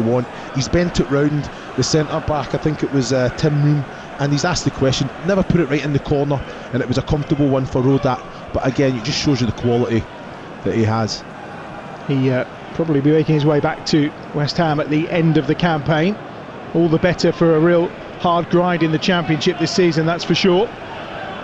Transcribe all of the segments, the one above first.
want. He's bent it round the centre back, I think it was Tim Room, and he's asked the question, never put it right in the corner, and it was a comfortable one for Rodak. But again, it just shows you the quality that he has. He probably be making his way back to West Ham at the end of the campaign. All the better for a real hard grind in the Championship this season, that's for sure.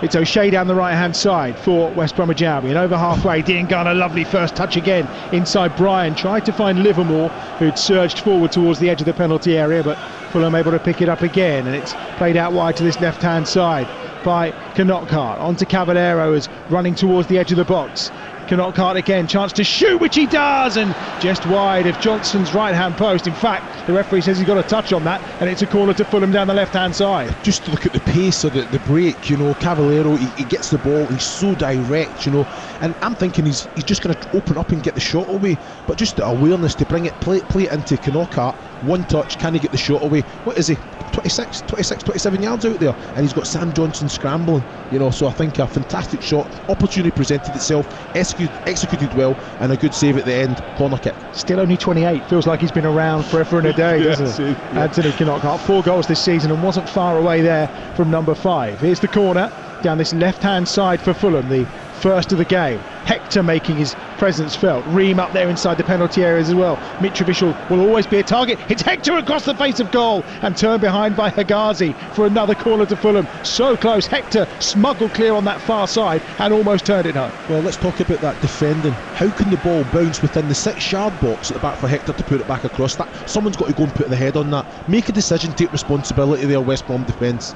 It's O'Shea down the right-hand side for West Bromwich Albion. Over halfway, Diangana, lovely first touch again. Inside Bryan, tried to find Livermore, who'd surged forward towards the edge of the penalty area, but Fulham able to pick it up again, and it's played out wide to this left-hand side by Knockart. On to Caballero, as running towards the edge of the box. Knockart again, chance to shoot, which he does, and just wide of Johnson's right-hand post. In fact, the referee says he's got a touch on that, and it's a corner to Fulham down the left-hand side. Just to look at the pace of the break, you know, Caballero, he gets the ball, he's so direct, you know, and I'm thinking he's just going to open up and get the shot away, but just the awareness to bring it, play it into Knockart, one touch, can he get the shot away? What is he, 26, 27 yards out there, and he's got Sam Johnson scrambling, you know, so I think a fantastic shot, opportunity presented itself, executed well, and a good save at the end, corner kick. Still only 28, feels like he's been around forever and a day, doesn't it? Yeah. Anthony Knockart, 4 goals this season and wasn't far away there from number 5. Here's the corner down this left-hand side for Fulham, the first of the game. Hector making his presence felt. Ream up there inside the penalty areas as well. Mitrovic will always be a target. It's Hector across the face of goal and turned behind by Hegazi for another corner to Fulham. So close. Hector smuggled clear on that far side and almost turned it home. Well, let's talk about that defending. How can the ball bounce within the 6-yard box at the back for Hector to put it back across? That someone's got to go and put the head on that. Make a decision, take responsibility there, West Brom defence.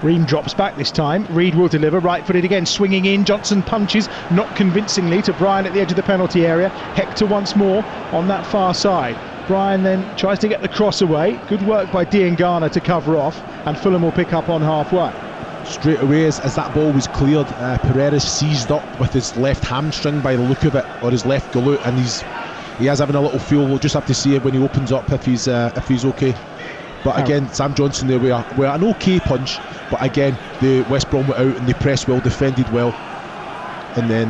Ream drops back this time. Reed will deliver, right-footed again, swinging in. Johnson punches, not convincingly, to Bryan at the edge of the penalty area. Hector once more on that far side. Bryan then tries to get the cross away. Good work by Diangana to cover off, and Fulham will pick up on halfway. Straight away, as that ball was cleared, Pereira seized up with his left hamstring by the look of it, or his left galoot, and he is having a little feel. We'll just have to see when he opens up if he's okay. But again, Sam Johnson there, we are an okay punch, but again, the West Brom went out and they pressed well, defended well, and then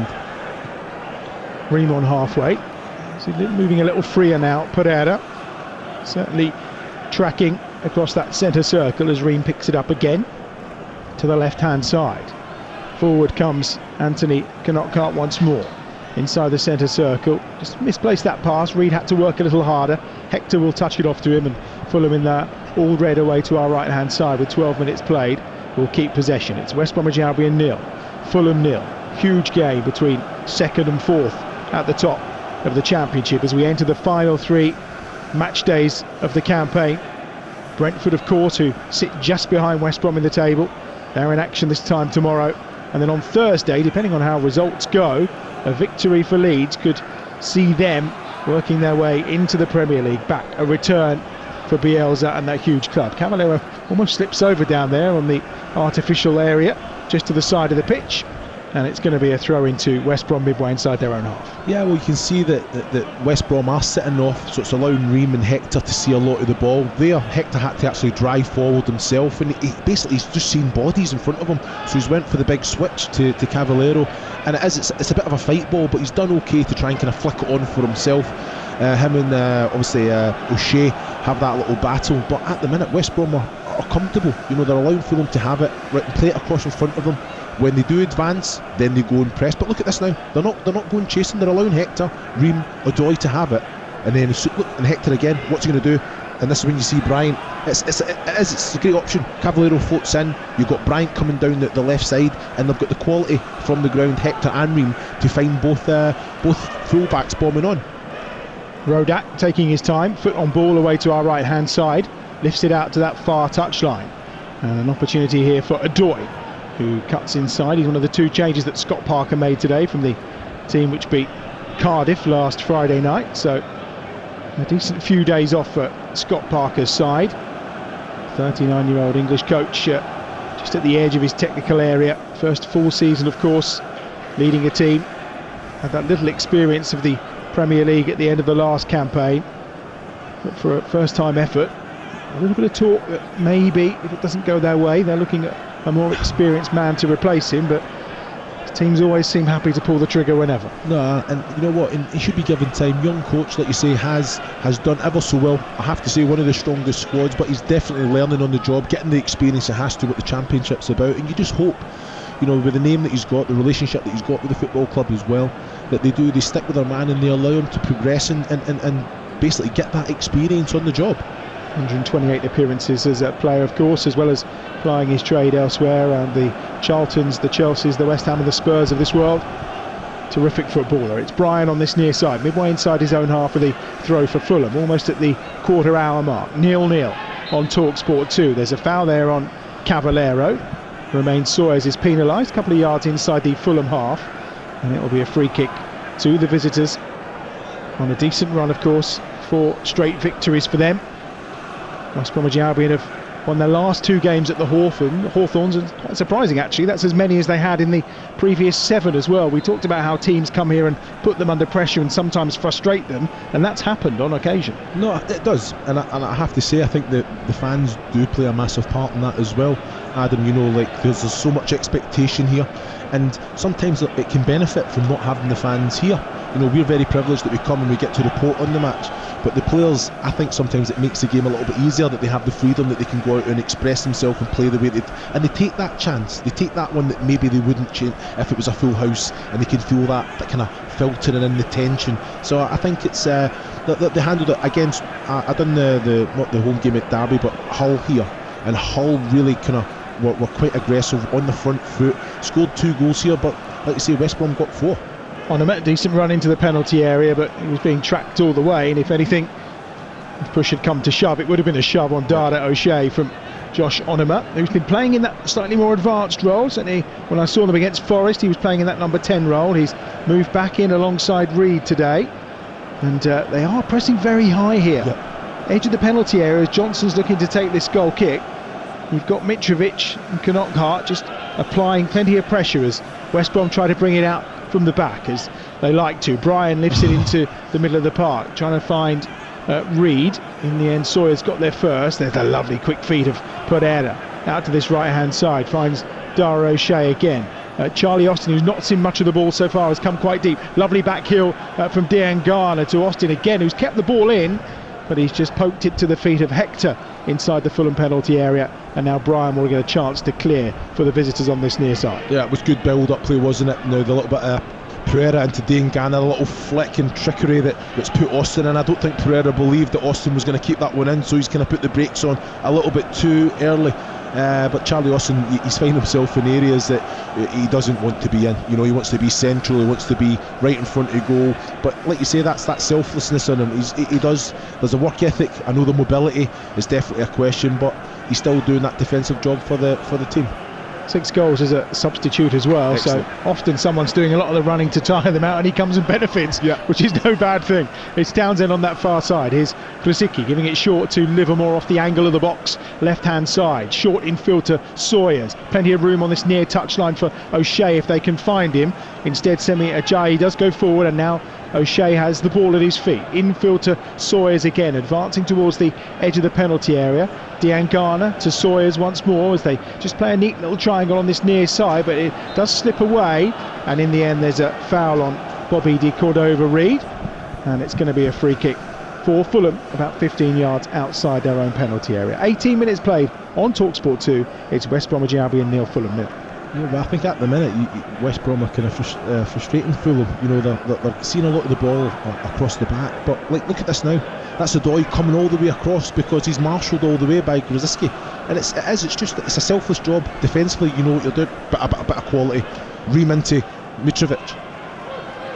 Ream on halfway. So moving a little freer now, Pereira. Certainly tracking across that centre circle as Ream picks it up again to the left-hand side. Forward comes Anthony Knockart once more. Inside the centre circle, just misplaced that pass. Reed had to work a little harder. Hector will touch it off to him, and Fulham in there, all red away to our right hand side with 12 minutes played. Will keep possession. It's West Bromwich Albion 0, Fulham 0. Huge game between 2nd and 4th at the top of the Championship as we enter the final 3 match days of the campaign. Brentford, of course, who sit just behind West Brom in the table, they're in action this time tomorrow, and then on Thursday, depending on how results go, a victory for Leeds could see them working their way into the Premier League, back a return for Bielsa and that huge club. Caballero almost slips over down there on the artificial area just to the side of the pitch, and it's going to be a throw into West Brom midway inside their own half. Yeah, well, you can see that West Brom are sitting off, so it's allowing Ream and Hector to see a lot of the ball. There, Hector had to actually drive forward himself, and he's just seen bodies in front of him, so he's went for the big switch to Caballero, and it's a bit of a fight ball, but he's done okay to try and kind of flick it on for himself. Him and obviously O'Shea have that little battle, but at the minute West Brom are comfortable. You know, they're allowing Fulham to have it, play it across in front of them. When they do advance, then they go and press. But look at this now, they're not going chasing, they're allowing Hector, Ream, Odoi to have it, and then look, and Hector again, what's he going to do? And this is when you see Bryant. It's a great option. Caballero floats in, you've got Bryant coming down the left side, and they've got the quality from the ground, Hector and Ream, to find both full-backs bombing on. Rodak taking his time, foot on ball away to our right hand side, lifts it out to that far touchline, and an opportunity here for Odoi, who cuts inside. He's one of the 2 changes that Scott Parker made today from the team which beat Cardiff last Friday night, so a decent few days off for Scott Parker's side. 39-year-old English coach, just at the edge of his technical area, first full season of course leading a team, had that little experience of the Premier League at the end of the last campaign, but for a first time effort, a little bit of talk that maybe if it doesn't go their way they're looking at a more experienced man to replace him, but teams always seem happy to pull the trigger whenever. No, and you know what? And he should be given time. Young coach, like you say, has done ever so well. I have to say, one of the strongest squads, but he's definitely learning on the job, getting the experience he has to what the Championship's about. And you just hope, you know, with the name that he's got, the relationship that he's got with the football club as well, that they stick with their man and they allow him to progress and basically get that experience on the job. 128 appearances as a player, of course, as well as plying his trade elsewhere around the Charltons, the Chelseas, the West Ham and the Spurs of this world. Terrific footballer. It's Brian on this near side, midway inside his own half of the throw for Fulham, almost at the quarter-hour mark. 0-0 on TalkSport 2. There's a foul there on Cavallero. Romain Sawyers is penalised, a couple of yards inside the Fulham half, and it will be a free kick to the visitors on a decent run, of course, 4 straight victories for them. West Bromwich Albion have won their last 2 games at the Hawthorns, and quite surprising actually, that's as many as they had in the previous 7 as well. We talked about how teams come here and put them under pressure and sometimes frustrate them, and that's happened on occasion. No, it does, and I have to say, I think that the fans do play a massive part in that as well. Adam, you know, like there's so much expectation here, and sometimes it can benefit from not having the fans here. You know, we're very privileged that we come and we get to report on the match, but the players, I think sometimes it makes the game a little bit easier, that they have the freedom that they can go out and express themselves and play the way and they take that chance, they take that one that maybe they wouldn't change if it was a full house, and they can feel that kind of filtering in the tension. So I think it's they handled it against I done the not the home game at Derby, but Hull here, and Hull really kind of were quite aggressive on the front foot, scored 2 goals here, but like I say, West Brom got 4. On a decent run into the penalty area, but he was being tracked all the way, and if anything, if push had come to shove, it would have been a shove on Dada O'Shea from Josh Onuma, who's been playing in that slightly more advanced role. Certainly when I saw them against Forest, he was playing in that number 10 role. He's moved back in alongside Reed today, and they are pressing very high here. Yep. Edge of the penalty area as Johnson's looking to take this goal kick. You've got Mitrovic and Knockart just applying plenty of pressure as West Brom try to bring it out from the back as they like to. Brian lifts it into the middle of the park, trying to find Reed. In the end, Sawyer's got there first. There's the lovely quick feed of Pereira out to this right-hand side, finds Dara O'Shea again. Charlie Austin, who's not seen much of the ball so far, has come quite deep. Lovely back heel from Diangana to Austin again, who's kept the ball in, but he's just poked it to the feet of Hector inside the Fulham penalty area, and now Brian will get a chance to clear for the visitors on this near side. Yeah, it was good build-up play, wasn't it? Now the little bit of Pereira into Diangana, a little flick and trickery that's put Austin in. I don't think Pereira believed that Austin was going to keep that one in, so he's kind of put the brakes on a little bit too early. But Charlie Austin, he's finding himself in areas that he doesn't want to be in. You know, he wants to be central, he wants to be right in front of goal. But like you say, that's that selflessness in him. There's a work ethic. I know the mobility is definitely a question, but he's still doing that defensive job for the team. 6 goals as a substitute as well. Excellent. So often someone's doing a lot of the running to tire them out, and he comes and benefits, which is no bad thing. It's Townsend on that far side. Here's Krasicki giving it short to Livermore off the angle of the box, left hand side, short infield to Sawyers. Plenty of room on this near touchline for O'Shea if they can find him. Instead, Semi Ajayi does go forward, and now O'Shea has the ball at his feet. Infield to Sawyers again, advancing towards the edge of the penalty area. Diangana to Sawyers once more as they just play a neat little triangle on this near side, but it does slip away, and in the end there's a foul on Bobby de Cordova-Reid, and it's going to be a free kick for Fulham about 15 yards outside their own penalty area. 18 minutes played on TalkSport 2. It's West Bromwich Albion 0, Fulham 0. Yeah, but I think at the minute West Brom are kind of frustrating Fulham. You know, they're seeing a lot of the ball across the back, but like, look at this now. That's Odoi coming all the way across because he's marshalled all the way by Grzycki, and it's a selfless job defensively. You know what you're doing, but a bit of quality. Ream into Mitrovic.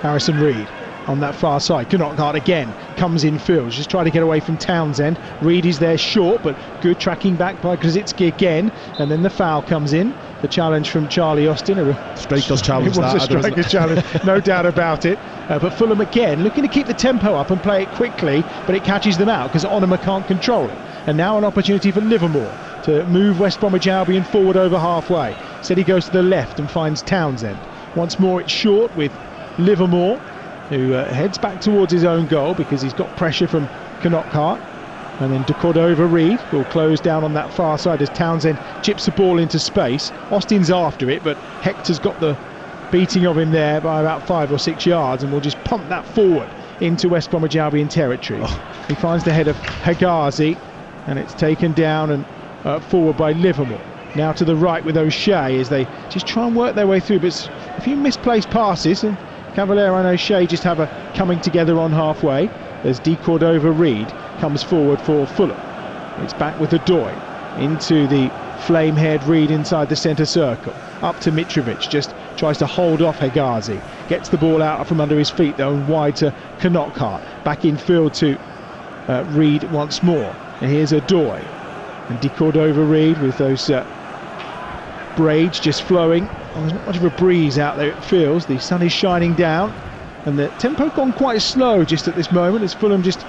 Harrison Reed on that far side. Knockart again comes in field, just trying to get away from Townsend. Reed is there short, but good tracking back by Grzycki again, and then the foul comes in. The challenge from Charlie Austin. Striker's challenge. It was a striker's challenge, no doubt about it. But Fulham again looking to keep the tempo up and play it quickly, but it catches them out because Onuma can't control it. And now an opportunity for Livermore to move West Bromwich Albion forward over halfway. Said he goes to the left and finds Townsend. Once more it's short with Livermore, who heads back towards his own goal because he's got pressure from Knockart. And then de Cordova-Reid will close down on that far side as Townsend chips the ball into space. Austin's after it, but Hector's got the beating of him there by about 5 or 6 yards, and will just pump that forward into West Bromwich Albion territory. He finds the head of Hegazi, and it's taken down and forward by Livermore. Now to the right with O'Shea as they just try and work their way through, but a few misplaced passes, and Cavallero and O'Shea just have a coming together on halfway as De Cordova-Reid comes forward for Fulham. It's back with Adoy into the flame-haired Reid inside the centre circle, up to Mitrovic, just tries to hold off Hegazi, gets the ball out from under his feet though and wide to Knockart, back in field to Reid once more, and here's Adoy and De Cordova-Reid with those braids just flowing. Well, there's not much of a breeze out there, it feels. The sun is shining down and the tempo gone quite slow just at this moment as Fulham just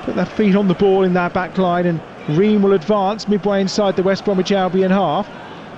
put their feet on the ball in their back line, and Ream will advance midway inside the West Bromwich Albion half.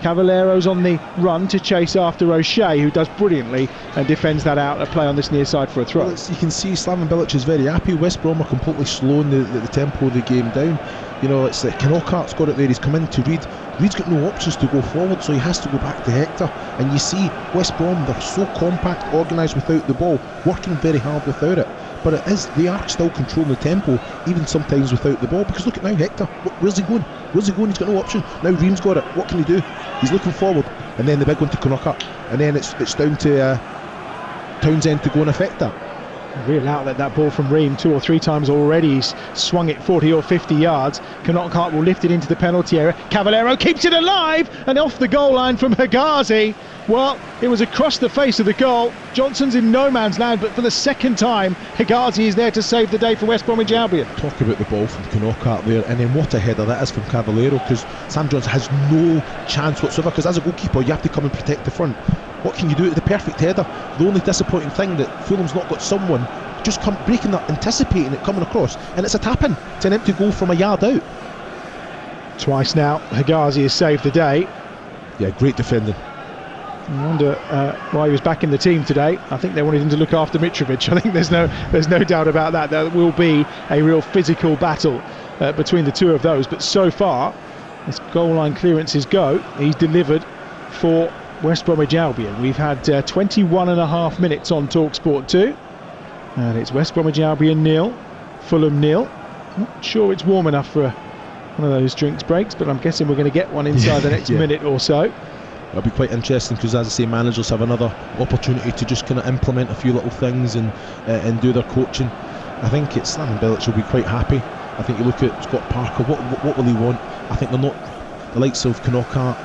Cavallero's on the run to chase after O'Shea, who does brilliantly and defends that out, a play on this near side for a throw. Well, you can see Slaven Bilic is very happy. West Brom are completely slowing the tempo of the game down. You know, it's like Knockart's got it there, he's come in to Reid. Reid's got no options to go forward, so he has to go back to Hector. And you see West Brom, they're so compact, organised without the ball, working very hard without it. But they are still controlling the tempo, even sometimes without the ball. Because look at now, Hector, where's he going? Where's he going? He's got no option. Now Ream's got it. What can he do? He's looking forward, and then the big one to Knockart, and then it's down to Townsend to go and affect that. Real outlet, that ball from Ream 2 or 3 times already. He's swung it 40 or 50 yards. Knockart will lift it into the penalty area. Cavallero keeps it alive and off the goal line from Hegazi. Well, it was across the face of the goal. Johnson's in no man's land, but for the second time, Hegazi is there to save the day for West Bromwich Albion. Talk about the ball from Knockart there, and then what a header that is from Cavallero, because Sam Johnson has no chance whatsoever, because as a goalkeeper you have to come and protect the front. What can you do? It's the perfect header. The only disappointing thing that Fulham's not got someone just breaking that, anticipating it coming across, and it's a tap-in to an empty goal from a yard out. Twice now Hegazi has saved the day. Yeah, great defending. I wonder why he was back in the team today. I think they wanted him to look after Mitrovic. I think there's no doubt about that. There will be a real physical battle between the two of those, but so far as goal line clearances go, he's delivered for West Bromwich Albion. We've had 21 and a half minutes on TalkSport 2, and it's West Bromwich Albion 0, Fulham 0. Not sure it's warm enough for one of those drinks breaks, but I'm guessing we're going to get one inside the next minute or so. It'll be quite interesting because, as I say, managers have another opportunity to just kind of implement a few little things and do their coaching. I think it's Slaven Bilic will be quite happy. I think you look at Scott Parker, what will he want? I think they're not, the likes of Knockart,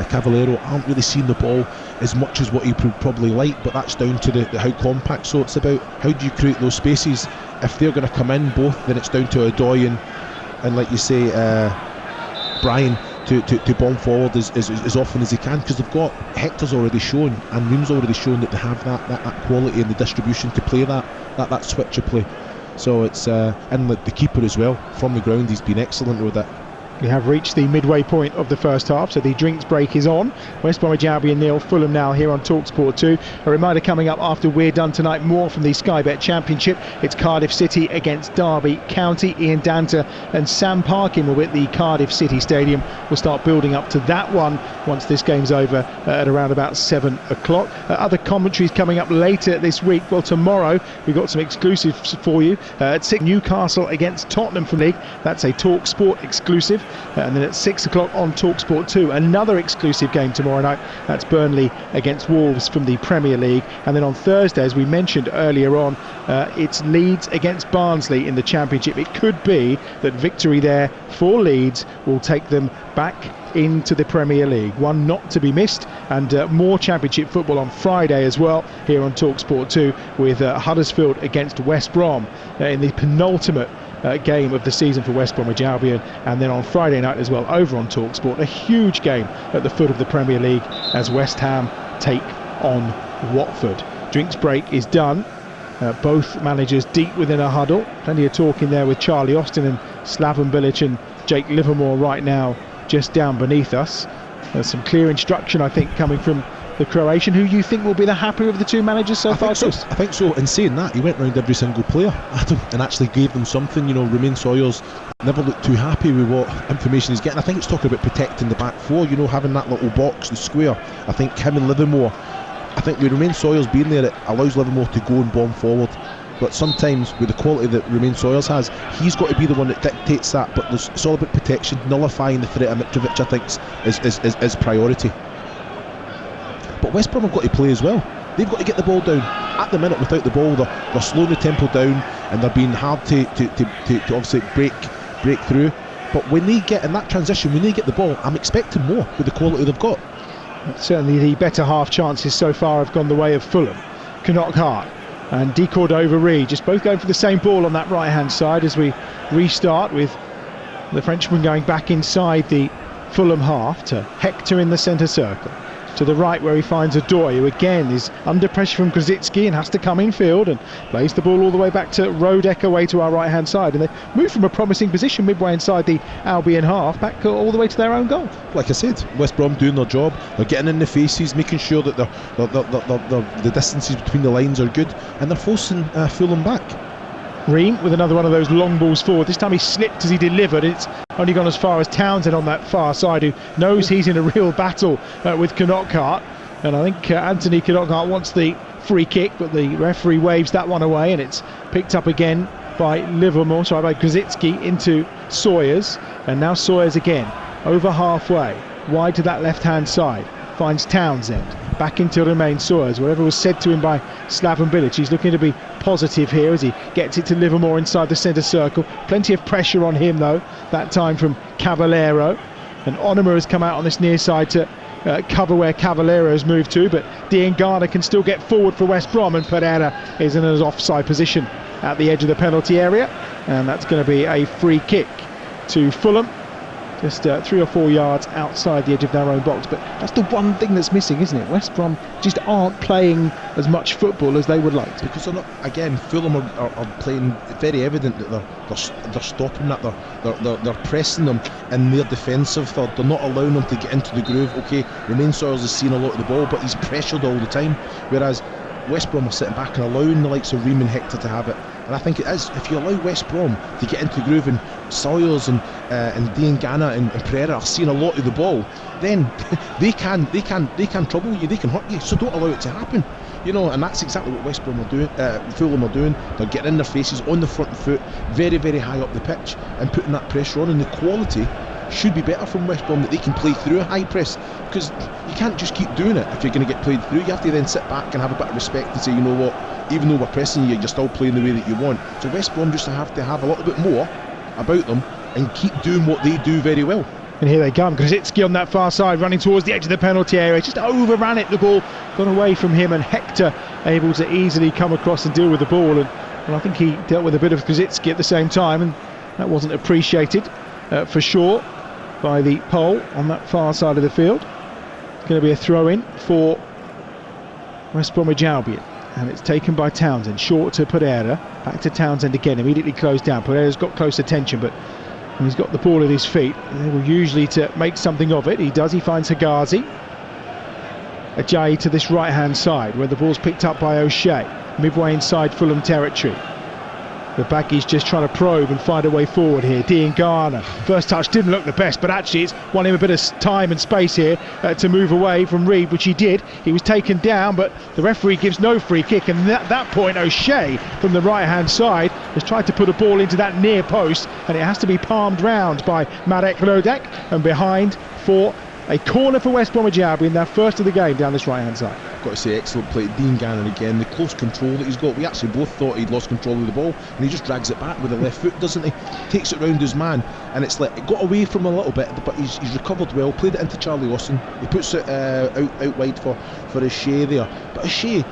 Cavallero aren't really seeing the ball as much as what he would probably like, but that's down to the how compact. So it's about how do you create those spaces. If they're going to come in both, then it's down to Adoy and like you say, Brian to bomb forward as often as he can, because they've got Hector's already shown and Ream's already shown that they have that quality and the distribution to play that switch of play. So it's and the keeper as well from the ground, he's been excellent with it. We have reached the midway point of the first half, so the drinks break is on. West Bromwich Albion 0, Fulham now here on TalkSport 2. A reminder coming up after we're done tonight, more from the Sky Bet Championship. It's Cardiff City against Derby County. Ian Danter and Sam Parkin will be at the Cardiff City Stadium. We'll start building up to that one once this game's over at around about 7 o'clock. Other commentaries coming up later this week. Well, tomorrow we've got some exclusives for you. At 6, Newcastle against Tottenham from League. That's a TalkSport exclusive. And then at 6 o'clock on TalkSport 2, another exclusive game tomorrow night. That's Burnley against Wolves from the Premier League. And then on Thursday, as we mentioned earlier on, it's Leeds against Barnsley in the Championship. It could be that victory there for Leeds will take them back into the Premier League. One not to be missed, and more Championship football on Friday as well here on TalkSport 2 with Huddersfield against West Brom in the penultimate game of the season for West Bromwich Albion. And then on Friday night as well over on TalkSport, a huge game at the foot of the Premier League as West Ham take on Watford. Drinks break is done. Both managers deep within a huddle. Plenty of talk in there with Charlie Austin and Slaven Bilic and Jake Livermore right now just down beneath us. There's some clear instruction, I think, coming from the Croatian. Who you think will be the happier of the two managers so far? I think so. In saying that, he went round every single player, Adam, and actually gave them something. You know, Romain Sawyers never looked too happy with what information he's getting. I think it's talking about protecting the back four, you know, having that little box, the square. I think him and Livermore I think with Romain Sawyers being there, it allows Livermore to go and bomb forward. But sometimes with the quality that Romain Sawyers has, he's got to be the one that dictates that. But it's all about protection, nullifying the threat of Mitrovic, I think, is priority. But West Brom have got to play as well. They've got to get the ball down. At the minute, without the ball, they're slowing the tempo down, and they're being hard to obviously break through. But when they get in that transition, when they get the ball, I'm expecting more with the quality they've got. Certainly the better half chances so far have gone the way of Fulham. Knock-Hart and De Cordova-Reid just both going for the same ball on that right hand side as we restart, with the Frenchman going back inside the Fulham half to Hector in the centre circle. To the right, where he finds Odoi, who again is under pressure from Grzycki and has to come infield and plays the ball all the way back to Rodek away to our right hand side, and they move from a promising position midway inside the Albion half back all the way to their own goal. Like I said, West Brom doing their job. They're getting in the faces, making sure that the distances between the lines are good, and they're forcing Fulham back. Ream with another one of those long balls forward. This time he slipped as he delivered. It's only gone as far as Townsend on that far side, who knows he's in a real battle with Knock-Hart. And I think Anthony Knock-Hart wants the free kick, but the referee waves that one away, and it's picked up again by by Grzycki into Sawyers. And now Sawyers again, over halfway, wide to that left-hand side. Finds Townsend, back into Romain Sawyers. Whatever was said to him by Slaven Bilic, he's looking to be positive here as he gets it to Livermore inside the centre circle. Plenty of pressure on him though, that time from Cavallero. And Onuma has come out on this near side to cover where Cavallero's moved to, but Diangana can still get forward for West Brom, and Pereira is in an offside position at the edge of the penalty area, and that's going to be a free kick to Fulham. Just 3 or 4 yards outside the edge of their own box. But that's the one thing that's missing, isn't it? West Brom just aren't playing as much football as they would like to. Because they're not, again, Fulham are playing, very evident that they're stopping that, they're pressing them in their defensive third. They're not allowing them to get into the groove. Okay, Romain Sawyers has seen a lot of the ball, but he's pressured all the time. Whereas West Brom are sitting back and allowing the likes of Ream and Hector to have it. And I think it is, if you allow West Brom to get into the groove, and Sawyers and Diangana and Pereira are seeing a lot of the ball, then they can trouble you, they can hurt you. So don't allow it to happen. You know, and that's exactly what West Brom are doing, Fulham are doing. They're getting in their faces on the front foot, very, very high up the pitch, and putting that pressure on. And the quality should be better from West Brom, that they can play through a high press, because you can't just keep doing it if you're going to get played through. You have to then sit back and have a bit of respect and say, you know what, even though we're pressing you, you're still playing the way that you want. So West Brom just have to have a little bit more about them and keep doing what they do very well. And here they come, Grzycki on that far side, running towards the edge of the penalty area, just overran it, the ball got away from him, and Hector able to easily come across and deal with the ball, and I think he dealt with a bit of Grzycki at the same time, and that wasn't appreciated for sure by the pole on that far side of the field. It's going to be a throw-in for West Bromwich Albion, and it's taken by Townsend, short to Pereira, back to Townsend again, immediately closed down. Pereira's got close attention, but when he's got the ball at his feet, they will usually to make something of it. He does, he finds Higazi. Ajayi to this right hand side, where the ball's picked up by O'Shea, midway inside Fulham territory. The Baggies just trying to probe and find a way forward here. Diangana, first touch didn't look the best, but actually it's won him a bit of time and space here to move away from Reed, which he did. He was taken down, but the referee gives no free kick, and at that point O'Shea from the right hand side has tried to put a ball into that near post, and it has to be palmed round by Marek Rodek, and behind for a corner for West Bromwich Albion, their first of the game down this right hand side. Got to say, excellent play, Diangana again, the close control that he's got. We actually both thought he'd lost control of the ball, and he just drags it back with the left foot, doesn't he? Takes it round his man, and it's like it got away from him a little bit, but he's recovered well, played it into Charlie Austin. He puts it out wide for O'Shea there, but O'Shea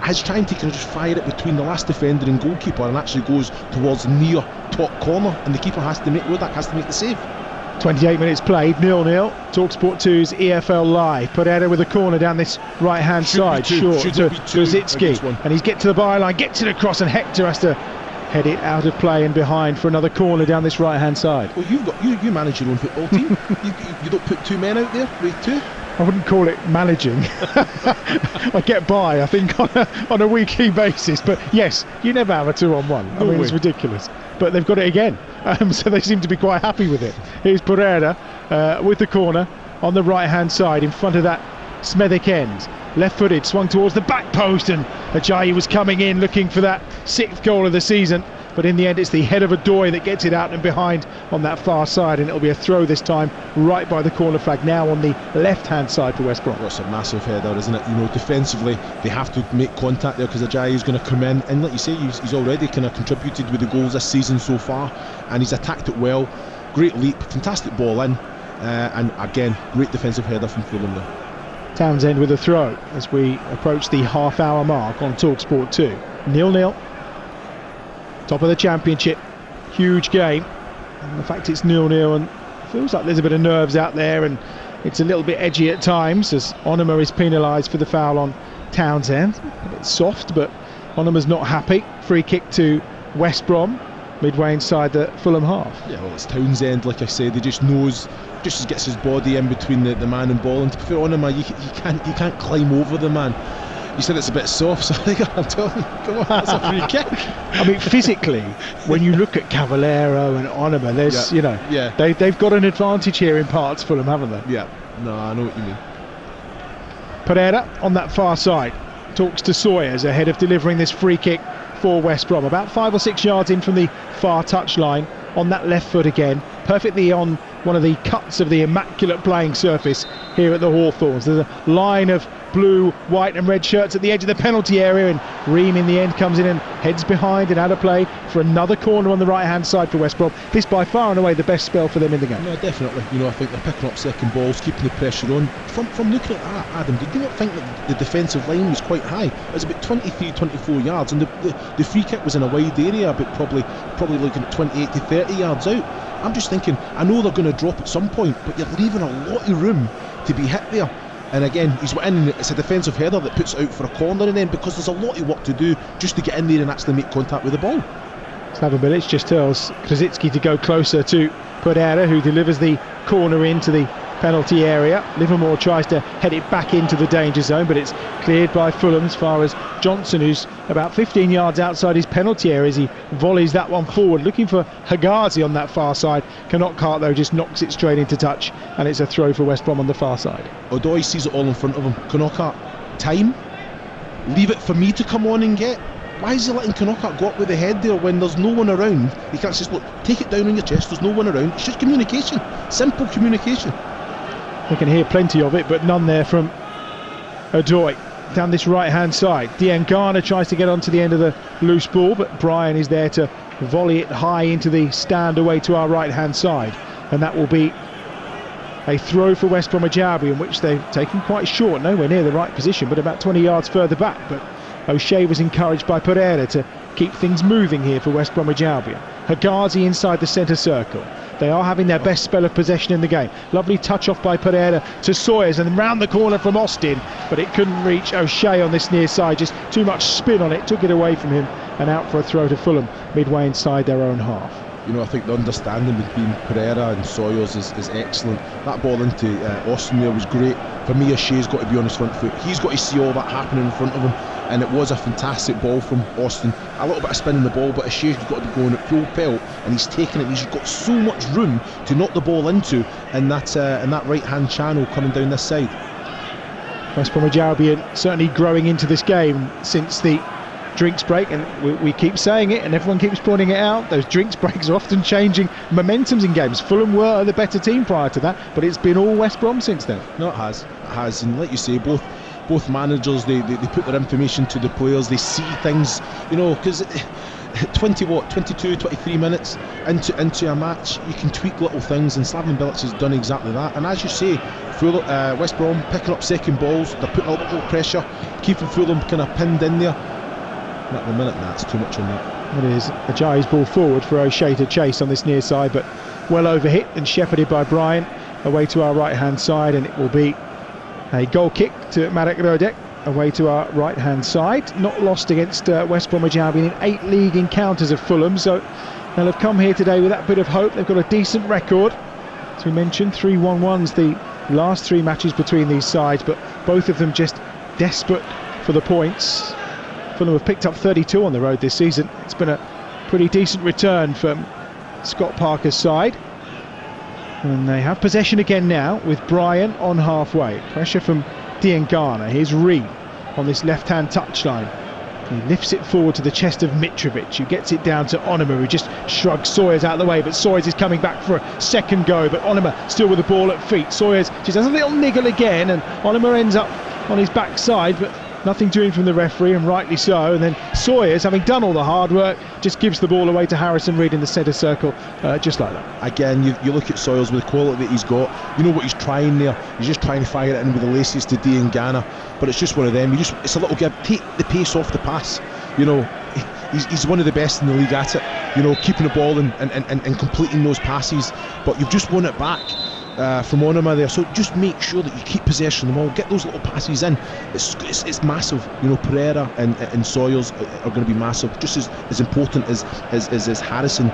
is trying to kind of just fire it between the last defender and goalkeeper, and actually goes towards the near top corner, and the keeper has to make the save. 28 minutes played, 0-0. TalkSport 2's EFL Live. Pereira with a corner down this right hand side, short to Grzycki, and he's get to the byline, gets it across, and Hector has to head it out of play and behind for another corner down this right hand side. Well, you manage your own football team. you don't put two men out there with two. I wouldn't call it managing. I get by, I think, on a weekly basis. But yes, you never have a 2-on-1. I mean, it's ridiculous. But they've got it again, so they seem to be quite happy with it. Here's Pereira with the corner on the right-hand side in front of that Smethwick end. Left-footed, swung towards the back post, and Ajayi was coming in looking for that 6th goal of the season. But in the end, it's the head of Adoy that gets it out and behind on that far side, and it'll be a throw this time right by the corner flag, now on the left-hand side for West Brom. That's a massive header, isn't it? You know, defensively, they have to make contact there because Ajayi is going to come in, and like you say, he's already kind of contributed with the goals this season so far, and he's attacked it well. Great leap, fantastic ball in, and again, great defensive header from Fulham there. Townsend with a throw as we approach the half-hour mark on TalkSport 2. 0-0. Top of the Championship, huge game, and the fact it's 0-0 and feels like there's a bit of nerves out there, and it's a little bit edgy at times as Onuma is penalised for the foul on Townsend. A bit soft, but Onuma's not happy. Free kick to West Brom, midway inside the Fulham half. Yeah, well, it's Townsend, like I said, he just knows, just gets his body in between the man and ball, and to put Onuma, you can't climb over the man. You said it's a bit soft, so I'm telling you, come on, that's a free kick. I mean, physically, when you look at Cavallero and Onuma, there's, they've got an advantage here in parts, Fulham, haven't they? Yeah, no, I know what you mean. Pereira on that far side talks to Sawyers ahead of delivering this free kick for West Brom, about 5 or 6 yards in from the far touchline, on that left foot again, perfectly on one of the cuts of the immaculate playing surface here at the Hawthorns. There's a line of blue, white and red shirts at the edge of the penalty area, and Ream in the end comes in and heads behind and out of play for another corner on the right hand side for West Brom. This by far and away the best spell for them in the game. No, definitely. You know, I think they're picking up second balls, keeping the pressure on. From looking at that, Adam, did you not think that the defensive line was quite high? It was about 23-24 yards, and the free kick was in a wide area, but probably looking at 28 to 30 yards out. I'm just thinking, I know they're going to drop at some point, but you're leaving a lot of room to be hit there. And again, he's went in, it's a defensive header that puts it out for a corner, and then because there's a lot of work to do just to get in there and actually make contact with the ball. Slaven Bilic just tells Krasicki to go closer to Pereira, who delivers the corner into the penalty area. Livermore tries to head it back into the danger zone, but it's cleared by Fulham as far as Johnson, who's about 15 yards outside his penalty area as he volleys that one forward, looking for Hagazi on that far side. Knockart though just knocks it straight into touch, and it's a throw for West Brom on the far side. O'Doy sees it all in front of him. Knockart, time, leave it for me to come on and get. Why is he letting Knockart go up with the head there when there's no one around? He can't just, look, take it down on your chest, there's no one around. It's just communication, simple communication. We can hear plenty of it, but none there from Adoy. Down this right hand side, Diangana tries to get onto the end of the loose ball, but Brian is there to volley it high into the stand away to our right hand side, and that will be a throw for West Bromwich Albion, which they've taken quite short, nowhere near the right position, but about 20 yards further back. But O'Shea was encouraged by Pereira to keep things moving here for West Bromwich Albion. Hagazi inside the centre circle. They are having their best spell of possession in the game. Lovely touch off by Pereira to Sawyers, and then round the corner from Austin, but it couldn't reach O'Shea on this near side. Just too much spin on it, took it away from him, and out for a throw to Fulham midway inside their own half. You know, I think the understanding between Pereira and Sawyers is excellent. That ball into Austin there was great. For me, O'Shea's got to be on his front foot. He's got to see all that happening in front of him, and it was a fantastic ball from Austin. A little bit of spin in the ball, but O'Shea's got to be going at full pelt, and he's taking it. He's got so much room to knock the ball into in that right-hand channel coming down this side. West Bromwich Albion certainly growing into this game since the drinks break, and we keep saying it and everyone keeps pointing it out. Those drinks breaks are often changing momentums in games. Fulham were the better team prior to that, but it's been all West Brom since then. No, it has, and like you say, both managers, they put their information to the players. They see things, you know, because 22, 23 minutes into a match, you can tweak little things, and Slaven Bilic has done exactly that. And as you say, West Brom picking up second balls, they're putting a little pressure, keeping Fulham kind of pinned in there. At the minute, that's too much on that. It is Ajayi's ball forward for O'Shea to chase on this near side, but well overhit and shepherded by Brian away to our right hand side, and it will be a goal kick to Marek Rodek away to our right hand side. Not lost against West Bromwich Albion in 8 league encounters of Fulham, so they'll have come here today with that bit of hope. They've got a decent record, as we mentioned, 3-1-1's the last 3 matches between these sides, but both of them just desperate for the points. Fulham have picked up 32 on the road this season. It's been a pretty decent return from Scott Parker's side. And they have possession again now with Brian on halfway. Pressure from Diangana. Here's Reed on this left-hand touchline. He lifts it forward to the chest of Mitrovic, who gets it down to Onuma, who just shrugs Sawyers out of the way, but Sawyers is coming back for a second go, but Onuma still with the ball at feet. Sawyers just has a little niggle again, and Onuma ends up on his backside, but nothing doing from the referee, and rightly so. And then Sawyers, having done all the hard work, just gives the ball away to Harrison Reed in the centre circle, just like that. Again, you look at Sawyers with the quality that he's got. You know what he's trying there. He's just trying to fire it in with the laces to Diangana, but it's just one of them. It's a little give. Take the pace off the pass. You know, he's one of the best in the league at it. You know, keeping the ball and completing those passes. But you've just won it back from Onuma there, so just make sure that you keep possession of the ball, get those little passes in. It's massive. You know, Pereira and Sawyers are going to be massive, just as important as Harrison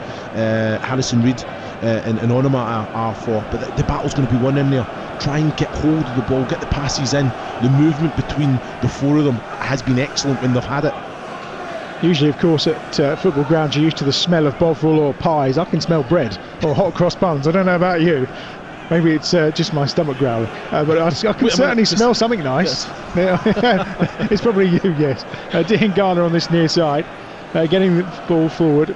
Reed and Onuma are for. But the battle's going to be won in there. Try and get hold of the ball, get the passes in. The movement between the four of them has been excellent when they've had it. Usually, of course, at football grounds you're used to the smell of bovril or pies. I can smell bread or hot cross buns. I don't know about you. Maybe it's just my stomach growling, but I can certainly smell something nice. Yes. It's probably you, yes. Diangana on this near side, getting the ball forward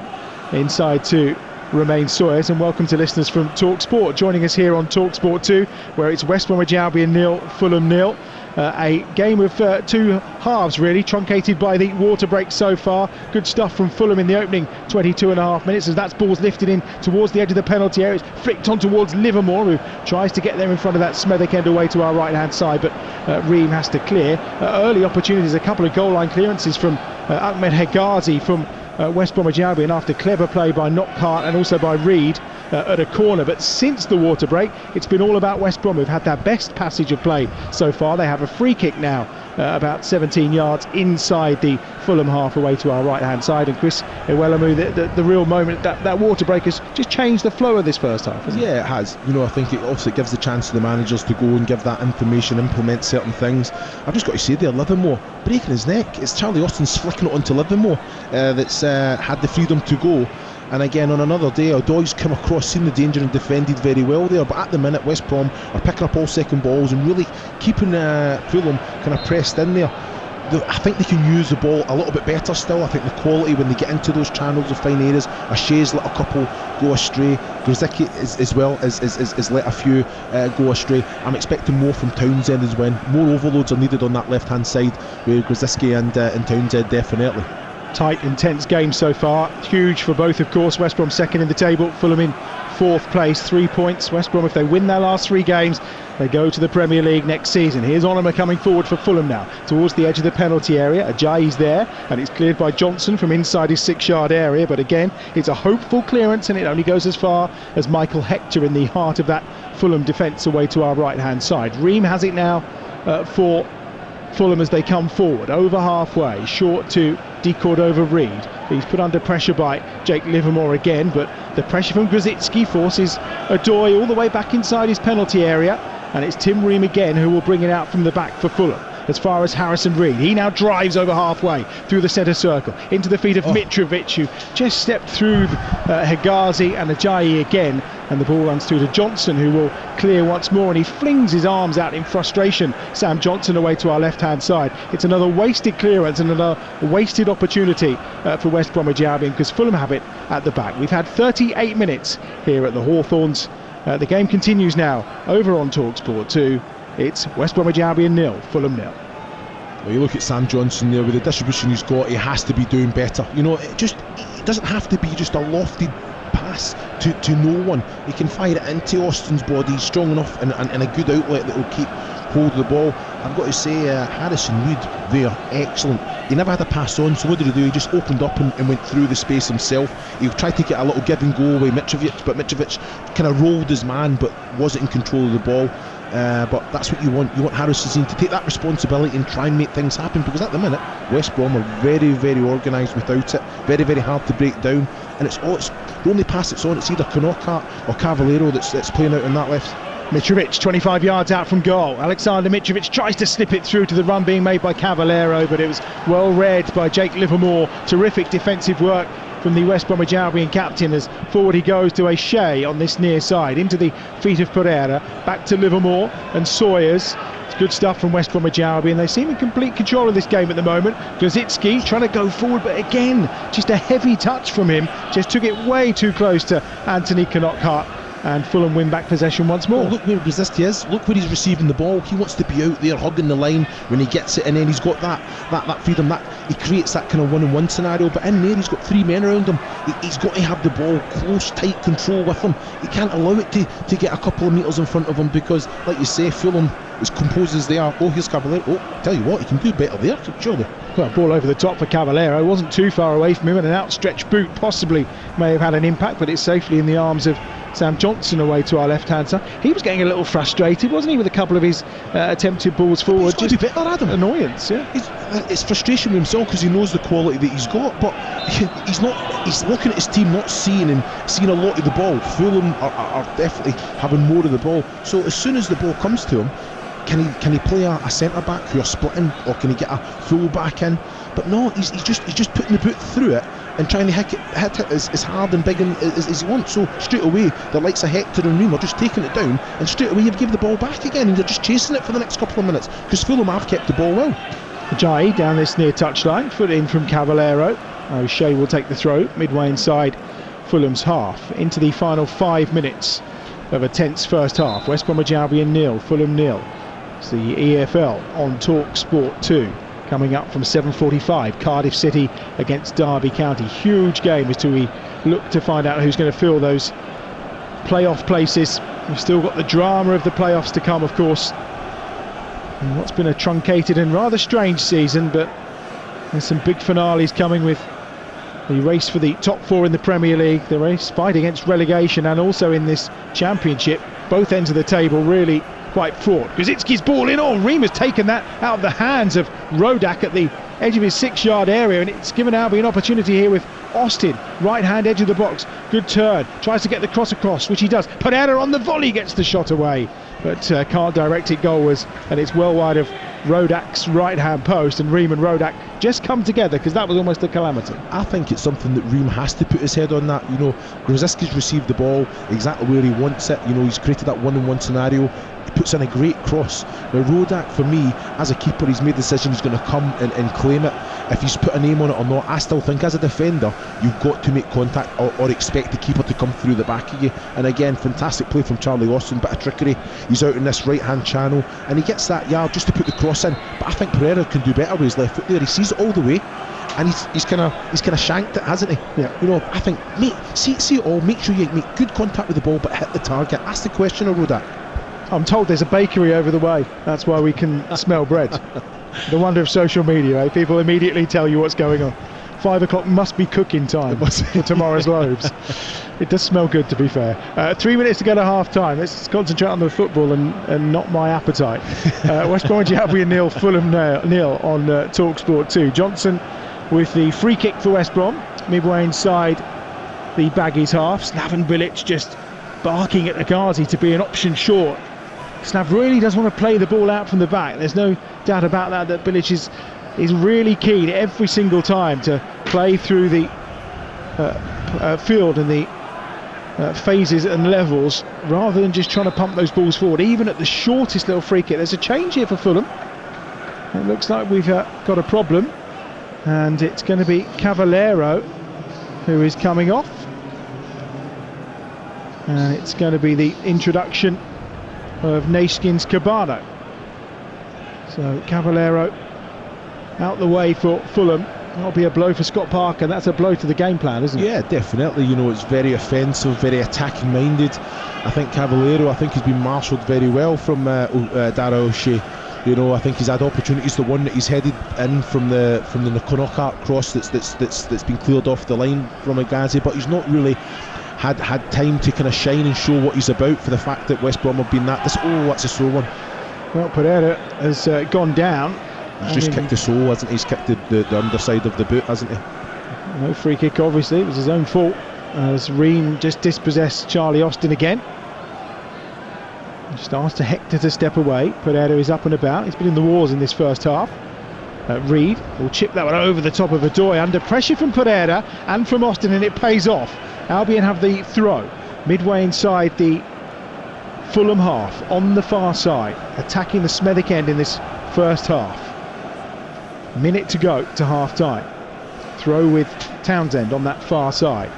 inside to Romain Sawyers. And welcome to listeners from TalkSport, joining us here on TalkSport 2, where it's West Bromwich Albion 0, Fulham 0. A game of two halves, really, truncated by the water break so far. Good stuff from Fulham in the opening 22.5 minutes, as that ball's lifted in towards the edge of the penalty area. It's flicked on towards Livermore, who tries to get there in front of that Smethwick end away to our right hand side, but Reem has to clear. Early opportunities, a couple of goal line clearances from Ahmed Hegazi from West Bromwich Albion after clever play by Knockhart and also by Reed at a corner. But since the water break, it's been all about West Brom, who've had their best passage of play so far. They have a free kick now about 17 yards inside the Fulham half away to our right hand side, and Chris Iwelumo, the real moment, that water break has just changed the flow of this first half, hasn't it? Yeah, it has. You know, I think it also gives the chance to the managers to go and give that information, implement certain things. I've just got to say there, Livermore breaking his neck. It's Charlie Austin's flicking it onto Livermore that's had the freedom to go. And again, on another day, O'Doy's come across, seen the danger and defended very well there. But at the minute, West Brom are picking up all second balls and really keeping Fulham kind of pressed in there. I think they can use the ball a little bit better still. I think the quality when they get into those channels of fine areas. Ashe's let a couple go astray. Grzycki as well as let a few go astray. I'm expecting more from Townsend as well. More overloads are needed on that left hand side with Grzycki and Townsend, definitely. Tight, intense game so far. Huge for both, of course. West Brom second in the table, Fulham in fourth place, 3 points. West Brom, if they win their last 3 games, they go to the Premier League next season. Here's Onuma coming forward for Fulham now towards the edge of the penalty area. Ajayi's there, and it's cleared by Johnson from inside his 6-yard area, but again it's a hopeful clearance, and it only goes as far as Michael Hector in the heart of that Fulham defence away to our right hand side. Reem has it now for Fulham as they come forward, over halfway, short to De Cordova-Reid. He's put under pressure by Jake Livermore again, but the pressure from Grzycki forces O'Doy all the way back inside his penalty area, and it's Tim Ream again who will bring it out from the back for Fulham. As far as Harrison Reed, he now drives over halfway through the centre circle into the feet of Mitrovic, who just stepped through Hegazi and Ajayi again, and the ball runs through to Johnson, who will clear once more, and he flings his arms out in frustration. Sam Johnson away to our left hand side. It's another wasted clearance and another wasted opportunity for West Bromwich Albion, because Fulham have it at the back. We've had 38 minutes here at the Hawthorns. The game continues now over on TalkSport 2. It's West Bromwich Albion 0, Fulham 0. Well, you look at Sam Johnson there with the distribution he's got. He has to be doing better. You know, it doesn't have to be just a lofted pass to no one. He can fire it into Austin's body. He's strong enough and a good outlet that will keep hold of the ball. I've got to say, Harrison Reed there, excellent. He never had a pass on, so what did he do? He just opened up and went through the space himself. He tried to get a little give and go with Mitrovic, but Mitrovic kind of rolled his man but wasn't in control of the ball. But that's what you want. You want Harrison to take that responsibility and try and make things happen, because at the minute West Brom are very, very organised without it. Very, very hard to break down, and it's the only pass that's on. It's either Knockhart or Cavallero that's playing out on that left. Mitrovic 25 yards out from goal. Alexander Mitrovic tries to slip it through to the run being made by Cavallero, but it was well read by Jake Livermore. Terrific defensive work from the West Bromwich Albion captain, as forward he goes to Ashe on this near side, into the feet of Pereira, back to Livermore and Sawyers. It's good stuff from West Bromwich Albion. They seem in complete control of this game at the moment. Grzycki trying to go forward, but again, just a heavy touch from him. Just took it way too close to Anthony Knockart. And Fulham win back possession once more. Well, look where Grzycki is. Look where he's receiving the ball. He wants to be out there hugging the line when he gets it, and then he's got that freedom. That he creates that kind of one-on-one scenario. But in there, he's got 3 men around him. He's got to have the ball close, tight control with him. He can't allow it to get a couple of metres in front of him because, like you say, Fulham is composed as they are. Oh, here's Cavallero. Oh, tell you what, he can do better there, surely. Well, ball over the top for Cavallero. Wasn't too far away from him, and an outstretched boot possibly may have had an impact, but it's safely in the arms of Sam Johnson away to our left-hand side. He was getting a little frustrated, wasn't he, with a couple of his attempted balls forward? He's got to be better, Adam. Annoyance, yeah. It's frustration with himself because he knows the quality that he's got, but he's not. He's looking at his team, not seeing a lot of the ball. Fulham are definitely having more of the ball. So as soon as the ball comes to him, can he play a centre back who are splitting, or can he get a full back in? But no, he's just putting the boot through it and trying to hit it as hard and big as he wants. So straight away, the likes of Hector and Ream are just taking it down, and straight away you've given the ball back again, and you're just chasing it for the next couple of minutes because Fulham have kept the ball well. Ajayi down this near touchline, foot in from Cavallero. O'Shea will take the throw midway inside Fulham's half into the final 5 minutes of a tense first half. West Bromwich Albion 0, Fulham 0. It's the EFL on Talk Sport 2. Coming up from 7:45, Cardiff City against Derby County. Huge game as we look to find out who's going to fill those playoff places. We've still got the drama of the playoffs to come, of course. And what's been a truncated and rather strange season, but there's some big finales coming with the race for the top 4 in the Premier League, the race fight against relegation, and also in this Championship. Both ends of the table really quite fraught. Grzycki's ball in. Oh, Ream has taken that out of the hands of Rodak at the edge of his 6-yard area, and it's given Albion an opportunity here with Austin, right hand edge of the box. Good turn, tries to get the cross across, which he does. Pereira on the volley gets the shot away, but can't direct it goalwards, and it's well wide of Rodak's right hand post, and Ream and Rodak just come together because that was almost a calamity. I think it's something that Ream has to put his head on that. You know, Grzycki's received the ball exactly where he wants it. You know, he's created that one-on-one scenario. He puts in a great cross. Now Rodak, for me, as a keeper, he's made the decision he's going to come and claim it. If he's put a name on it or not, I still think as a defender you've got to make contact or expect the keeper to come through the back of you. And again, fantastic play from Charlie Austin, bit of trickery. He's out in this right hand channel and he gets that yard just to put the cross in. But I think Pereira can do better with his left foot there. He sees it all the way and he's kind of shanked it, hasn't he? Yeah. You know, I think see it all, make sure you make good contact with the ball but hit the target. Ask the question of Rodak. I'm told there's a bakery over the way, that's why we can smell bread. The wonder of social media, eh? People immediately tell you what's going on. 5 o'clock must be cooking time for tomorrow's loaves. It does smell good, to be fair. 3 minutes to go to half time. Let's concentrate on the football and not my appetite. West Bromwich Albion 0, Fulham 0 on Talk Sport 2. Johnson with the free kick for West Brom, midway inside the Baggies half. Slaven Bilic just barking at Agazi to be an option short. Slav really does want to play the ball out from the back. There's no doubt about that Bilic is really keen every single time to play through the field and the phases and levels rather than just trying to pump those balls forward, even at the shortest little free kick. There's a change here for Fulham. It looks like we've got a problem, and it's going to be Cavallero who is coming off, and it's going to be the introduction of Neeskens Cabano. So Cavallero out the way for Fulham. That'll be a blow for Scott Parker. That's a blow to the game plan, isn't it? Yeah, definitely. You know, it's very offensive, very attacking minded. I think Cavallero, has been marshalled very well from Dara O'Shea. You know, I think he's had opportunities. The one that he's headed in from the Knockart cross that's been cleared off the line from Agazi, but he's not really had time to kind of shine and show what he's about, for the fact that West Brom have been that's a sore one. Well, Pereira has gone down. He's just kicked the sole, hasn't he? He's kicked the underside of the boot, hasn't he? No free kick, obviously. It was his own fault as Ream just dispossessed Charlie Austin again. Just asked Hector to step away. Pereira is up and about. He's been in the wars in this first half. Reed will chip that one over the top of Adoy under pressure from Pereira and from Austin, and it pays off. Albion have the throw midway inside the Fulham half on the far side, attacking the Smethwick end in this first half. Minute to go to half time. Throw with Townsend on that far side.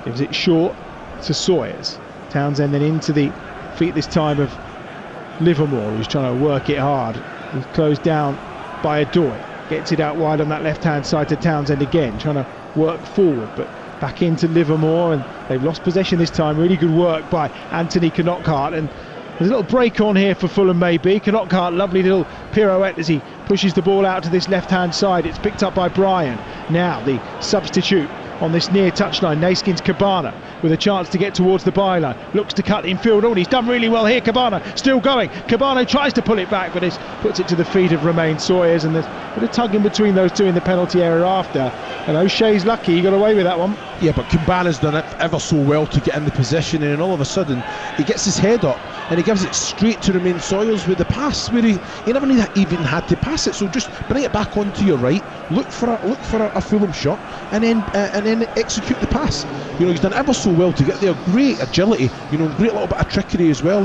Gives it short to Sawyers. Townsend then into the feet this time of Livermore, who's trying to work it hard. He's closed down by Adoy. Gets it out wide on that left-hand side to Townsend again, trying to work forward, but back into Livermore, and they've lost possession this time. Really good work by Anthony Knockart, and there's a little break on here for Fulham maybe. Knockart, lovely little pirouette as he pushes the ball out to this left-hand side. It's picked up by Bryan. Now the substitute on this near touchline, Naskin's Cabana, with a chance to get towards the byline. Looks to cut infield. Oh, and he's done really well here. Cabana still going. Cabana tries to pull it back, but it puts it to the feet of Romain Sawyers, and there's a bit of tugging between those two in the penalty area after. And O'Shea's lucky he got away with that one. Yeah, but Cabana's done it ever so well to get in the position, and then all of a sudden he gets his head up and he gives it straight to Romain Sawyers with the pass, where he never even had to pass it. So just bring it back onto your right, look for a Fulham shot, and then execute the pass. You know, he's done ever so well to get there. Great agility, you know, great little bit of trickery as well,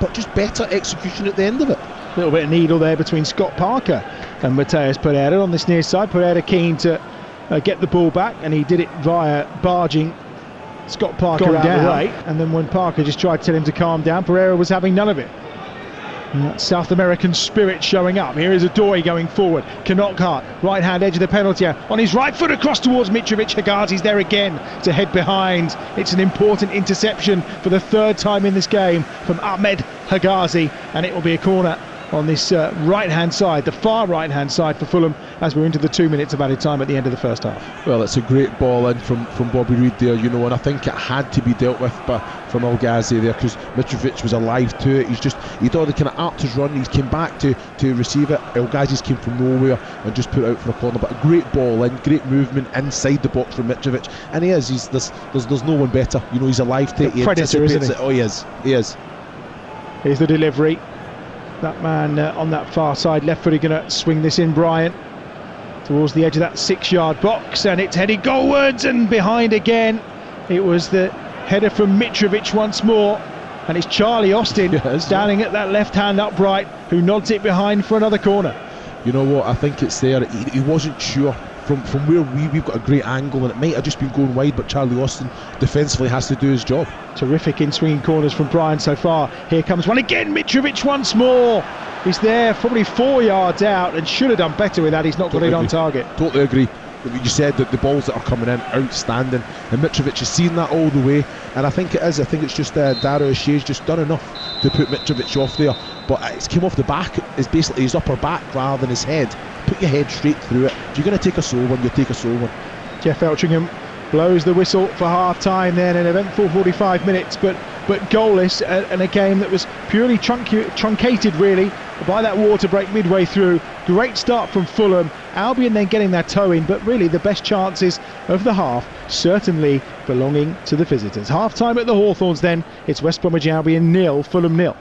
but just better execution at the end of it. A little bit of needle there between Scott Parker and Mateus Pereira on this near side. Pereira keen to get the ball back, and he did it via barging Scott Parker out of the way. And then when Parker just tried to tell him to calm down, Pereira was having none of it. And that South American spirit showing up. Here is Adoy going forward. Knockart, right hand edge of the penalty area, on his right foot across towards Mitrovic. Higazi's there again to head behind. It's an important interception for the third time in this game from Ahmed Higazi, and it will be a corner on this right hand side, the far right hand side for Fulham, as we're into the 2 minutes of added time at the end of the first half. Well, it's a great ball in from Bobby Reid there, you know, and I think it had to be dealt with from El Ghazi there, because Mitrovic was alive to it. He'd already kind of upped his run. He came back to receive it. El Ghazi's came from nowhere and just put it out for a corner, but a great ball in, great movement inside the box from Mitrovic, and there's no one better, you know. He's alive to it. He predator, isn't he? Oh, he is. Here's the delivery. That man on that far side, left footed, going to swing this in, Bryant, towards the edge of that 6-yard box, and it's headed goalwards and behind again. It was the header from Mitrovic once more, and it's Charlie Austin standing at that left hand upright, who nods it behind for another corner. You know what, I think it's there. He wasn't sure. From where we've got a great angle, and it might have just been going wide, but Charlie Austin defensively has to do his job. Terrific in swinging corners from Bryan so far. Here comes one again, Mitrovic once more. He's there, probably 4 yards out, and should have done better with that. He's not got it on target. Totally agree. You said that the balls that are coming in, outstanding, and Mitrovic has seen that all the way, and I think it's just Dara O'Shea's just done enough to put Mitrovic off there, but it's came off the back. It's basically his upper back rather than his head. Put your head straight through it. If you're going to take a sole one, you take a sole one. Jeff Eltringham blows the whistle for half time then, an eventful 45 minutes, but goalless, and a game that was purely truncated really by that water break midway through. Great start from Fulham, Albion then getting their toe in, but really the best chances of the half certainly belonging to the visitors. Half time at the Hawthorns then. It's West Bromwich Albion 0, Fulham 0.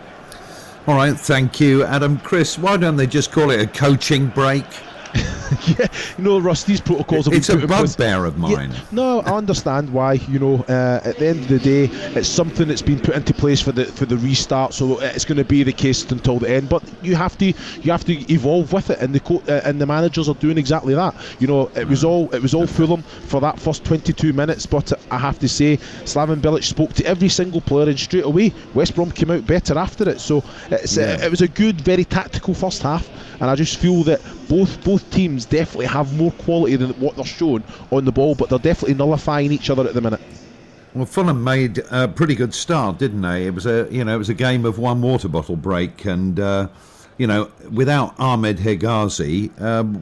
All right, thank you, Adam. Chris, why don't they just call it a coaching break? Yeah, you know, Russ, these protocols it's a bugbear of mine. Yeah, no, I understand why. You know, at the end of the day, it's something that's been put into place for the restart, so it's going to be the case until the end. But you have to evolve with it, and the managers are doing exactly that. You know, it was all Fulham for that first 22 minutes, but I have to say, Slaven Bilic spoke to every single player, and straight away West Brom came out better after it. So it was a good, very tactical first half, and I just feel that both teams definitely have more quality than what they're showing on the ball, but they're definitely nullifying each other at the minute. Well, Fulham made a pretty good start, didn't they? It was a game of one water bottle break, and without Ahmed Higazi,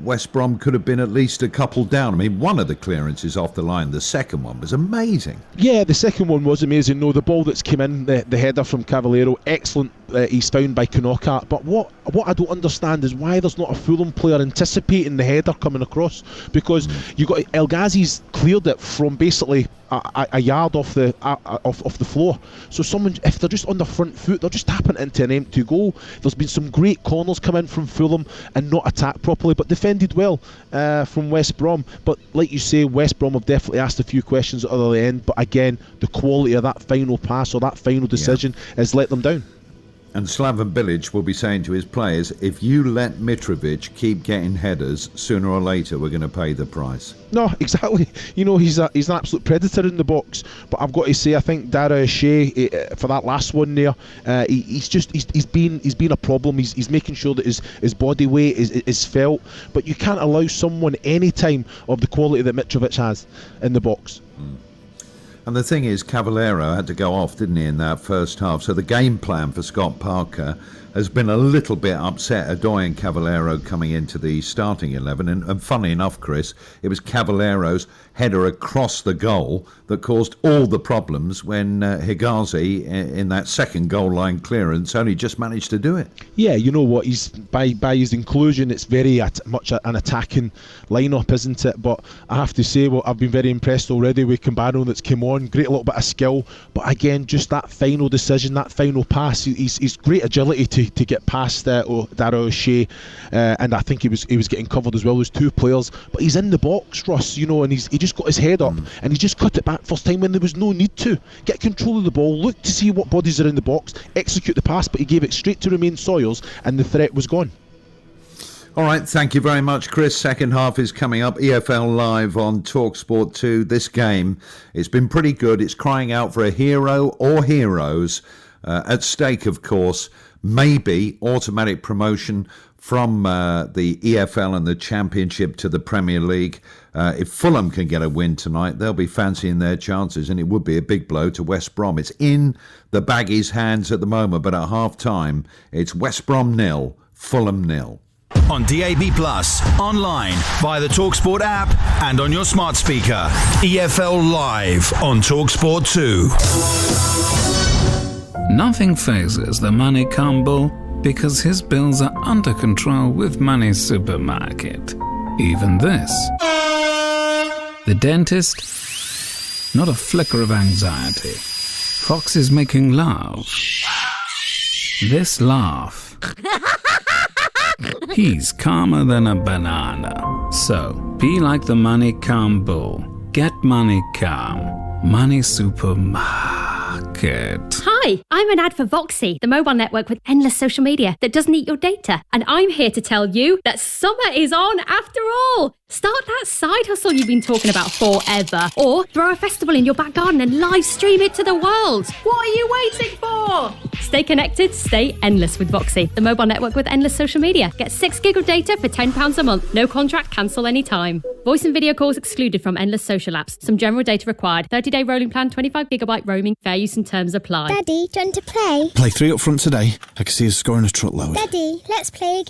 West Brom could have been at least a couple down. I mean, one of the clearances off the line, the second one was amazing. Yeah, the second one was amazing. No, the ball that's came in, the header from Cavallero, excellent he's found by Knockout. But what I don't understand is why there's not a Fulham player anticipating the header coming across, because you got El Ghazi's cleared it from basically a yard off the floor. So someone, if they're just on their front foot, they're just tapping it into an empty goal. There's been some great corners come in from Fulham and not attacked properly, but defended well from West Brom. But like you say, West Brom have definitely asked a few questions at the other end, but again, the quality of that final pass or that final decision has let them down. And Slaven Bilic will be saying to his players, if you let Mitrovic keep getting headers, sooner or later we're going to pay the price. No, exactly. You know, he's an absolute predator in the box. But I've got to say, I think Dara O'Shea, for that last one there, he's been a problem. He's making sure that his body weight is felt. But you can't allow someone any time of the quality that Mitrovic has in the box. And the thing is, Cavallero had to go off, didn't he, in that first half? So the game plan for Scott Parker has been a little bit upset. Adoy and Cavallero coming into the starting 11. And funny enough, Chris, it was Cavallero's header across the goal that caused all the problems when Higazi, in that second goal line clearance, only just managed to do it. Yeah, you know what? He's by his inclusion, it's very much an attacking lineup, isn't it? But I have to say, well, I've been very impressed already with Campbell that's come on. Great little bit of skill, but again, just that final decision, that final pass. He's great agility to get past Dara O'Shea, and I think he was getting covered as well. There's two players, but he's in the box, Russ. You know, and he just got his head up and he just cut it back first time when there was no need to. Get control of the ball, look to see what bodies are in the box, execute the pass, but he gave it straight to Romain Sawyers, and the threat was gone. All right, thank you very much, Chris. Second half is coming up. EFL Live on TalkSport 2. This game, it's been pretty good. It's crying out for a hero or heroes. At stake, of course, maybe automatic promotion from the EFL and the Championship to the Premier League. If Fulham can get a win tonight, they'll be fancying their chances, and it would be a big blow to West Brom. It's in the Baggies' hands at the moment, but at half-time, it's West Brom 0, Fulham 0. On DAB+, online, via the TalkSport app, and on your smart speaker. EFL Live on TalkSport 2. Nothing phases the Money Calm Bull because his bills are under control with Money Supermarket. Even this. The dentist, not a flicker of anxiety. Fox is making love. This laugh. He's calmer than a banana. So, be like the Money Calm Bull. Get money calm. Money Supermarket. Hi, I'm an ad for Voxy, the mobile network with endless social media that doesn't eat your data. And I'm here to tell you that summer is on after all. Start that side hustle you've been talking about forever. Or throw a festival in your back garden and live stream it to the world. What are you waiting for? Stay connected, stay endless with Voxy, the mobile network with endless social media. Get 6 gig of data for £10 a month. No contract, cancel anytime. Voice and video calls excluded from endless social apps. Some general data required. 30-day rolling plan, 25 gigabyte roaming. Fair use and terms apply. Daddy, do you want to play? Play 3 up front today. I can see us scoring a truckload. Daddy, let's play again.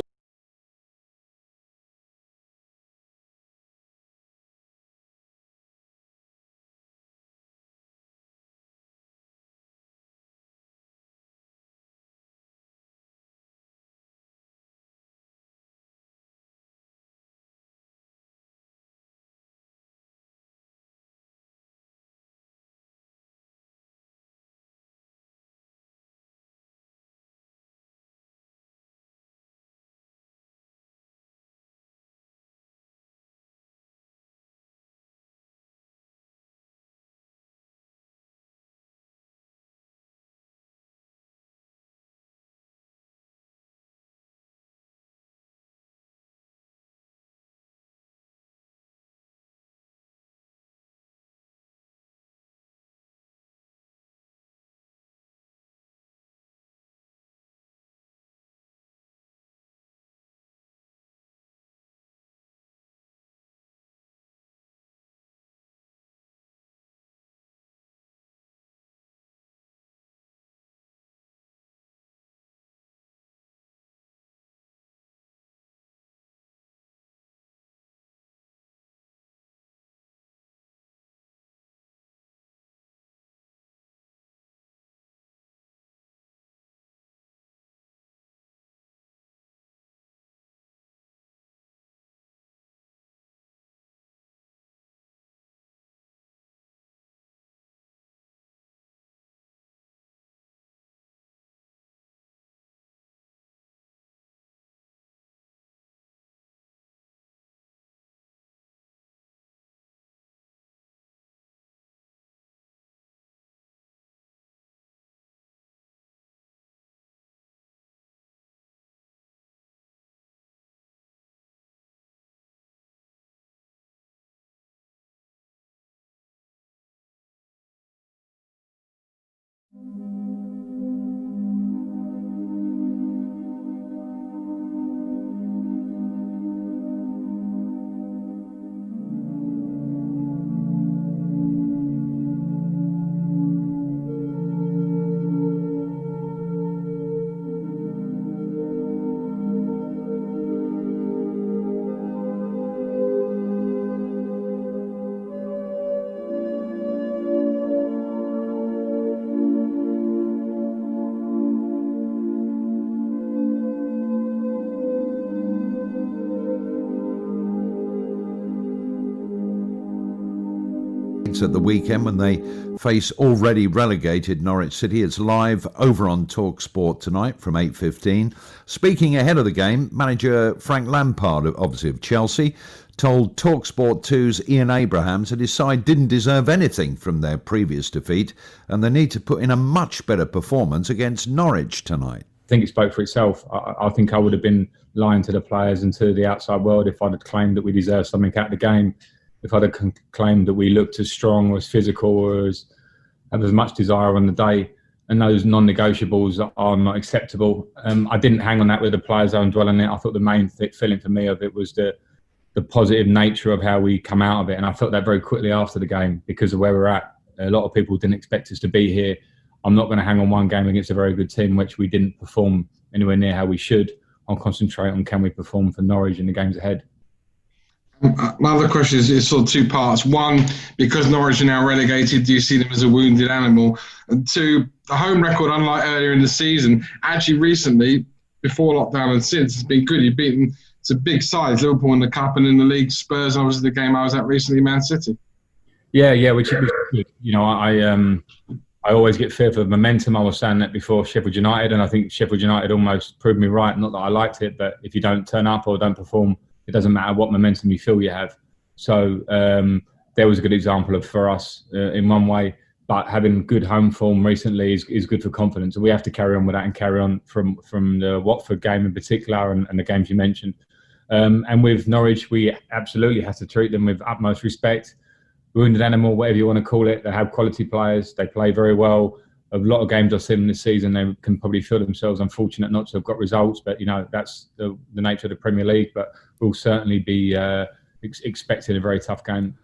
At the weekend when they face already relegated Norwich City. It's live over on TalkSport tonight from 8:15. Speaking ahead of the game, manager Frank Lampard, obviously of Chelsea, told TalkSport 2's Ian Abrahams that his side didn't deserve anything from their previous defeat and they need to put in a much better performance against Norwich tonight. I think it spoke for itself. I think I would have been lying to the players and to the outside world if I'd have claimed that we deserved something out of the game. If I'd have claimed that we looked as strong or as physical or had as much desire on the day, and those non-negotiables are not acceptable. I didn't hang on that with the players and dwell on it. I thought the main feeling for me of it was the positive nature of how we come out of it. And I felt that very quickly after the game because of where we're at. A lot of people didn't expect us to be here. I'm not going to hang on one game against a very good team, which we didn't perform anywhere near how we should. I'll concentrate on can we perform for Norwich in the games ahead. My other question is sort of two parts. One, because Norwich are now relegated, do you see them as a wounded animal? And two, the home record, unlike earlier in the season, actually recently, before lockdown and since, has been good. You've beaten some big sides, Liverpool in the Cup and in the league, Spurs, and obviously the game I was at recently, Man City. Yeah, which is good. You know, I always get fear for the momentum. I was saying that before Sheffield United, and I think Sheffield United almost proved me right. Not that I liked it, but if you don't turn up or don't perform, it doesn't matter what momentum you feel you have. So there was a good example for us in one way. But having good home form recently is good for confidence. And we have to carry on with that and carry on from the Watford game in particular and the games you mentioned. And with Norwich, we absolutely have to treat them with utmost respect. Wounded animal, whatever you want to call it. They have quality players. They play very well. A lot of games I've seen this season, they can probably feel themselves unfortunate not to have got results. But, you know, that's the nature of the Premier League. But we'll certainly be expecting a very tough game.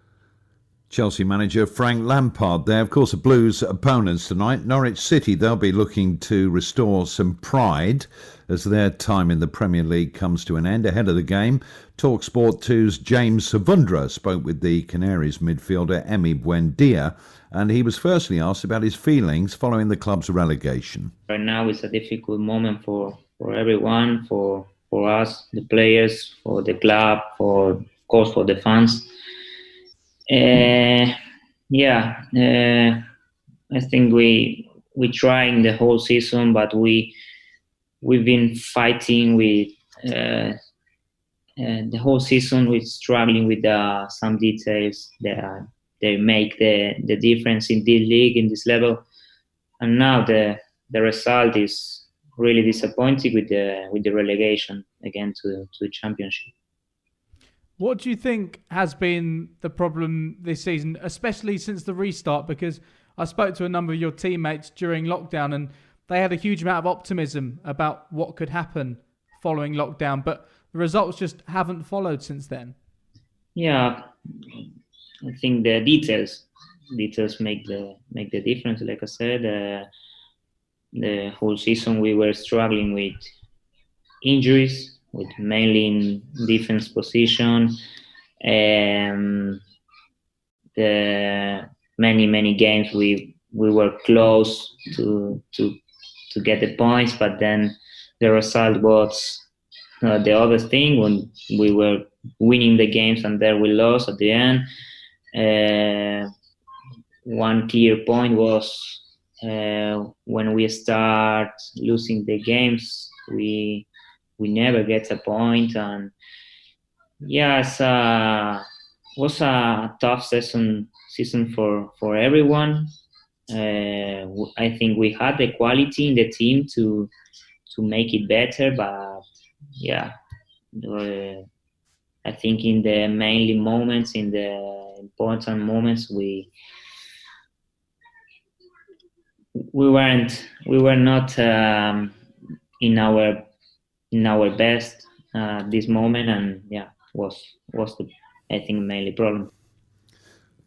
Chelsea manager Frank Lampard there. Of course, the Blues' opponents tonight, Norwich City, they'll be looking to restore some pride as their time in the Premier League comes to an end. Ahead of the game, TalkSport 2's James Savundra spoke with the Canaries midfielder Emi Buendia, and he was firstly asked about his feelings following the club's relegation. Right now it's a difficult moment for everyone, for us, the players, for the club, of course for the fans. I think we trying the whole season, but we've been fighting with the whole season. We're struggling with some details that they make the difference in this league, in this level, and now the result is really disappointing with the relegation again to the Championship. What do you think has been the problem this season, especially since the restart? Because I spoke to a number of your teammates during lockdown and they had a huge amount of optimism about what could happen following lockdown, but the results just haven't followed since then. Yeah, I think the details make the difference. Like I said, the whole season we were struggling with injuries, with mainly in defense position, the many games we were close to get the points, but then the result was the other thing when we were winning the games and there we lost at the end. One clear point was when we start losing the games, we never get a point, and it was a tough season for everyone. I think we had the quality in the team to make it better, but I think in the mainly moments, in the important moments, we we were not in our best this moment, and was the, I think, mainly problem.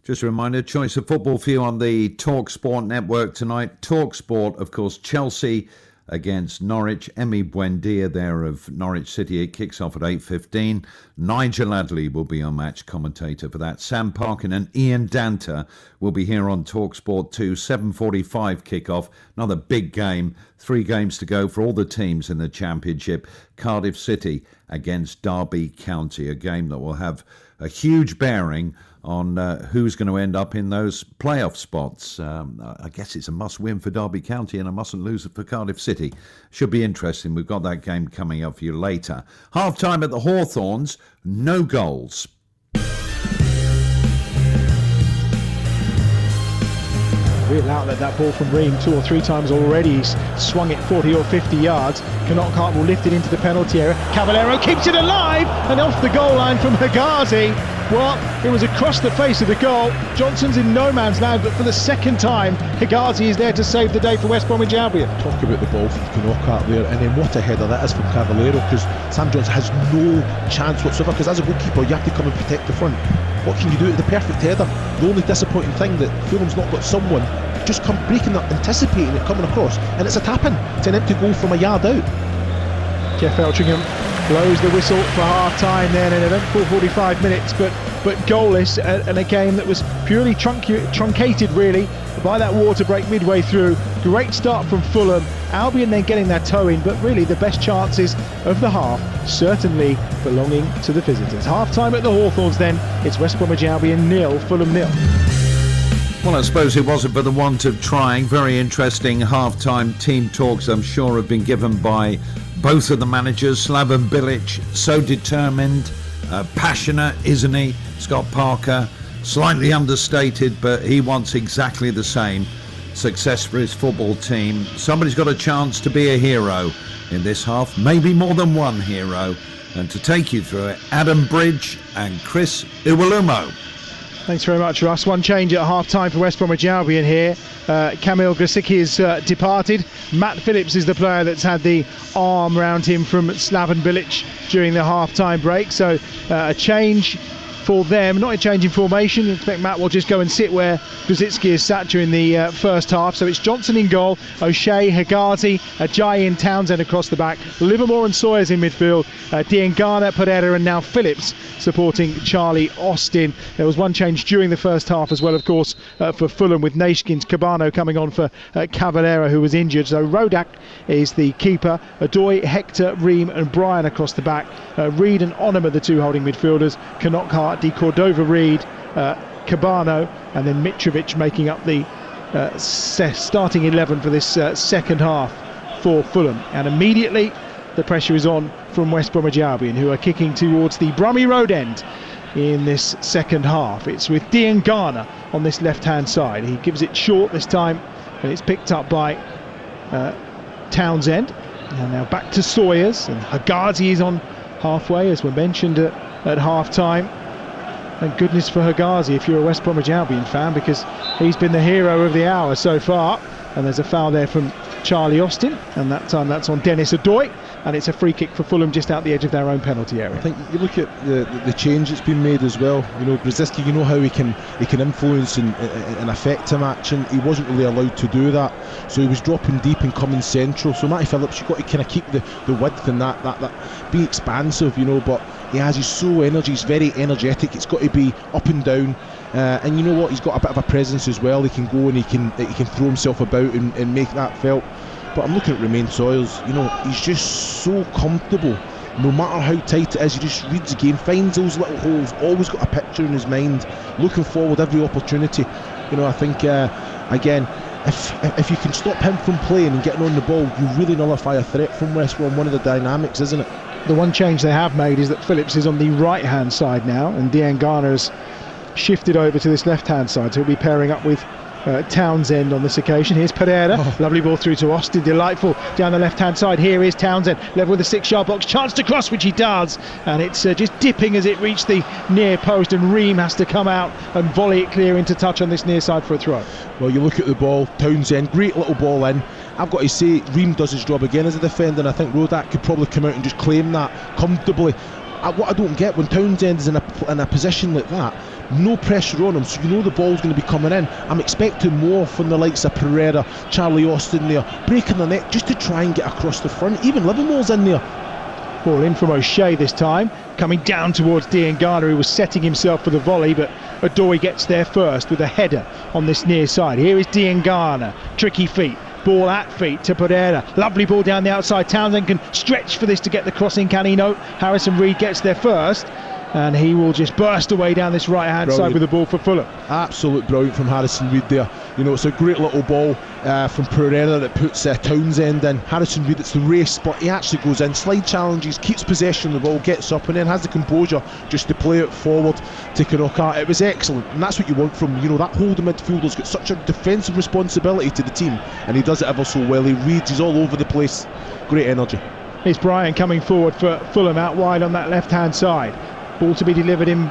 Just a reminder, choice of football for you on the Talk Sport network tonight. Talk Sport, of course, Chelsea against Norwich. Emi Buendia there of Norwich City. It kicks off at 8:15. Nigel Adley will be our match commentator for that. Sam Parkin and Ian Danter will be here on Talk Sport 2. 7:45 kickoff. Another big game. 3 games to go for all the teams in the Championship. Cardiff City against Derby County. A game that will have a huge bearing on who's going to end up in those playoff spots. I guess it's a must-win for Derby County and a mustn't-lose for Cardiff City. Should be interesting. We've got that game coming up for you later. Half-time at the Hawthorns, no goals. Real outlet, that ball from Ream 2 or 3 times already. He's swung it 40 or 50 yards. Knockart will lift it into the penalty area. Caballero keeps it alive and off the goal line from Hegazi. Well, it was across the face of the goal. Johnson's in no man's land, but for the second time, Hegazi is there to save the day for West Bromwich Albion. Talk about the ball from Knockart there, and then what a header that is from Caballero, because Sam Johnson has no chance whatsoever, because as a goalkeeper you have to come and protect the front. What can you do? The perfect header. The only disappointing thing that Fulham's not got someone just come breaking up, anticipating it coming across, and it's a tap-in to an empty goal from a yard out. Jeff Eltringham blows the whistle for half-time then in an eventful 45 minutes, but goalless, and a game that was purely truncated really by that water break midway through. Great start from Fulham, Albion then getting their toe in, but really the best chances of the half certainly belonging to the visitors. Half-time at the Hawthorns then, it's West Bromwich Albion 0, Fulham 0. Well, I suppose it wasn't for the want of trying. Very interesting half-time team talks, I'm sure, have been given by both of the managers. Slaven Bilic, so determined, passionate, isn't he? Scott Parker, slightly understated, but he wants exactly the same success for his football team. Somebody's got a chance to be a hero in this half, maybe more than one hero. And to take you through it, Adam Bridge and Chris Iwelumo. Thanks very much, Russ. One change at half-time for West Bromwich Albion here. Kamil Grosicki has departed. Matt Phillips is the player that's had the arm round him from Slaven Bilic during the half-time break. So a change for them, not a change in formation. You expect Matt will just go and sit where Grosicki is sat during the first half. So it's Johnson in goal, O'Shea, Hegazi, Ajayi and Townsend across the back, Livermore and Sawyers in midfield, Diangana, Pereira and now Phillips supporting Charlie Austin. There was one change during the first half as well, of course, for Fulham, with Nashkins Cabano coming on for Caballero, who was injured. So Rodak is the keeper, Adoy, Hector, Ream and Bryan across the back. Reed and Onham are the two holding midfielders, Knockart, De Cordova, Reed, Cabano and then Mitrovic making up the starting 11 for this second half for Fulham. And immediately the pressure is on from West Bromwich Albion, who are kicking towards the Brummie Road end in this second half. It's with Diangana on this left-hand side. He gives it short this time, and it's picked up by Townsend. And now back to Sawyers, and Hegazi is on halfway, as we mentioned at half-time. Thank goodness for Hegazi if you're a West Bromwich Albion fan, because he's been the hero of the hour so far. And there's a foul there from Charlie Austin, and that time that's on Dennis Adoy, and it's a free kick for Fulham just out the edge of their own penalty area. I think you look at the change that's been made as well. You know, Grosicki, you know how he can influence and affect a match, and he wasn't really allowed to do that. So he was dropping deep and coming central. So Matty Phillips, you've got to kind of keep the width and that be expansive, you know. But he's so he's very energetic. It's got to be up and down. And you know what? He's got a bit of a presence as well. He can go and he can throw himself about and make that felt. But I'm looking at Romain Sawyers. You know, he's just so comfortable. No matter how tight it is, he just reads the game, finds those little holes. Always got a picture in his mind, looking forward every opportunity. You know, I think again, if you can stop him from playing and getting on the ball, you really nullify a threat from West Brom. One of the dynamics, isn't it? The one change they have made is that Phillips is on the right-hand side now, and Diangana has shifted over to this left-hand side, so he'll be pairing up with Townsend on this occasion. Here's Pereira, lovely ball through to Austin, delightful down the left hand side. Here is Townsend, level with the 6-yard box, chance to cross, which he does, and it's just dipping as it reached the near post, and Ream has to come out and volley it clear into touch on this near side for a throw. Well, you look at the ball, Townsend, great little ball in. I've got to say, Ream does his job again as a defender, and I think Rodak could probably come out and just claim that comfortably. What I don't get, when Townsend is in a position like that, no pressure on him, so you know the ball's going to be coming in. I'm expecting more from the likes of Pereira, Charlie Austin there, breaking the neck just to try and get across the front. Even Livermore's in there. Ball in from O'Shea this time, coming down towards Diangana, who was setting himself for the volley, but Odoi gets there first with a header on this near side. Here is Diangana, tricky feet. Ball at feet to Pereira, lovely ball down the outside. Townsend can stretch for this to get the crossing, can he? No, Harrison Reed gets there first, and he will just burst away down this right hand side with the ball for Fulham. Absolute brilliant from Harrison Reed there. You know, it's a great little ball from Pereira that puts Townsend in. Harrison Reed, it's the race, but he actually goes in, slide challenges, keeps possession of the ball, gets up, and then has the composure just to play it forward to Kanokka. It was excellent, and that's what you want from, you know, that holding midfielder's got such a defensive responsibility to the team, and he does it ever so well. He reads, he's all over the place, great energy. Here's Brian coming forward for Fulham out wide on that left hand side. Ball to be delivered in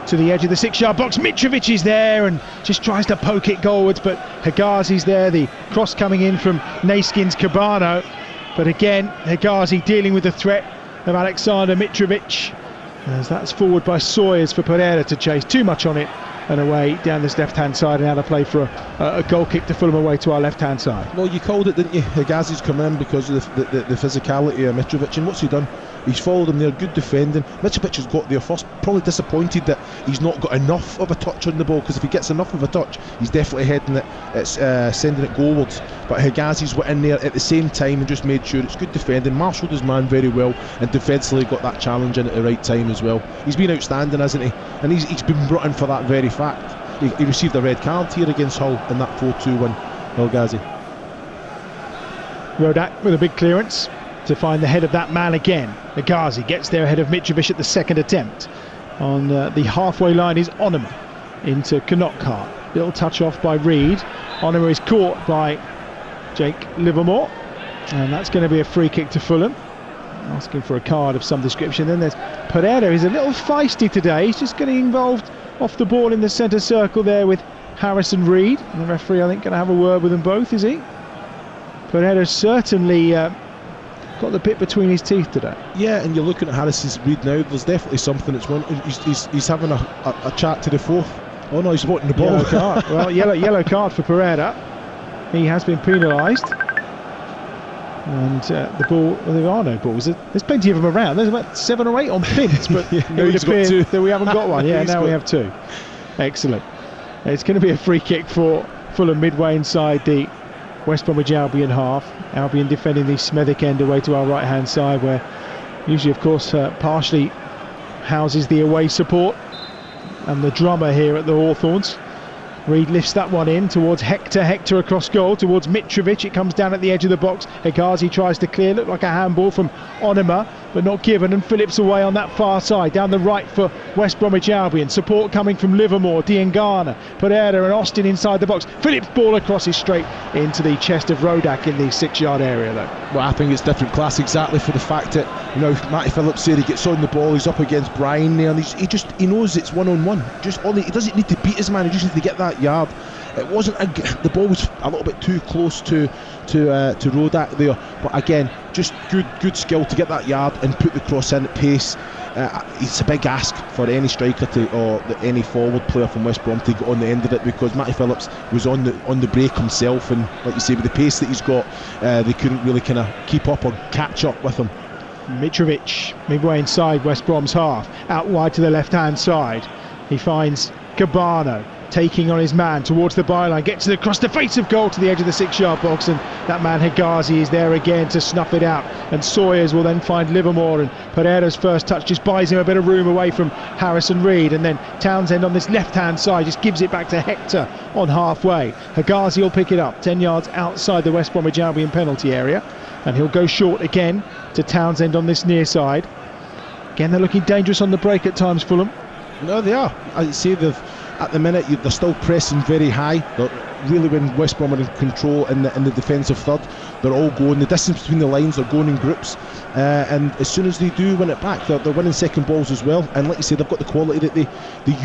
to the edge of the 6-yard box. Mitrovic is there and just tries to poke it goalwards, but Hegazi's there. The cross coming in from Naskin's Cabano, but again Hegazi dealing with the threat of Alexander Mitrovic, as that's forward by Sawyers for Pereira to chase. Too much on it and away down this left hand side, and out of play for a goal kick to Fulham away to our left hand side. Well, you called it, didn't you? Hegazi's come in because of the physicality of Mitrovic, and what's he done? He's followed him there, good defending. Mitrovic has got there first, probably disappointed that he's not got enough of a touch on the ball, because if he gets enough of a touch, he's definitely heading it, it's sending it goalwards. But Hegazi's went in there at the same time and just made sure it's good defending, marshalled his man very well, and defensively got that challenge in at the right time as well. He's been outstanding, hasn't he? And he's been brought in for that very fact. He received a red card here against Hull in that 4-2 win, Hegazi. Rodak with a big clearance to find the head of that man again. Hegazi gets there ahead of Mitrovic at the second attempt. On the halfway line is Onuma into Kanokka. Little touch off by Reed. Onuma is caught by Jake Livermore, and that's going to be a free kick to Fulham, asking for a card of some description. Then there's Pereira. He's a little feisty today. He's just getting involved off the ball in the centre circle there with Harrison Reed. And the referee, I think, going to have a word with them both, is he? Pereira's certainly got the bit between his teeth today. Yeah, and you're looking at Harrison Reed now, there's definitely something that's one. He's having a chat to the fourth. Oh no, he's wanting the ball. Yellow card. Well, yellow card for Pereira. He has been penalised. And the ball, well, there are no balls. There's plenty of them around. There's about 7 or 8 on pins, but it would appear that we haven't got one. Yeah, now we have 2. Excellent. It's going to be a free kick for Fulham midway inside the West Bromwich Albion half. Albion defending the Smethwick end away to our right hand side, where usually, of course, partially houses the away support and the drummer here at the Hawthorns. Reed lifts that one in towards Hector across goal towards Mitrovic. It comes down at the edge of the box. Hegazi tries to clear, looked like a handball from Onuma, but not given, and Phillips away on that far side, down the right for West Bromwich Albion. Support coming from Livermore, Diangana, Pereira and Austin inside the box. Phillips' ball crosses straight into the chest of Rodak in the 6-yard area though. Well, I think it's different class exactly for the fact that, you know, Matty Phillips said he gets on the ball, he's up against Brian there, and he knows it's one-on-one. He doesn't need to beat his man, he just needs to get that yard. It wasn't the ball was a little bit too close to Rodak there, but again, just good skill to get that yard and put the cross in at pace. It's a big ask for any striker or any forward player from West Brom to get on the end of it, because Matty Phillips was on the break himself, and like you say, with the pace that he's got, they couldn't really kind of keep up or catch up with him. Mitrovic midway inside West Brom's half, out wide to the left hand side. He finds Cabano taking on his man towards the byline, gets it across the face of goal to the edge of the 6-yard box, and that man Hegazi is there again to snuff it out, and Sawyers will then find Livermore, and Pereira's first touch just buys him a bit of room away from Harrison Reed, and then Townsend on this left hand side just gives it back to Hector on halfway. Hegazi will pick it up 10 yards outside the West Bromwich Albion penalty area, and he'll go short again to Townsend on this near side. Again, they're looking dangerous on the break at times, Fulham. No, they are. I'd say at the minute they're still pressing very high. Really, when West Brom are in control in the defensive third, they're all going the distance between the lines. They're going in groups, and as soon as they do win it back, they're winning second balls as well. And like you say, they've got the quality that they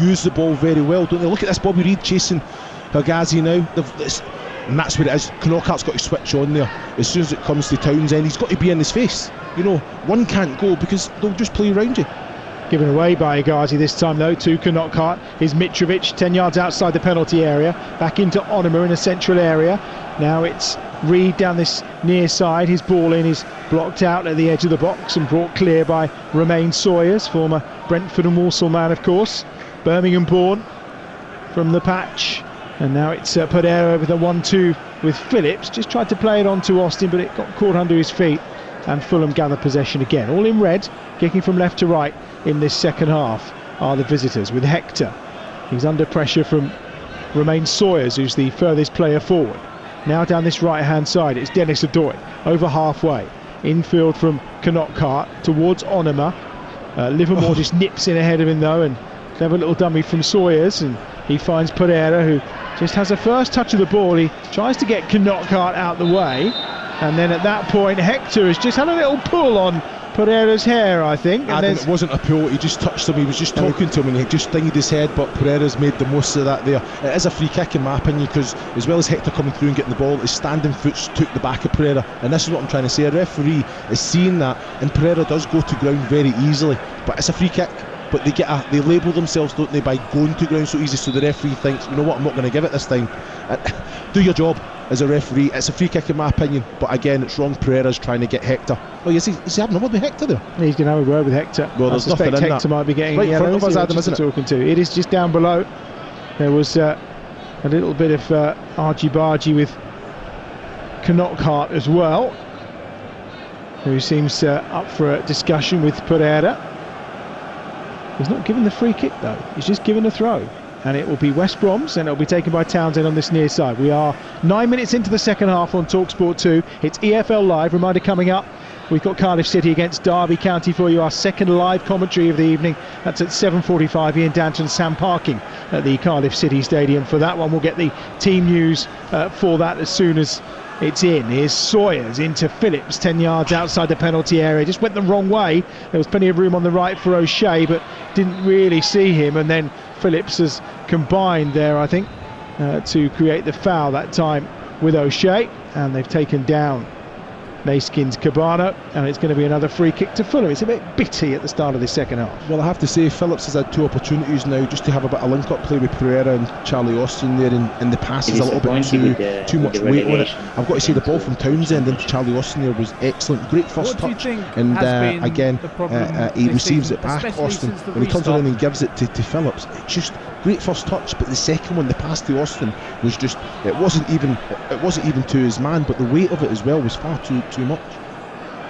use the ball very well, don't they? Look at this, Bobby Reid chasing Higazi now. And that's what it is. Knockout's got to switch on there. As soon as it comes to Townsend, he's got to be in his face. One can't go because they'll just play around you. Given away by Higazi this time though to Knockout. Is Mitrovic 10 yards outside the penalty area. Back into Onuma in a central area. Now it's Reid down this near side. His ball in is blocked out at the edge of the box and brought clear by Romain Sawyers, former Brentford and Walsall man of course. Birmingham born from the patch. And now it's Pereira with a 1-2 with Phillips. Just tried to play it on to Austin, but it got caught under his feet. And Fulham gather possession again. All in red, kicking from left to right in this second half are the visitors with Hector. He's under pressure from Romain Sawyers, who's the furthest player forward. Now down this right-hand side, it's Dennis Adoy, over halfway. Infield from Knockart towards Onuma. Livermore just nips in ahead of him though, and clever little dummy from Sawyers, and he finds Pereira, who just has a first touch of the ball. He tries to get Knockart out the way, and then at that point Hector has just had a little pull on Pereira's hair, I think. And it wasn't a pull, he just touched him, he was just talking to him and he just dinged his head, but Pereira's made the most of that there. It is a free kick in my opinion, because as well as Hector coming through and getting the ball, his standing foot took the back of Pereira, and this is what I'm trying to say. A referee is seeing that, and Pereira does go to ground very easily, but it's a free kick. But they label themselves, don't they, by going to ground so easy, so the referee thinks, you know what, I'm not going to give it this time. Do your job as a referee. It's a free kick in my opinion, but again, it's wrong. Pereira's trying to get Hector. Oh, is he having a word with Hector there? He's going to have a word with Hector. Well, there's nothing in Hector that. might be getting right in front of us, Adam, isn't it? Talking to. It is just down below. There was a little bit of argy-bargy with Knockhart as well, who seems up for a discussion with Pereira. He's not given the free kick though, he's just given a throw, and it will be West Brom's, and it will be taken by Townsend on this near side. We are 9 minutes into the second half on TalkSport 2. It's EFL Live. Reminder coming up, we've got Cardiff City against Derby County for you, our second live commentary of the evening. That's at 7:45. Ian Danton, Sam Parking at the Cardiff City Stadium for that one. We'll get the team news for that as soon as it's in. Here's Sawyers into Phillips, 10 yards outside the penalty area. Just went the wrong way. There was plenty of room on the right for O'Shea, but didn't really see him. And then Phillips has combined there, I think, to create the foul that time with O'Shea. And they've taken down Naskins Cabana, and it's going to be another free kick to Fulham. It's a bit bitty at the start of the second half. Well, I have to say Phillips has had two opportunities now just to have a bit of link-up play with Pereira and Charlie Austin there, and the pass is a little bit too much weight on it. I've got to say the ball from Townsend into Charlie Austin there was excellent, great first touch, and again he receives it back, Austin, when he comes around and gives it to Phillips. It's just great first touch, but the second one, the pass to Austin, was just, it wasn't even to his man, but the weight of it as well was far too much.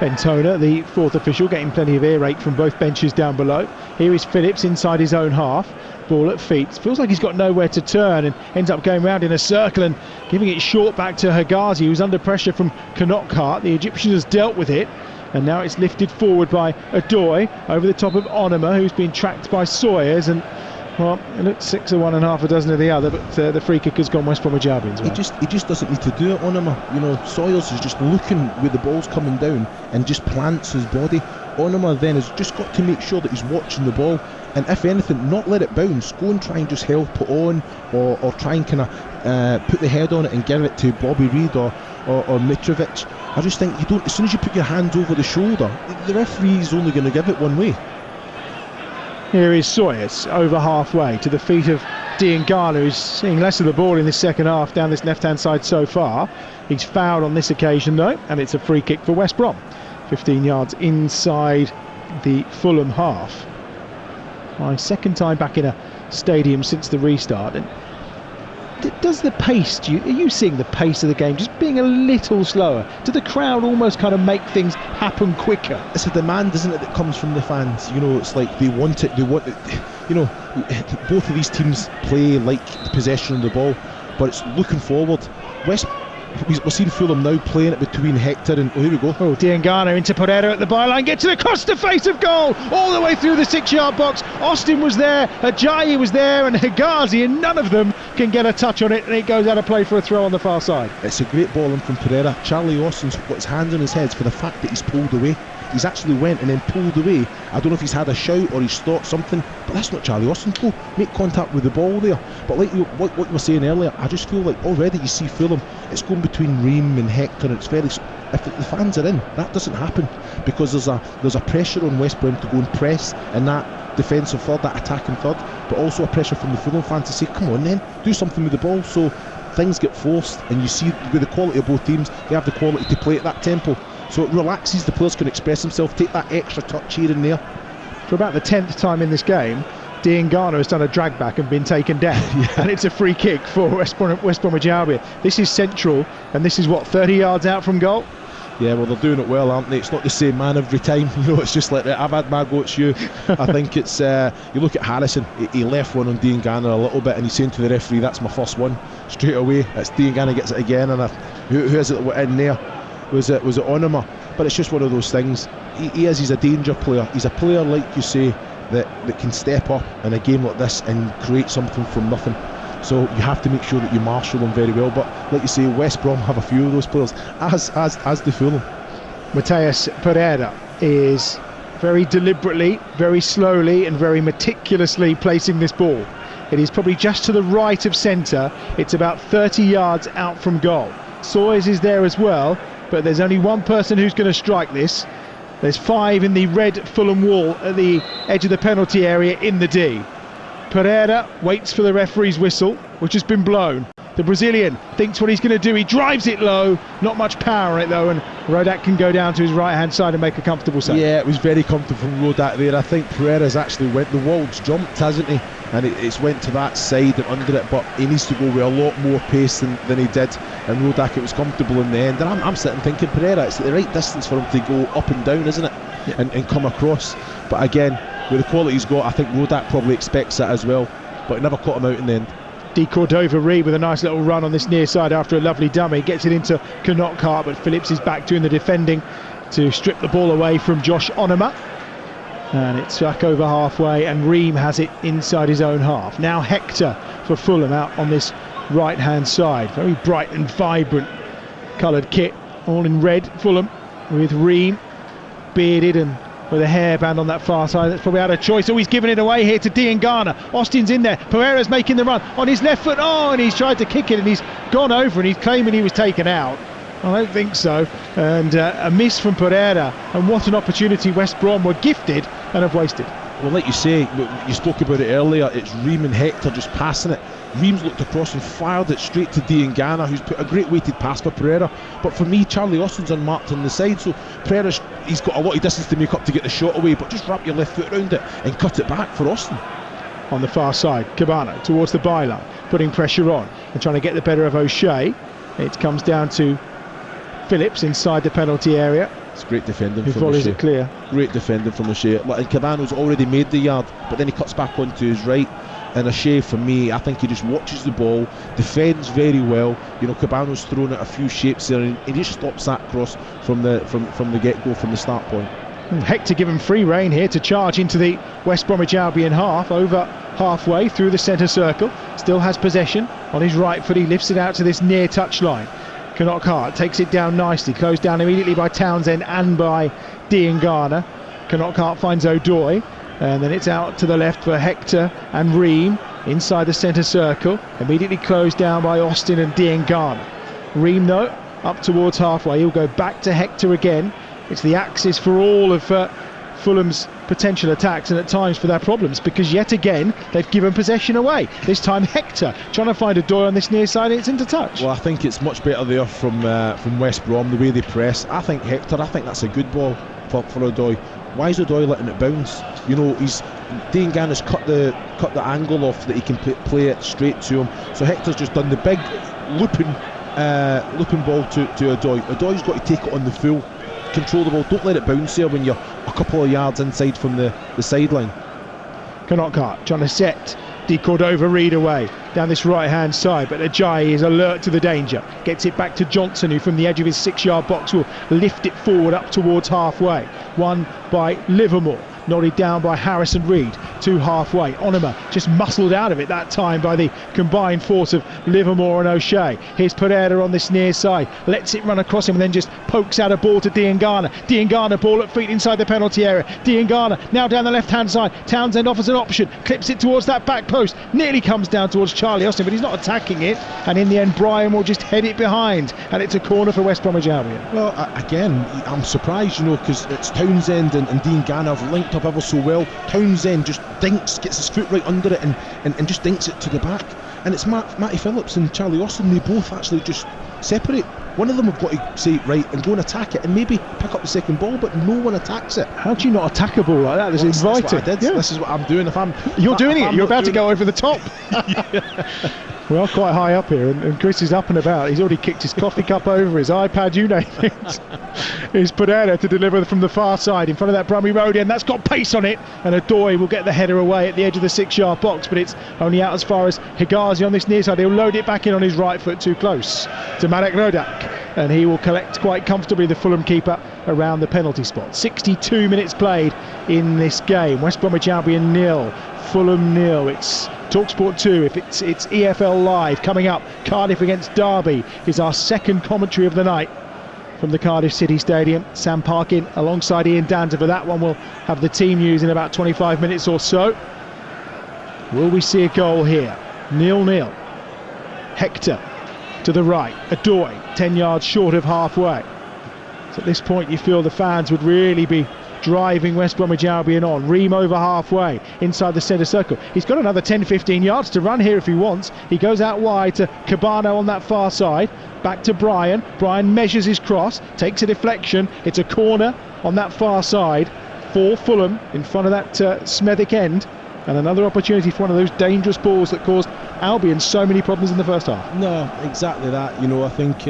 Bentona, the fourth official, getting plenty of ear rake from both benches down below. Here is Phillips inside his own half, ball at feet. Feels like he's got nowhere to turn and ends up going round in a circle and giving it short back to Higazi, who's under pressure from Knockart. The Egyptian has dealt with it, and now it's lifted forward by Adoy over the top of Onuma, who's been tracked by Sawyers, and well, it looked 6 of one and half a dozen of the other, but the free kick has gone West Bromwich Albion's way. He just doesn't need to do it, Onuma. You know, Sawyers is just looking where the ball's coming down and just plants his body. Onuma then has just got to make sure that he's watching the ball, and if anything, not let it bounce. Go and try and just help it on, or try and kind of put the head on it and give it to Bobby Reid or Mitrovic. I just think you don't. As soon as you put your hand over the shoulder, the referee's only going to give it one way. Here is Sawyers over halfway to the feet of Diangana, who's seeing less of the ball in this second half down this left-hand side so far. He's fouled on this occasion though, and it's a free kick for West Brom. 15 yards inside the Fulham half. My second time back in a stadium since the restart. And does the pace, are you seeing the pace of the game just being a little slower? Do the crowd almost kind of make things happen quicker? It's a demand, isn't it, that comes from the fans. You know, it's like they want it. You know, both of these teams play like the possession of the ball, but it's looking forward. we're seeing Fulham now playing it between Hector and, here we go. Oh, Diangana into Pereira at the byline, gets it across the face of goal, all the way through the 6-yard box. Austin was there, Ajayi was there, and Hegazi, and none of them can get a touch on it, and it goes out of play for a throw on the far side. It's a great ball in from Pereira. Charlie Austin's got his hands on his head for the fact that he's pulled away. He's actually went and then pulled away. I don't know if he's had a shout or he's thought something, but that's not Charlie Austin. Go make contact with the ball there. But like what you were saying earlier, I just feel like already you see Fulham, it's going between Ream and Hector, and it's very, if the fans are in, that doesn't happen, because there's a pressure on West Brom to go and press in that defensive third, that attacking third, but also a pressure from the Fulham fans to say, come on then, do something with the ball. So things get forced, and you see with the quality of both teams, they have the quality to play at that tempo. So it relaxes, the players can express themselves, take that extra touch here and there. For about the 10th time in this game, Diangana has done a drag back and been taken down. And it's a free kick for West Bromwich Albion. This is central, and this is what, 30 yards out from goal? Yeah, well, they're doing it well, aren't they? It's not the same man every time. You know, it's just like, I've had my go, it's you. I think it's, you look at Harrison, he left one on Diangana a little bit, and he's saying to the referee, that's my first one. Straight away, it's Diangana gets it again, and who is it that went in there? Was it Onuma? But it's just one of those things. He's a danger player. He's a player, like you say, that can step up in a game like this and create something from nothing. So you have to make sure that you marshal them very well. But like you say, West Brom have a few of those players, as the Fulham. Mateus Pereira is very deliberately, very slowly and very meticulously placing this ball. It is probably just to the right of centre. It's about 30 yards out from goal. Sawyers is there as well, but there's only one person who's going to strike this. There's 5 in the red Fulham wall at the edge of the penalty area in the D. Pereira waits for the referee's whistle, which has been blown. The Brazilian thinks what he's going to do. He drives it low, not much power on it though, and Rodak can go down to his right hand side and make a comfortable save. Yeah, it was very comfortable from Rodak there. I think Pereira's actually went, the wall's jumped, hasn't he? And it's went to that side and under it, but he needs to go with a lot more pace than he did, and Rodak, it was comfortable in the end. And I'm sitting thinking, Pereira, it's the right distance for him to go up and down, isn't it? Yeah. And come across. But again, with the quality he's got, I think Rodak probably expects that as well, but it never caught him out in the end. De Cordova-Reid with a nice little run on this near side after a lovely dummy, gets it into Knockart, but Phillips is back doing the defending to strip the ball away from Josh Onuma, and it's back over halfway, and Ream has it inside his own half. Now Hector for Fulham out on this right hand side, very bright and vibrant coloured kit, all in red. Fulham with Ream bearded and with a hairband on that far side. That's probably out of choice. Oh, he's given it away here to Diangana. Austin's in there. Pereira's making the run on his left foot. Oh, and he's tried to kick it and he's gone over and he's claiming he was taken out. I don't think so. And a miss from Pereira. And what an opportunity West Brom were gifted and have wasted. Well, like you say, you spoke about it earlier, it's Ream and Hector just passing it. Ream's looked across and fired it straight to Diangana, who's put a great weighted pass for Pereira. But for me, Charlie Austin's unmarked on the side, so Pereira's, he's got a lot of distance to make up to get the shot away, but just wrap your left foot around it and cut it back for Austin. On the far side, Cabano towards the byline, putting pressure on and trying to get the better of O'Shea. It comes down to Phillips inside the penalty area. It's great defending who from volleys O'Shea. It clear. Great defending from O'Shea. And Cabano's already made the yard, but then he cuts back onto his right. And O'Shea, for me, I think he just watches the ball, defends very well. You know, Cabano's thrown out a few shapes there, and he just stops that cross from the get-go, from the start point. Hector given free rein here to charge into the West Bromwich Albion half, over halfway through the centre circle. Still has possession on his right foot. He lifts it out to this near touchline. Knockart takes it down nicely, closed down immediately by Townsend and by Diangana. Knockart finds O'Doy, and then it's out to the left for Hector and Ream inside the centre circle, immediately closed down by Austin and Diangana. Ream though up towards halfway, he'll go back to Hector again. It's the axis for all of Fulham's potential attacks and at times for their problems, because yet again they've given possession away. This time Hector trying to find O'Doy on this near side, and it's into touch. Well, I think it's much better there from West Brom, the way they press. I think Hector, that's a good ball for O'Doy. Why is O'Doy letting it bounce? You know, Diangana's cut the angle off that he can play it straight to him. So Hector's just done the big looping ball to O'Doy. O'Doy's got to take it on the full, control the ball, don't let it bounce there when you're a couple of yards inside from the sideline. Knockart trying to set De Cordova-Reid away down this right-hand side, but Ajayi is alert to the danger. Gets it back to Johnson, who from the edge of his 6-yard box will lift it forward up towards halfway. Won by Livermore. Nodded down by Harrison Reed to halfway. Onuma just muscled out of it that time by the combined force of Livermore and O'Shea. Here's Pereira on this near side, lets it run across him and then just pokes out a ball to Diangana. Diangana, ball at feet inside the penalty area. Diangana now down the left hand side. Townsend offers an option, clips it towards that back post, nearly comes down towards Charlie Austin, but he's not attacking it, and in the end Brian will just head it behind, and it's a corner for West Bromwich Albion. Well, again, I'm surprised, because it's Townsend and Diangana have linked up ever so well. Townsend just dinks, gets his foot right under it and just dinks it to the back, and it's Matty Phillips and Charlie Austin, they both actually just separate. One of them have got to say right and go and attack it and maybe pick up the second ball, but no one attacks it. How do you not attack a ball like that? It's inviting. That's what I did. Yeah. This is what I'm doing. You're doing it, you're about to go over the top. We are quite high up here, and Chris is up and about. He's already kicked his coffee cup over, his iPad, you name it. He's Pereira to deliver from the far side in front of that Brummy Road end. That's got pace on it, and Adoy will get the header away at the edge of the 6-yard box, but it's only out as far as Higazi on this near side. He'll load it back in on his right foot, too close to Marek Rodak, and he will collect quite comfortably, the Fulham keeper, around the penalty spot. 62 minutes played in this game. West Bromwich Albion 0, Fulham 0. It's TalkSport 2 if it's EFL Live. Coming up, Cardiff against Derby is our second commentary of the night from the Cardiff City Stadium. Sam Parkin alongside Ian Danter for that one. We'll have the team news in about 25 minutes or so. Will we see a goal here? 0-0. Hector to the right, Adoy 10 yards short of halfway. So at this point you feel the fans would really be driving West Bromwich Albion on. Ream over halfway inside the centre circle. He's got another 10-15 yards to run here if he wants. He goes out wide to Cabano on that far side. Back to Brian. Brian measures his cross, takes a deflection. It's a corner on that far side for Fulham in front of that Smethwick end. And another opportunity for one of those dangerous balls that caused Albion so many problems in the first half. No, exactly that. I think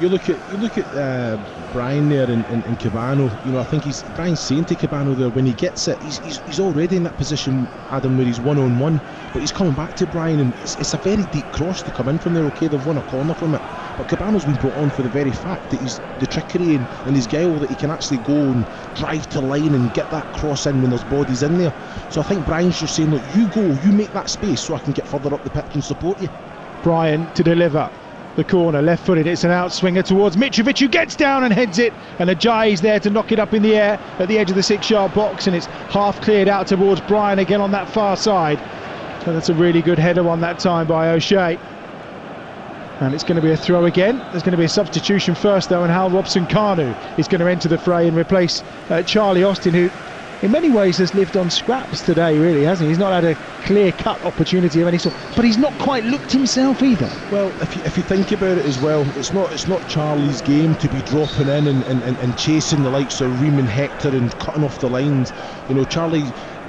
you look at Brian there and Cabano. I think Brian's saying to Cabano there, when he gets it, he's already in that position, Adam, where he's 1-on-1, but he's coming back to Brian, and it's a very deep cross to come in from there. Okay, they've won a corner from it, but Cabano's been brought on for the very fact that he's the trickery and his guile, that he can actually go and drive to line and get that cross in when there's bodies in there. So I think Brian's just saying, look, you go, you make that space so I can get further up the pitch and support you. Brian to deliver. The corner, left-footed, it's an outswinger towards Mitrovic, who gets down and heads it, and Ajayi's there to knock it up in the air at the edge of the 6-yard box, and it's half cleared out towards Brian again on that far side. So that's a really good header on that time by O'Shea. And it's going to be a throw again. There's going to be a substitution first though, and Hal Robson-Kanu is going to enter the fray and replace Charlie Austin, who in many ways has lived on scraps today, really, hasn't he? He's not had a clear-cut opportunity of any sort, but he's not quite looked himself either. Well, if you think about it as well, it's not Charlie's game to be dropping in and chasing the likes of Ream and Hector and cutting off the lines. Charlie,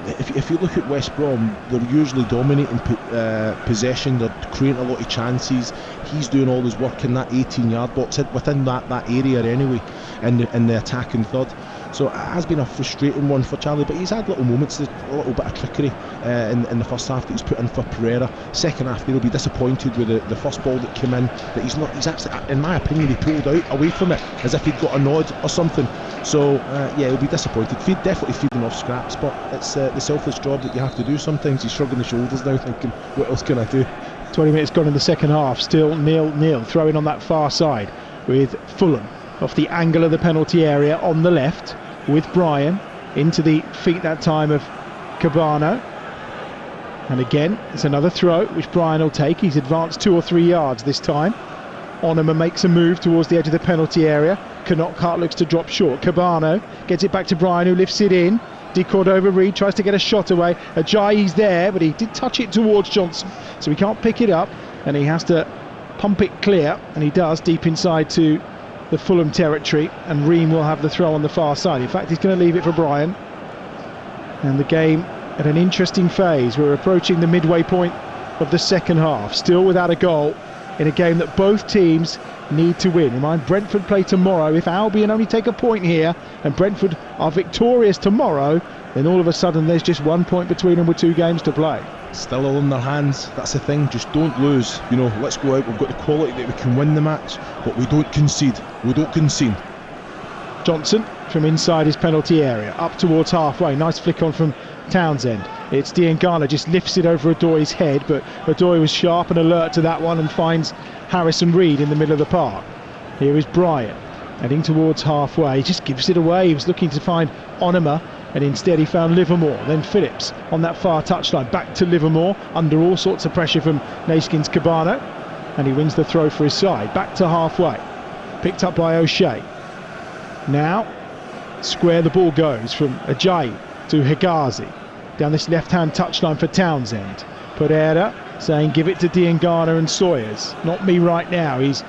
if you look at West Brom, they're usually dominating possession, they're creating a lot of chances. He's doing all his work in that 18-yard box, within that area anyway, in the attacking third. So it has been a frustrating one for Charlie, but he's had little moments, a little bit of trickery in the first half that he's put in for Pereira. Second half, he'll be disappointed with the first ball that came in, that he's actually, in my opinion, he pulled out away from it as if he'd got a nod or something. So he'll be disappointed. Definitely feeding off scraps, but it's the selfish job that you have to do sometimes. He's shrugging the shoulders now, thinking, what else can I do? 20 minutes gone in the second half, still 0-0, throwing on that far side with Fulham off the angle of the penalty area on the left, with Brian into the feet that time of Cabano. And again, it's another throw which Brian will take. He's advanced 2 or 3 yards this time. Onuma makes a move towards the edge of the penalty area. Knockart looks to drop short. Cabano gets it back to Brian, who lifts it in. De Cordova-Reid tries to get a shot away. Ajayi's there, but he did touch it towards Johnson, so he can't pick it up, and he has to pump it clear, and he does, deep inside to the Fulham territory, and Ream will have the throw on the far side. In fact, he's going to leave it for Brian. And the game at an interesting phase. We're approaching the midway point of the second half, still without a goal in a game that both teams need to win. Remind, Brentford play tomorrow. If Albion only take a point here and Brentford are victorious tomorrow, then all of a sudden there's just 1 point between them with 2 games to play. Still all in their hands. That's the thing. Just don't lose. You know, let's go out. We've got the quality that we can win the match, but we don't concede. We don't concede. Johnson from inside his penalty area, up towards halfway. Nice flick on from Townsend. It's Diangana, just lifts it over Adoy's head, but Adoy was sharp and alert to that one and finds Harrison Reed in the middle of the park. Here is Bryant, heading towards halfway. He just gives it away. He was looking to find Onoma, and instead he found Livermore. Then Phillips on that far touchline, back to Livermore, under all sorts of pressure from Neeskens Cabano, and he wins the throw for his side. Back to halfway, picked up by O'Shea. Now, square the ball goes from Ajayi to Hegazi. Down this left-hand touchline for Townsend. Pereira saying give it to Diangana and Sawyers. Not me right now. He's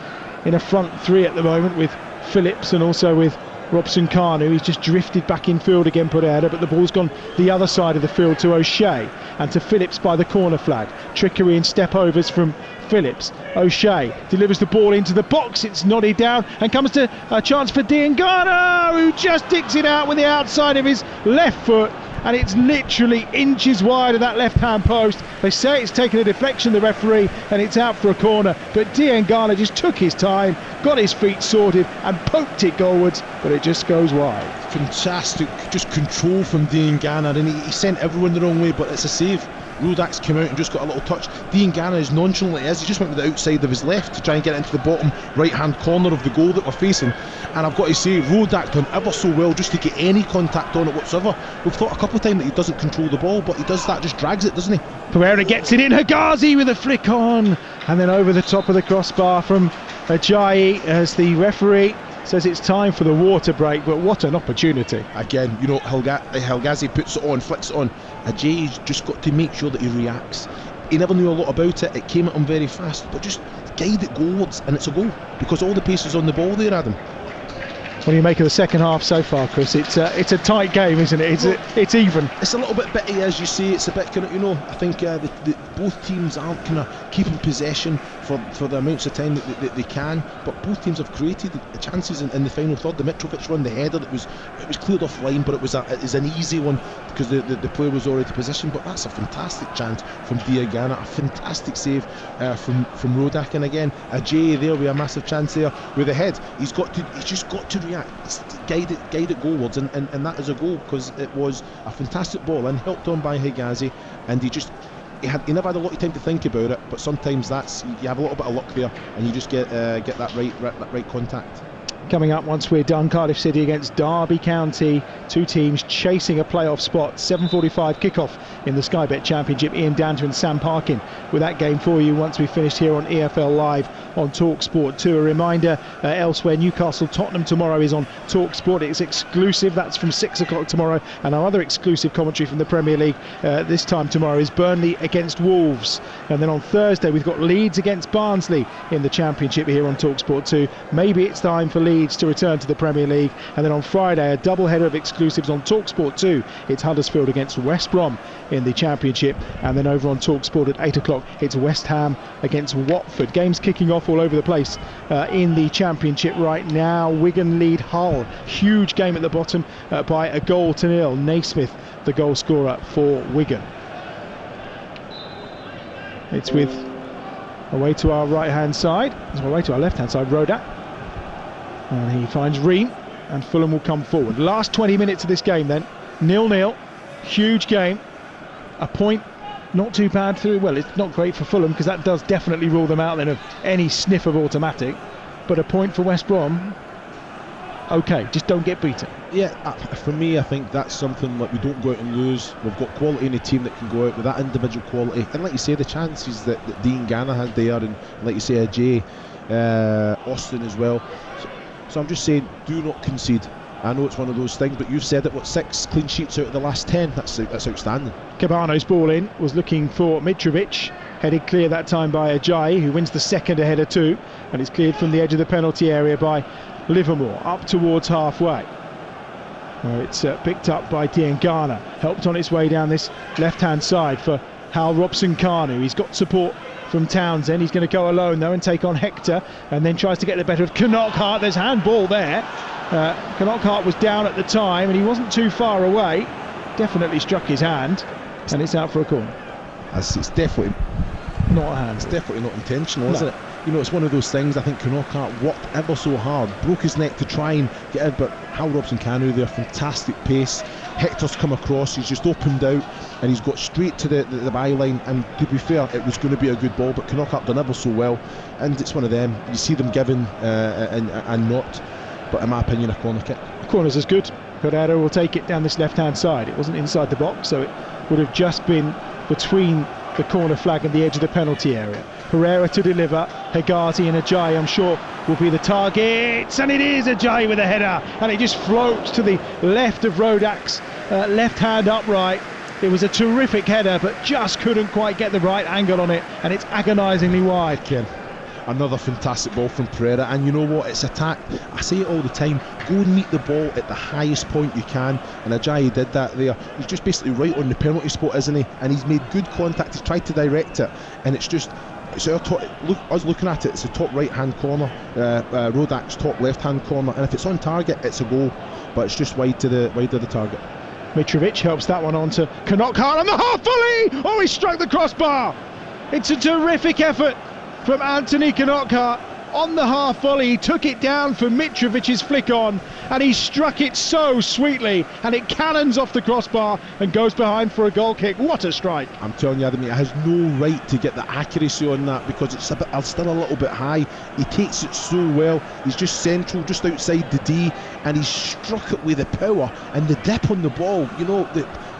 in a front three at the moment with Phillips and also with Robson Kanu. He's just drifted back in field again, Pereira, but the ball's gone the other side of the field to O'Shea and to Phillips by the corner flag. Trickery and step overs from Phillips. O'Shea delivers the ball into the box. It's nodded down and comes to a chance for Diangana, who just digs it out with the outside of his left foot, and it's literally inches wide of that left-hand post. They say it's taken a deflection, the referee, and it's out for a corner, but Diangana just took his time, got his feet sorted and poked it goalwards, but it just goes wide. Fantastic just control from Diangana, and he sent everyone the wrong way, but it's a save. Rodak's come out and just got a little touch. Diangana, as nonchalant as he just went with the outside of his left to try and get into the bottom right hand corner of the goal that we're facing, and I've got to say Rodak done ever so well just to get any contact on it whatsoever. We've thought a couple of times that he doesn't control the ball, but he does that, just drags it, doesn't he? Pereira gets it in, Hegazi with a flick on, and then over the top of the crossbar from Ajayi as the referee says it's time for the water break. But what an opportunity. Again, you know, Hegazi puts it on, flicks it on. Ajayi's just got to make sure that he reacts. He never knew a lot about it. It came at him very fast, but just guide it goalwards and it's a goal, because all the pace is on the ball there, Adam. What do you make of the second half so far, Chris? It's a tight game, isn't it? It's even. It's a little bit bitty, as you say. It's a bit kind of, you know, I think both teams aren't kind of keeping possession for the amounts of time that they can, but both teams have created the chances in the final third. The Mitrovic run, the header, it was cleared off line, but it was an easy one because the player was already positioned. But that's a fantastic chance from Diangana, a fantastic save from Rodak, and again Ajayi there with a massive chance there with the head. He's just got to react, guide it goalwards, and that is a goal, because it was a fantastic ball and helped on by Hegazi, and he never had a lot of time to think about it, but sometimes you have a little bit of luck there and you just get that right contact. Coming up once we're done, Cardiff City against Derby County, two teams chasing a playoff spot. 7:45 kickoff in the Sky Bet Championship. Ian Danter and Sam Parkin with that game for you once we've finished here on EFL Live on TalkSport 2. A reminder elsewhere, Newcastle Tottenham tomorrow is on TalkSport. It's exclusive, that's from 6 o'clock tomorrow, and our other exclusive commentary from the Premier League this time tomorrow is Burnley against Wolves, and then on Thursday we've got Leeds against Barnsley in the Championship here on TalkSport 2. Maybe it's time for Leeds to return to the Premier League, and then on Friday a double header of exclusives on TalkSport 2. It's Huddersfield against West Brom in the Championship, and then over on TalkSport at 8 o'clock it's West Ham against Watford. Games kicking off all over the place in the Championship right now. Wigan lead Hull, huge game at the bottom by a 1-0. Naismith the goal scorer for Wigan. It's with away to our right hand side, away to our left hand side, Rodak, and he finds Ream, and Fulham will come forward. Last 20 minutes of this game then, 0-0, huge game, a point, not too bad through. Well, it's not great for Fulham because that does definitely rule them out then of any sniff of automatic, but a point for West Brom. Okay, just don't get beaten. Yeah, for me, I think that's something like we don't go out and lose. We've got quality in a team that can go out with that individual quality, and like you say, the chances that Diangana had there, and like you say, Jay, Austin as well. So I'm just saying, do not concede. I know it's one of those things, but you've said it, 6 clean sheets out of the last 10. That's outstanding. Cabano's ball in, was looking for Mitrovic, headed clear that time by Ajayi, who wins the second ahead of 2, and it's cleared from the edge of the penalty area by Livermore, up towards halfway, where it's picked up by Diangana, helped on its way down this left-hand side for Hal Robson-Kanu. He's got support from Townsend. He's going to go alone though and take on Hector, and then tries to get the better of Knockart. There's handball there. Knockart was down at the time and he wasn't too far away, definitely struck his hand, and it's out for a corner. It's definitely not a hand. It's definitely not intentional, isn't it? You know, it's one of those things. I think Knockart worked ever so hard, broke his neck to try and get it, but Hal Robson-Kanu there, fantastic pace. Hector's come across, he's just opened out and he's got straight to the byline, and to be fair, it was going to be a good ball, but Knockart done ever so well, and it's one of them. You see them giving and not, but in my opinion, a corner kick. Corner's as good. Pereira will take it down this left-hand side. It wasn't inside the box, so it would have just been between the corner flag and the edge of the penalty area. Pereira to deliver. Hegazi and Ajayi, I'm sure, will be the targets, and it is Ajayi with a header, and it just floats to the left of Rodak's left hand upright. It was a terrific header, but just couldn't quite get the right angle on it, and it's agonisingly wide, Ken. Another fantastic ball from Pereira, and you know what, it's attack. I say it all the time, go and meet the ball at the highest point you can, and Ajayi did that there. He's just basically right on the penalty spot, isn't he? And he's made good contact, he's tried to direct it, and it's our top, us looking at it, it's the top right hand corner, Rodak's top left hand corner, and if it's on target, it's a goal, but it's just wide of the target. Mitrovic helps that one on to Knockart on the half volley! Oh, he struck the crossbar! It's a terrific effort from Anthony Knockart on the half volley. He took it down for Mitrovic's flick on, and he struck it so sweetly, and it cannons off the crossbar and goes behind for a goal kick. What a strike. I'm telling you, Adam, he has no right to get the accuracy on that, because it's still a little bit high. He takes it so well, he's just central, just outside the D, and he's struck it with the power and the dip on the ball. You know,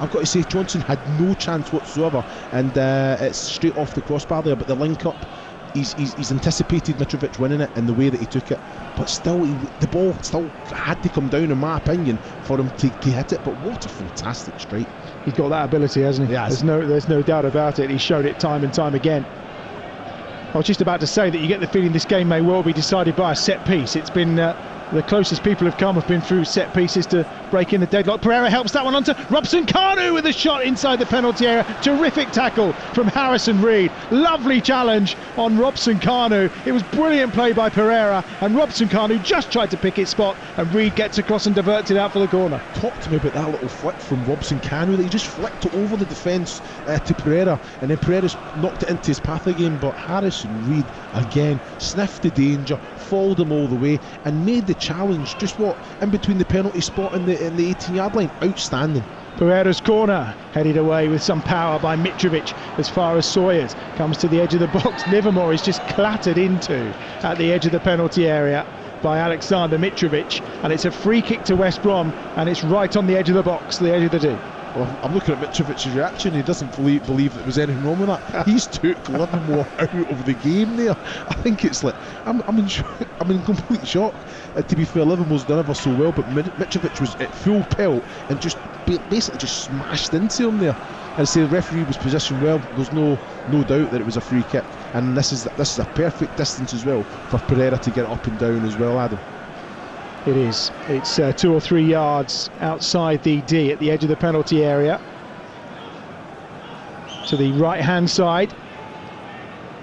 I've got to say, Johnson had no chance whatsoever, and it's straight off the crossbar there, but the link up, He's anticipated Mitrovic winning it in the way that he took it, but still the ball still had to come down, in my opinion, for him to hit it. But what a fantastic strike. He's got that ability, hasn't he? Yeah, there's no doubt about it. He's showed it time and time again. I was just about to say that you get the feeling this game may well be decided by a set piece. It's been the closest people have been through set pieces to breaking the deadlock. Pereira helps that one onto Robson-Kanu with a shot inside the penalty area. Terrific tackle from Harrison Reed. Lovely challenge on Robson-Kanu. It was brilliant play by Pereira, and Robson-Kanu just tried to pick his spot, and Reed gets across and diverts it out for the corner. Talk to me about that little flick from Robson-Kanu, that he just flicked it over the defence to Pereira, and then Pereira's knocked it into his path again, but Harrison Reed again sniffed the danger, followed him all the way, and made the challenge just in between the penalty spot and the 18-yard line. Outstanding. Pereira's corner headed away with some power by Mitrovic as far as Sawyers comes to the edge of the box. Livermore is just clattered into at the edge of the penalty area by Alexander Mitrovic, and it's a free kick to West Brom, and it's right on the edge of the box, the edge of the D. Well, I'm looking at Mitrovic's reaction. He doesn't believe that there was anything wrong with that. He's took Livermore out of the game there. I think it's like I'm in complete shock. To be fair, Livermore's done ever so well, but Mitrovic was at full pelt and just basically just smashed into him there. And say the referee was positioned well. There's no doubt that it was a free kick, and this is a perfect distance as well for Pereira to get up and down as well, Adam. It is. It's 2 or 3 yards outside the D at the edge of the penalty area. To the right-hand side.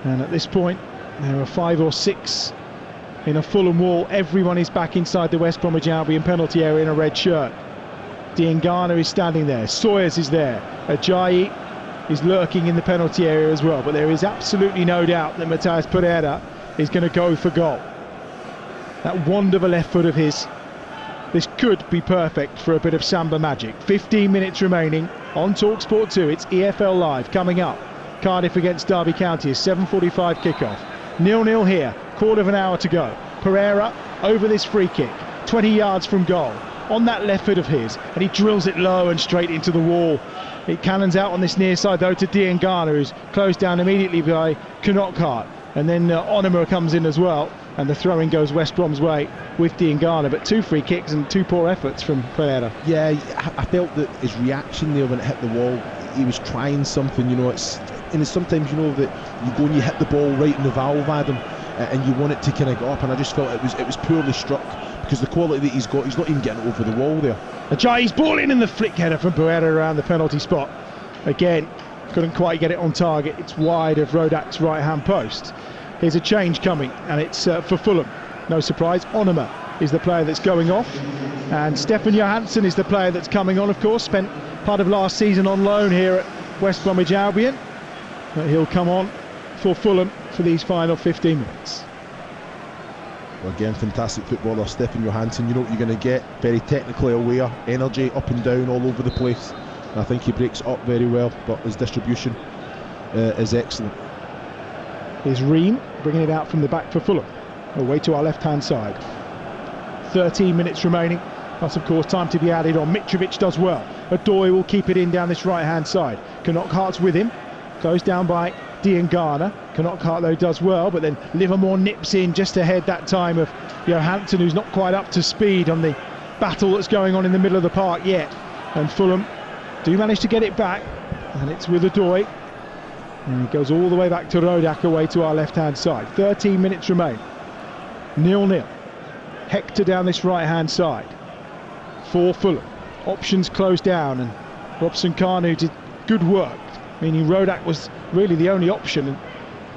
And at this point, there are 5 or 6 in a Fulham wall. Everyone is back inside the West Bromwich Albion penalty area in a red shirt. Diangana is standing there. Sawyers is there. Ajayi is lurking in the penalty area as well. But there is absolutely no doubt that Matheus Pereira is going to go for goal. That wand of a left foot of his, this could be perfect for a bit of Samba magic. 15 minutes remaining on TalkSport 2. It's EFL Live coming up. Cardiff against Derby County, a 7:45 kickoff. 0-0 here, quarter of an hour to go. Pereira over this free kick, 20 yards from goal, on that left foot of his, and he drills it low and straight into the wall. It cannons out on this near side though to Diangana, who's closed down immediately by Knockart. And then Onuma comes in as well, and the throw-in goes West Brom's way with Diangana. But 2 free kicks and 2 poor efforts from Pereira. Yeah, I felt that his reaction there when it hit the wall, he was trying something, you know. It's sometimes, you know, that you go and you hit the ball right in the valve, Adam, and you want it to kind of go up, and I just felt it was poorly struck, because the quality that he's got, he's not even getting it over the wall there. Ajayi's ball in, and the flick header from Pereira around the penalty spot. Again, couldn't quite get it on target. It's wide of Rodak's right-hand post. Here's a change coming, and it's for Fulham. No surprise, Onuma is the player that's going off, and Stefan Johansson is the player that's coming on, of course. Spent part of last season on loan here at West Bromwich Albion. But he'll come on for Fulham for these final 15 minutes. Well, again, fantastic footballer, Stefan Johansson. You know what you're going to get. Very technically aware, energy up and down all over the place. And I think he breaks up very well, but his distribution is excellent. Here's Ream bringing it out from the back for Fulham. Away to our left-hand side. 13 minutes remaining. Plus, of course, time to be added on. Mitrovic does well. Adoy will keep it in down this right-hand side. Knockhart's with him. Closed down by Diangana. Knockhart, though, does well, but then Livermore nips in just ahead that time of Johansson, who's not quite up to speed on the battle that's going on in the middle of the park yet. And Fulham do manage to get it back, and it's with Adoy. And he goes all the way back to Rodak, away to our left-hand side. 13 minutes remain. 0-0. Hector down this right-hand side for Fulham. Options closed down, and Robson Kanu did good work, meaning Rodak was really the only option. And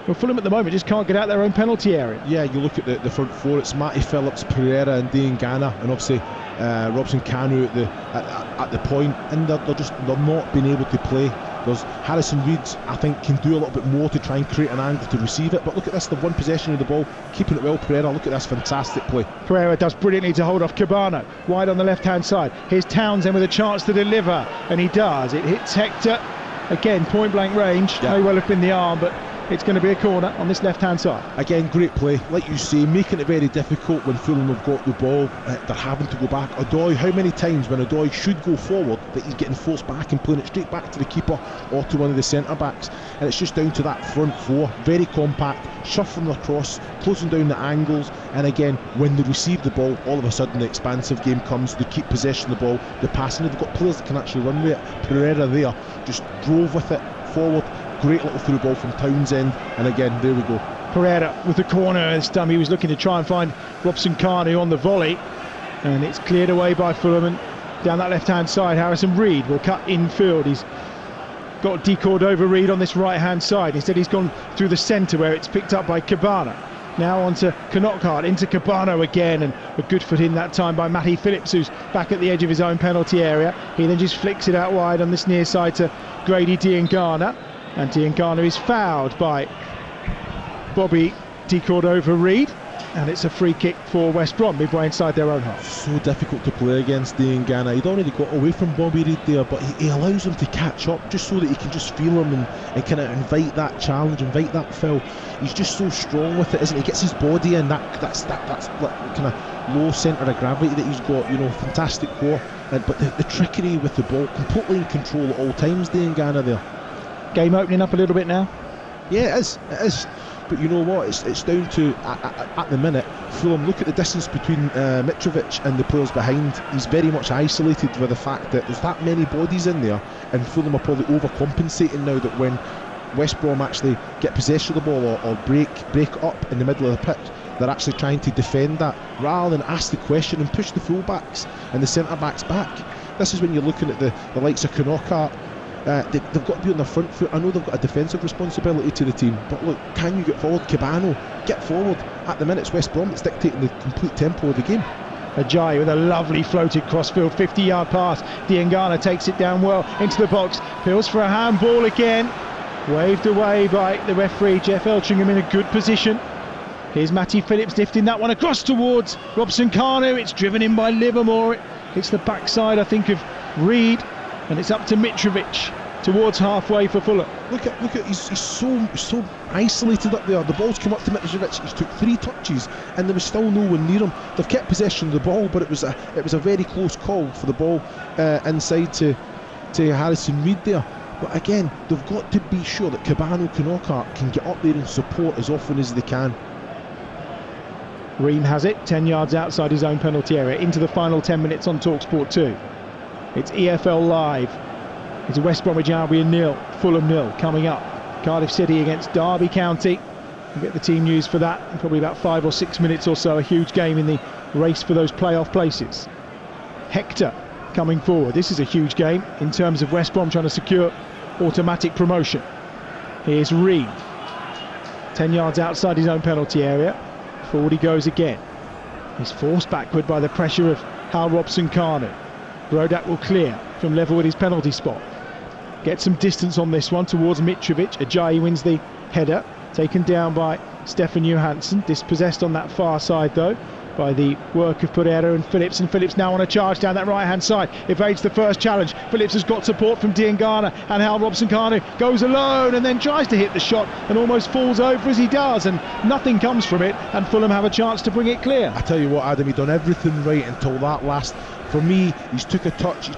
well, Fulham at the moment just can't get out their own penalty area. Yeah, you look at the front four, it's Matty Phillips, Pereira and Diangana, and obviously Robson Kanu at the point, and they're not being able to play. There's Harrison Reed, I think, can do a little bit more to try and create an angle to receive it. But look at this, the one possession of the ball, keeping it well. Pereira, look at this fantastic play. Pereira does brilliantly to hold off Cabano, wide on the left-hand side. Here's Townsend with a chance to deliver, and he does. It hits Hector, again, point-blank range. May well have been the arm, but it's going to be a corner on this left-hand side. Again, great play, like you say, making it very difficult when Fulham have got the ball. They're having to go back. Adoy, how many times when Adoy should go forward that he's getting forced back and playing it straight back to the keeper or to one of the centre-backs, and it's just down to that front four, very compact, shuffling across, closing down the angles, and again, when they receive the ball, all of a sudden the expansive game comes. They keep possession of the ball, they're passing it, they've got players that can actually run with it. Pereira there just drove with it forward. Great little through ball from Townsend, and again, there we go. Pereira with the corner. This time he was looking to try and find Robson Kanu on the volley, and it's cleared away by Fulham. And down that left-hand side, Harrison Reed will cut infield. He's got Cordova Reed on this right-hand side. Instead, he's gone through the centre where it's picked up by Cabana. Now onto Knockhart, into Cabano again, and a good foot in that time by Matty Phillips, who's back at the edge of his own penalty area. He then just flicks it out wide on this near side to Grady Diangana. And Diangana is fouled by Bobby Cordova Reed, and it's a free kick for West Brom midway inside their own half. So difficult to play against Diangana. He'd already got away from Bobby Reed there, but he allows him to catch up just so that he can just feel him and kind of invite that challenge, invite that foul. He's just so strong with it, isn't he? He gets his body in, that's kind of low centre of gravity that he's got, you know, fantastic core. But the trickery with the ball, completely in control at all times, Diangana there. Game opening up a little bit now. Yeah, it is. But you know what? It's down to at the minute. Fulham, look at the distance between Mitrovic and the players behind. He's very much isolated with the fact that there's that many bodies in there, and Fulham are probably overcompensating now that when West Brom actually get possession of the ball or break up in the middle of the pitch, they're actually trying to defend that rather than ask the question and push the full-backs and the centre-backs back. This is when you're looking at the likes of Knockhart. They've got to be on their front foot. I know they've got a defensive responsibility to the team, but look, can you get forward? Cabano, get forward. At the minute, it's West Brom that's dictating the complete tempo of the game. Ajayi with a lovely floated crossfield 50-yard pass. Diangana takes it down well into the box, peels for a handball again, waved away by the referee Jeff Eltringham in a good position. Here's Matty Phillips lifting that one across towards Robson Kanu. It's driven in by Livermore. It's the backside, I think, of Reed. And it's up to Mitrovic towards halfway for Fulham. Look at he's so isolated up there. The ball's come up to Mitrovic. He's took 3 touches and there was still no one near him. They've kept possession of the ball, but it was a very close call for the ball inside to Harrison Reed there. But again, they've got to be sure that Cabano Knockhart can get up there and support as often as they can. Ream has it 10 yards outside his own penalty area into the final 10 minutes on TalkSport 2. It's EFL Live. It's West Bromwich Albion 0, Fulham 0 coming up. Cardiff City against Derby County. We'll get the team news for that in probably about 5 or 6 minutes or so. A huge game in the race for those playoff places. Hector coming forward. This is a huge game in terms of West Brom trying to secure automatic promotion. Here's Reed. 10 yards outside his own penalty area. Forward he goes again. He's forced backward by the pressure of Hal Robson Kanu. Rodak will clear from level with his penalty spot. Get some distance on this one towards Mitrovic. Ajayi wins the header, taken down by Stefan Johansson. Dispossessed on that far side though by the work of Pereira and Phillips now on a charge down that right hand side, evades the first challenge. Phillips has got support from Diangana, and Hal Robson-Kanu goes alone and then tries to hit the shot and almost falls over as he does, and nothing comes from it, and Fulham have a chance to bring it clear. I tell you what, Adam, he done everything right until that last. For me, he's took a touch,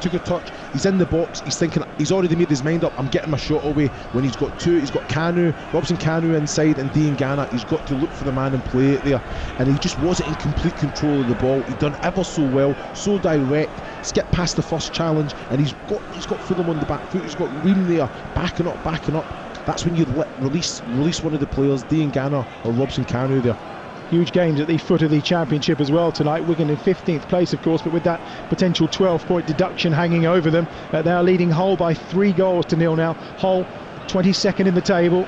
he's in the box, he's thinking, he's already made his mind up, I'm getting my shot away. When he's got two, he's got Robson-Kanu inside and Diangana, he's got to look for the man and play it there, and he just wasn't in complete control of the ball. He'd done ever so well, so direct, skipped past the first challenge, and he's got Fulham on the back foot, he's got Ream there, backing up. That's when you release one of the players, Diangana or Robson-Kanu there. Huge games at the foot of the Championship as well tonight. Wigan in 15th place, of course, but with that potential 12-point deduction hanging over them. They are leading Hull by 3-0 now. Hull 22nd in the table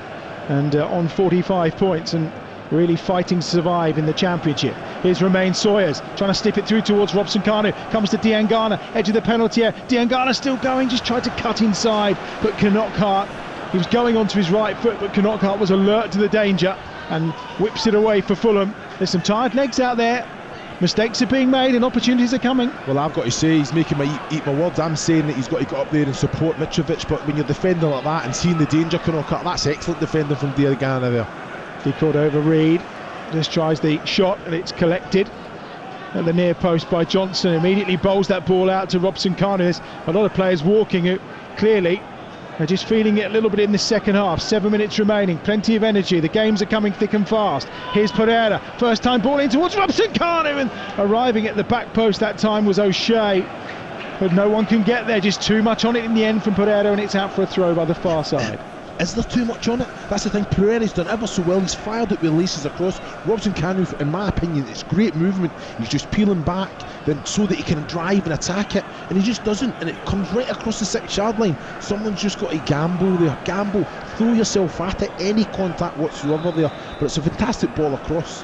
and on 45 points and really fighting to survive in the Championship. Here's Romain Sawyers trying to slip it through towards Robson-Kanu. Comes to Diangana, edge of the penalty area. Diangana still going, just tried to cut inside, but Knockart, he was going onto his right foot, but Knockart was alert to the danger and whips it away for Fulham. There's some tired legs out there. Mistakes are being made and opportunities are coming. Well, I've got to say, he's making me eat my words. I'm saying that he's got to get up there and support Mitrovic, but when you're defending like that and seeing the danger coming up, that's excellent defending from Diangana there. He caught over Reed, just tries the shot and it's collected at the near post by Johnson. Immediately bowls that ball out to Robson-Kanu. There's a lot of players walking who clearly they're just feeling it a little bit in the second half. 7 minutes remaining, plenty of energy. The games are coming thick and fast. Here's Pereira, first time ball in towards Robson-Kanu, and arriving at the back post that time was O'Shea, but no one can get there. Just too much on it in the end from Pereira, and it's out for a throw by the far side. Is there too much on it? That's the thing. Pereira's done ever so well. He's fired it with laces across. Robson-Kanu, in my opinion, it's great movement. He's just peeling back then so that he can drive and attack it, and he just doesn't, and it comes right across the 6-yard line. Someone's just got to gamble there. Gamble, throw yourself at it, any contact whatsoever there, but it's a fantastic ball across.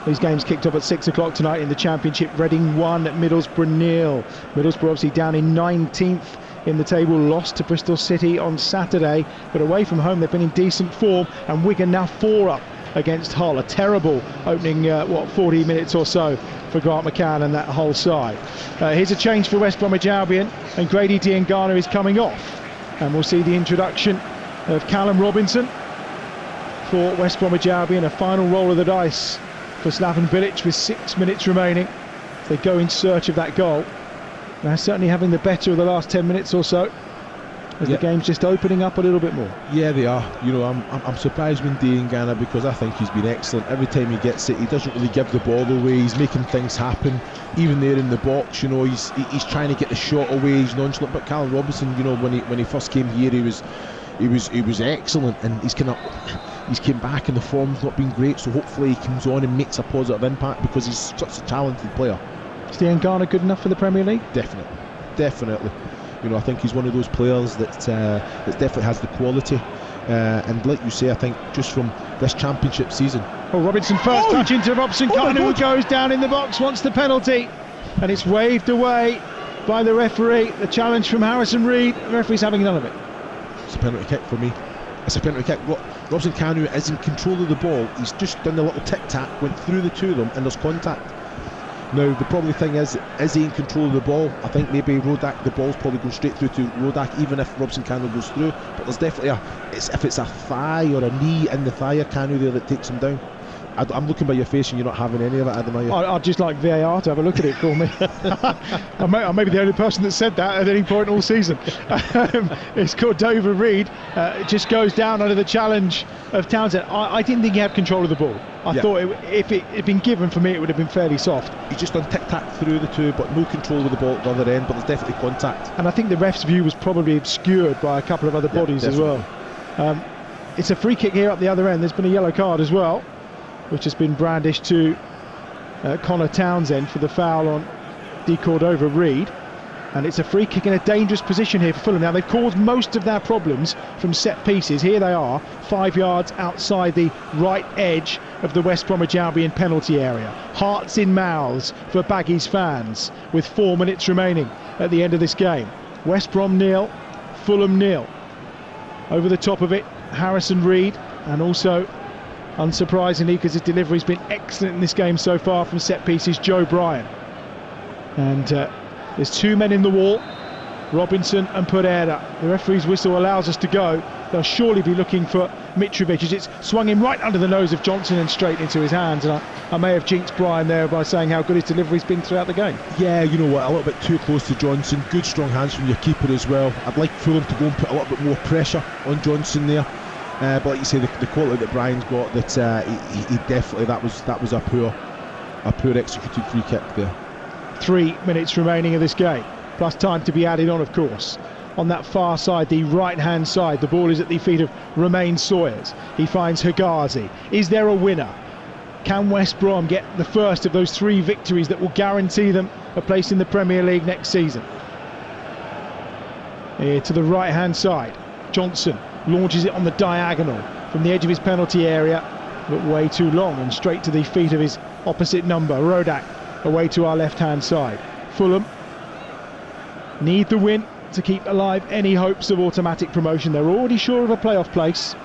These games kicked off at 6 o'clock tonight in the Championship. Reading 1, Middlesbrough 0. Middlesbrough obviously down in 19th in the table, lost to Bristol City on Saturday, but away from home they've been in decent form, and Wigan now 4 up against Hull. A terrible opening 40 minutes or so for Grant McCann and that Hull side. Here's a change for West Bromwich Albion, and Grady Diangana is coming off, and we'll see the introduction of Callum Robinson for West Bromwich Albion. A final roll of the dice for Slaven Bilic with 6 minutes remaining. They go in search of that goal. They're certainly having the better of the last 10 minutes or so, as the game's just opening up a little bit more. Yeah, they are. You know, I'm surprised with Diangana, because I think he's been excellent. Every time he gets it, he doesn't really give the ball away. He's making things happen, even there in the box. You know, he's trying to get the shot away. He's nonchalant. But Callum Robinson, you know, when he first came here, he was excellent, and he's came back and the form's not been great. So hopefully he comes on and makes a positive impact, because he's such a talented player. Is Diangana good enough for the Premier League? Definitely. You know, I think he's one of those players that definitely has the quality. And like you say, I think just from this Championship season. Oh, Robinson first touch into Robson-Kanu, who goes down in the box, wants the penalty, and it's waved away by the referee. The challenge from Harrison Reed. The referee's having none of it. It's a penalty kick for me. It's a penalty kick. Robson-Kanu is in control of the ball. He's just done the little tic-tac, went through the two of them, and there's contact. Now, the probably thing is he in control of the ball? I think maybe Rodak, the ball's probably going straight through to Rodak, even if Robson-Kanu goes through. But there's definitely if it's a thigh or a knee in the thigh of Kanu there that takes him down. I'm looking by your face and you're not having any of it, Adam, are you? I'd just like VAR to have a look at it for me. I may be the only person that said that at any point all season. It's called Dover Reed. It just goes down under the challenge of Townsend. I didn't think he had control of the ball. I thought if it had been given for me, it would have been fairly soft. He's just done tic-tac through the two, but no control of the ball at the other end, but there's definitely contact. And I think the ref's view was probably obscured by a couple of other bodies as well. It's a free kick here up the other end. There's been a yellow card as well, which has been brandished to Connor Townsend for the foul on De Cordova Reed. And it's a free kick in a dangerous position here for Fulham. Now, they've caused most of their problems from set pieces. Here they are, 5 yards outside the right edge of the West Bromwich Albion penalty area. Hearts in mouths for Baggies fans with 4 minutes remaining at the end of this game. West Brom 0, Fulham 0. Over the top of it, Harrison Reed, and also, unsurprisingly, because his delivery's been excellent in this game so far from set pieces, Joe Bryan. And there's 2 men in the wall, Robinson and Pereira. The referee's whistle allows us to go. They'll surely be looking for Mitrovic as it's swung him right under the nose of Johnson and straight into his hands. And I may have jinxed Bryan there by saying how good his delivery's been throughout the game. Yeah, you know what, a little bit too close to Johnson. Good strong hands from your keeper as well. I'd like Fulham to go and put a little bit more pressure on Johnson there. But like you say, the quality that Bryan's got, that he definitely, that was a poor executed free kick there. 3 minutes remaining of this game, plus time to be added on, of course. On that far side, the right-hand side, the ball is at the feet of Romain Sawyers. He finds Hegazi. Is there a winner? Can West Brom get the first of those 3 victories that will guarantee them a place in the Premier League next season? Here to the right-hand side, Johnson launches it on the diagonal from the edge of his penalty area, but way too long and straight to the feet of his opposite number, Rodak, away to our left-hand side. Fulham need the win to keep alive any hopes of automatic promotion. They're already sure of a playoff place.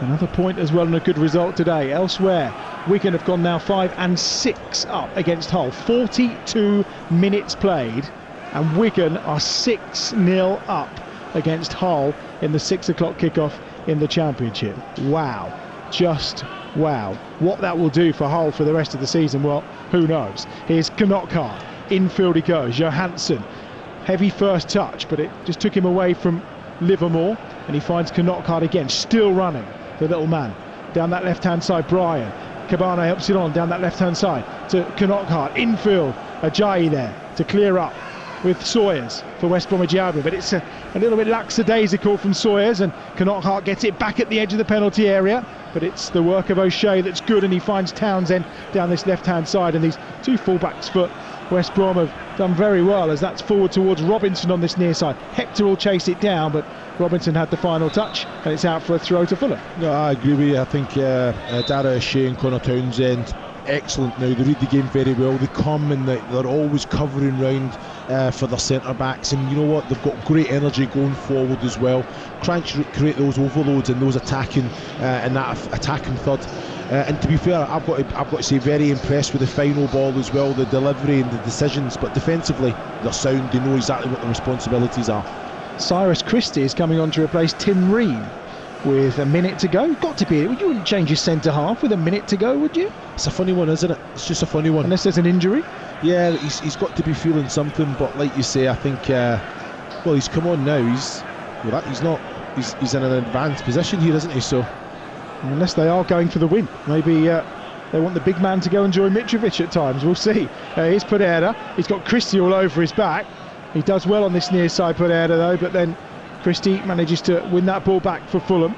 Another point as well and a good result today. Elsewhere, Wigan have gone now 5 and 6 up against Hull. 42 minutes played, and Wigan are 6-0 up against Hull in the 6 o'clock kickoff in the Championship. Wow, just wow. What that will do for Hull for the rest of the season, well, who knows. Here's Knockart, infield he goes, Johansson, heavy first touch, but it just took him away from Livermore, and he finds Knockart again, still running, the little man. Down that left-hand side, Bryan. Cabana helps it on down that left-hand side to Knockart, infield, Ajayi there to clear up with Sawyers for West Bromwich Albion, but it's a little bit lackadaisical from Sawyers, and Knockart gets it back at the edge of the penalty area, but it's the work of O'Shea that's good, and he finds Townsend down this left-hand side, and these 2 fullbacks for West Brom have done very well as that's forward towards Robinson on this near side. Hector will chase it down, but Robinson had the final touch, and it's out for a throw to Fulham. No, I agree with you. I think Dara O'Shea and Connor Townsend, excellent now. They read the game very well. They come and they're always covering round for their centre-backs, and you know what, they've got great energy going forward as well. Trying to create those overloads and those attacking and that attacking third. And to be fair, I've got to say, very impressed with the final ball as well, the delivery and the decisions. But defensively, they're sound. They know exactly what the responsibilities are. Cyrus Christie is coming on to replace Tim Ream with a minute to go. Got to be. You wouldn't change your centre half with a minute to go, would you? It's a funny one, isn't it? It's just a funny one. Unless there's an injury. Yeah, he's got to be feeling something. But like you say, I think well, he's come on now. He's in an advanced position here, isn't he? So. Unless they are going for the win. Maybe they want the big man to go and join Mitrovic at times. We'll see. Here's Pereira. He's got Christie all over his back. He does well on this near side, Pereira, though, but then Christie manages to win that ball back for Fulham.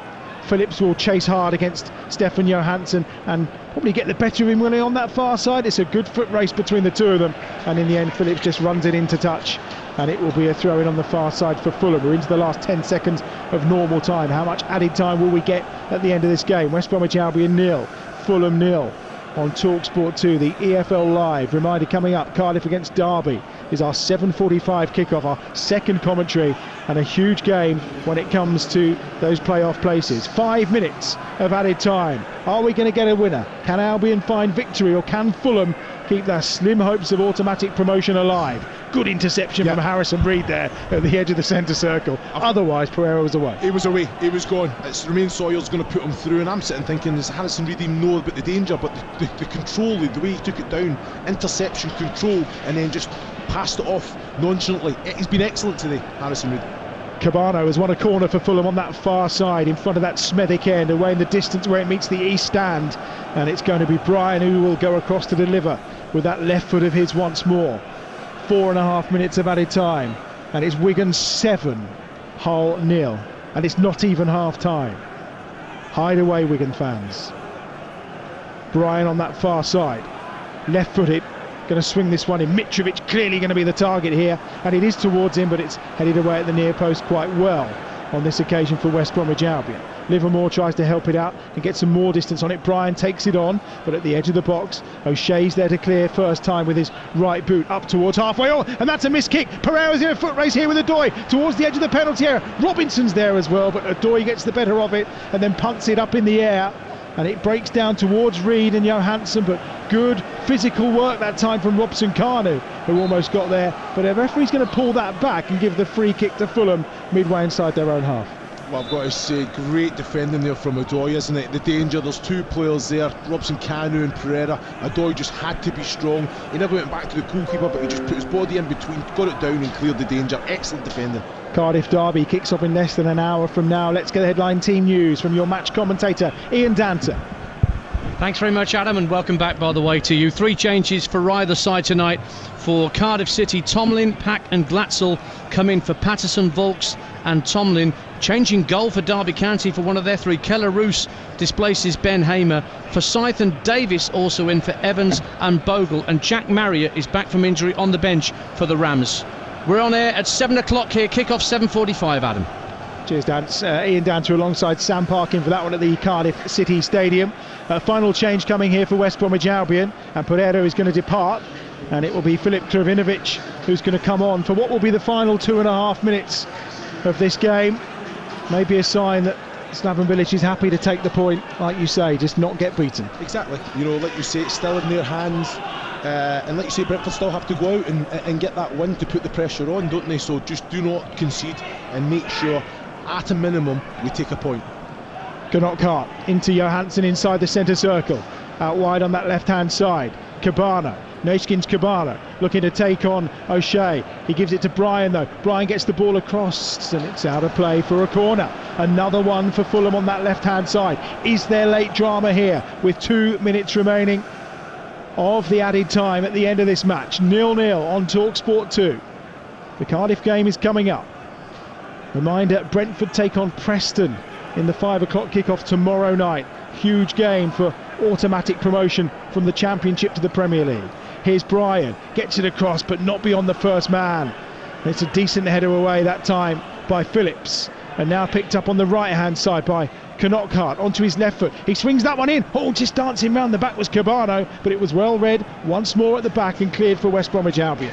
Phillips will chase hard against Stefan Johansson and probably get the better of him when on that far side. It's a good foot race between the two of them, and in the end Phillips just runs it into touch, and it will be a throw-in on the far side for Fulham. We're into the last 10 seconds of normal time. How much added time will we get at the end of this game? West Bromwich Albion 0, Fulham 0 on TalkSport 2, the EFL Live. Reminder coming up, Cardiff against Derby is our 7:45 kickoff, our second commentary, and a huge game when it comes to those playoff places. 5 minutes of added time. Are we going to get a winner? Can Albion find victory, or can Fulham keep their slim hopes of automatic promotion alive? Good interception from Harrison Reed there at the edge of the centre circle. Otherwise, Pereira was away. He was away. He was gone. It's Romain Sawyer's going to put him through, and I'm sitting thinking, does Harrison Reed even know about the danger? But the control, the way he took it down, interception, control, and then just passed it off nonchalantly. He's been excellent today, Harrison Reed. Cabano has won a corner for Fulham on that far side in front of that Smethwick end, away in the distance where it meets the east stand, and it's going to be Bryan who will go across to deliver with that left foot of his once more. 4.5 minutes of added time, and it's Wigan 7, Hull 0, and it's not even half time. Hide away, Wigan fans. Bryan on that far side, left footed, going to swing this one in. Mitrovic clearly going to be the target here, and it is towards him, but it's headed away at the near post quite well. on this occasion for West Bromwich Albion. Livermore tries to help it out and get some more distance on it. Bryan takes it on, but at the edge of the box, O'Shea's there to clear first time with his right boot up towards halfway. Oh, and that's a missed kick. Pereira's in a foot race here with Odoi towards the edge of the penalty area. Robinson's there as well, but Odoi gets the better of it and then punts it up in the air. And it breaks down towards Reed and Johansson, but good physical work that time from Robson Kanu, who almost got there. But the referee's going to pull that back and give the free kick to Fulham midway inside their own half. Well, I've got to say, great defending there from Odoi, isn't it? The danger, there's two players there, Robson Kanu and Pereira. Odoi just had to be strong. He never went back to the goalkeeper, but he just put his body in between, got it down and cleared the danger. Excellent defending. Cardiff Derby kicks off in less than an hour from now. Let's get the headline team news from your match commentator, Ian Danter. Thanks very much, Adam, and welcome back, by the way, to you. 3 changes for either side tonight. For Cardiff City, Tomlin, Pack and Glatzel come in for Patterson, Volks and Tomlin. Changing goal for Derby County for one of their 3. Keller Roos displaces Ben Hamer. Forsyth and Davis also in for Evans and Bogle. And Jack Marriott is back from injury on the bench for the Rams. We're on air at 7 o'clock here, kick-off 7:45, Adam. Cheers, Dan. Ian Danter alongside Sam Parkin for that one at the Cardiff City Stadium. Final change coming here for West Bromwich Albion, and Pereira is going to depart, and it will be Filip Kravinovic who's going to come on for what will be the final 2.5 minutes of this game. Maybe a sign that Slaven Bilic is happy to take the point, like you say, just not get beaten. Exactly. You know, like you say, it's still in their hands. And like you say, Brentford still have to go out and get that win to put the pressure on, don't they? So just do not concede and make sure, at a minimum, we take a point. Knockart into Johansson inside the centre circle. Out wide on that left-hand side. Cabana. Neeskens Cabana looking to take on O'Shea. He gives it to Bryan though. Bryan gets the ball across and it's out of play for a corner. Another one for Fulham on that left-hand side. Is there late drama here with 2 minutes remaining of the added time at the end of this match? 0-0 on TalkSport 2. The Cardiff game is coming up. Reminder, Brentford take on Preston in the 5 o'clock kickoff tomorrow night. Huge game for automatic promotion from the Championship to the Premier League. Here's Bryan, gets it across but not beyond the first man. It's a decent header away that time by Phillips, and now picked up on the right hand side by Knockart onto his left foot. He swings that one in. Oh, just dancing round the back was Cabano, but it was well read once more at the back and cleared for West Bromwich Albion.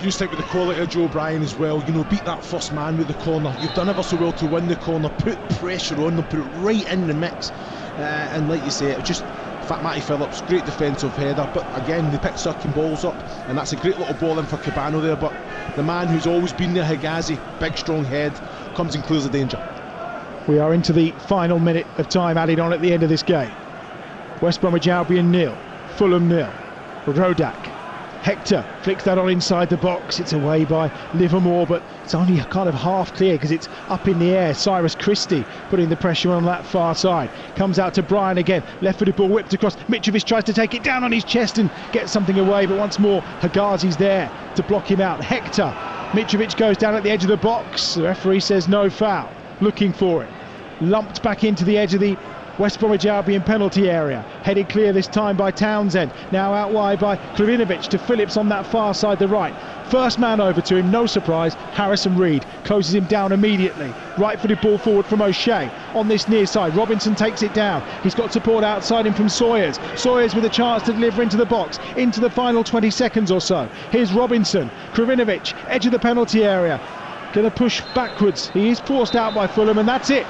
You stick with the quality of Joe Bryan as well. You know, beat that first man with the corner. You've done ever so well to win the corner, put pressure on them, put it right in the mix. And like you say, it was just Fat Matty Phillips, great defensive header. But again, they picked circling balls up, and that's a great little ball in for Cabano there. But the man who's always been there, Higazi, big strong head, comes and clears the danger. We are into the final minute of time added on at the end of this game. West Bromwich Albion 0, Fulham 0. Rodak. Hector flicks that on inside the box. It's away by Livermore, but it's only kind of half clear because it's up in the air. Cyrus Christie putting the pressure on that far side. Comes out to Bryan again. Left-footed ball whipped across. Mitrovic tries to take it down on his chest and get something away, but once more Higazi's there to block him out. Hector. Mitrovic goes down at the edge of the box. The referee says no foul. Looking for it. Lumped back into the edge of the West Bromwich Albion penalty area. Headed clear this time by Townsend. Now out wide by Kravinovic to Phillips on that far side, the right. First man over to him, no surprise, Harrison Reed. Closes him down immediately. Right-footed ball forward from O'Shea. On this near side, Robinson takes it down. He's got support outside him from Sawyers. Sawyers with a chance to deliver into the box, into the final 20 seconds or so. Here's Robinson. Kravinovic, edge of the penalty area. Going to push backwards. He is forced out by Fulham, and that's it.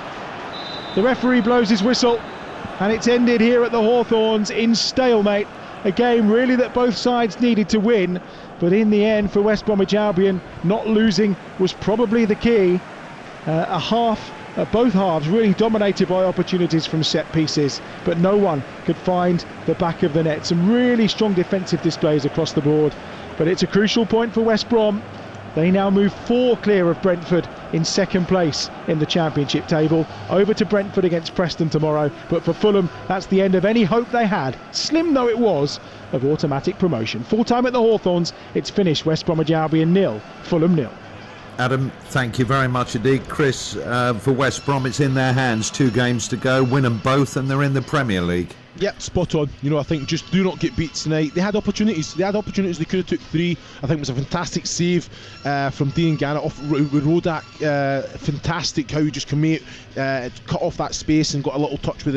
The referee blows his whistle, and it's ended here at the Hawthorns in stalemate. A game really that both sides needed to win, but in the end for West Bromwich Albion, not losing was probably the key. Both halves really dominated by opportunities from set pieces, but no one could find the back of the net. Some really strong defensive displays across the board, but it's a crucial point for West Brom. They now move 4 clear of Brentford in second place in the Championship table. Over to Brentford against Preston tomorrow. But for Fulham, that's the end of any hope they had, slim though it was, of automatic promotion. Full time at the Hawthorns, it's finished. West Bromwich Albion 0, Fulham 0. Adam, thank you very much indeed. Chris, for West Brom, it's in their hands. 2 games to go, win them both, and they're in the Premier League. Yeah, spot on. I think just do not get beat tonight. They had opportunities. They could have took 3. I think it was a fantastic save from Dean Gannett off with Rodak. Fantastic how he just cut off that space and got a little touch with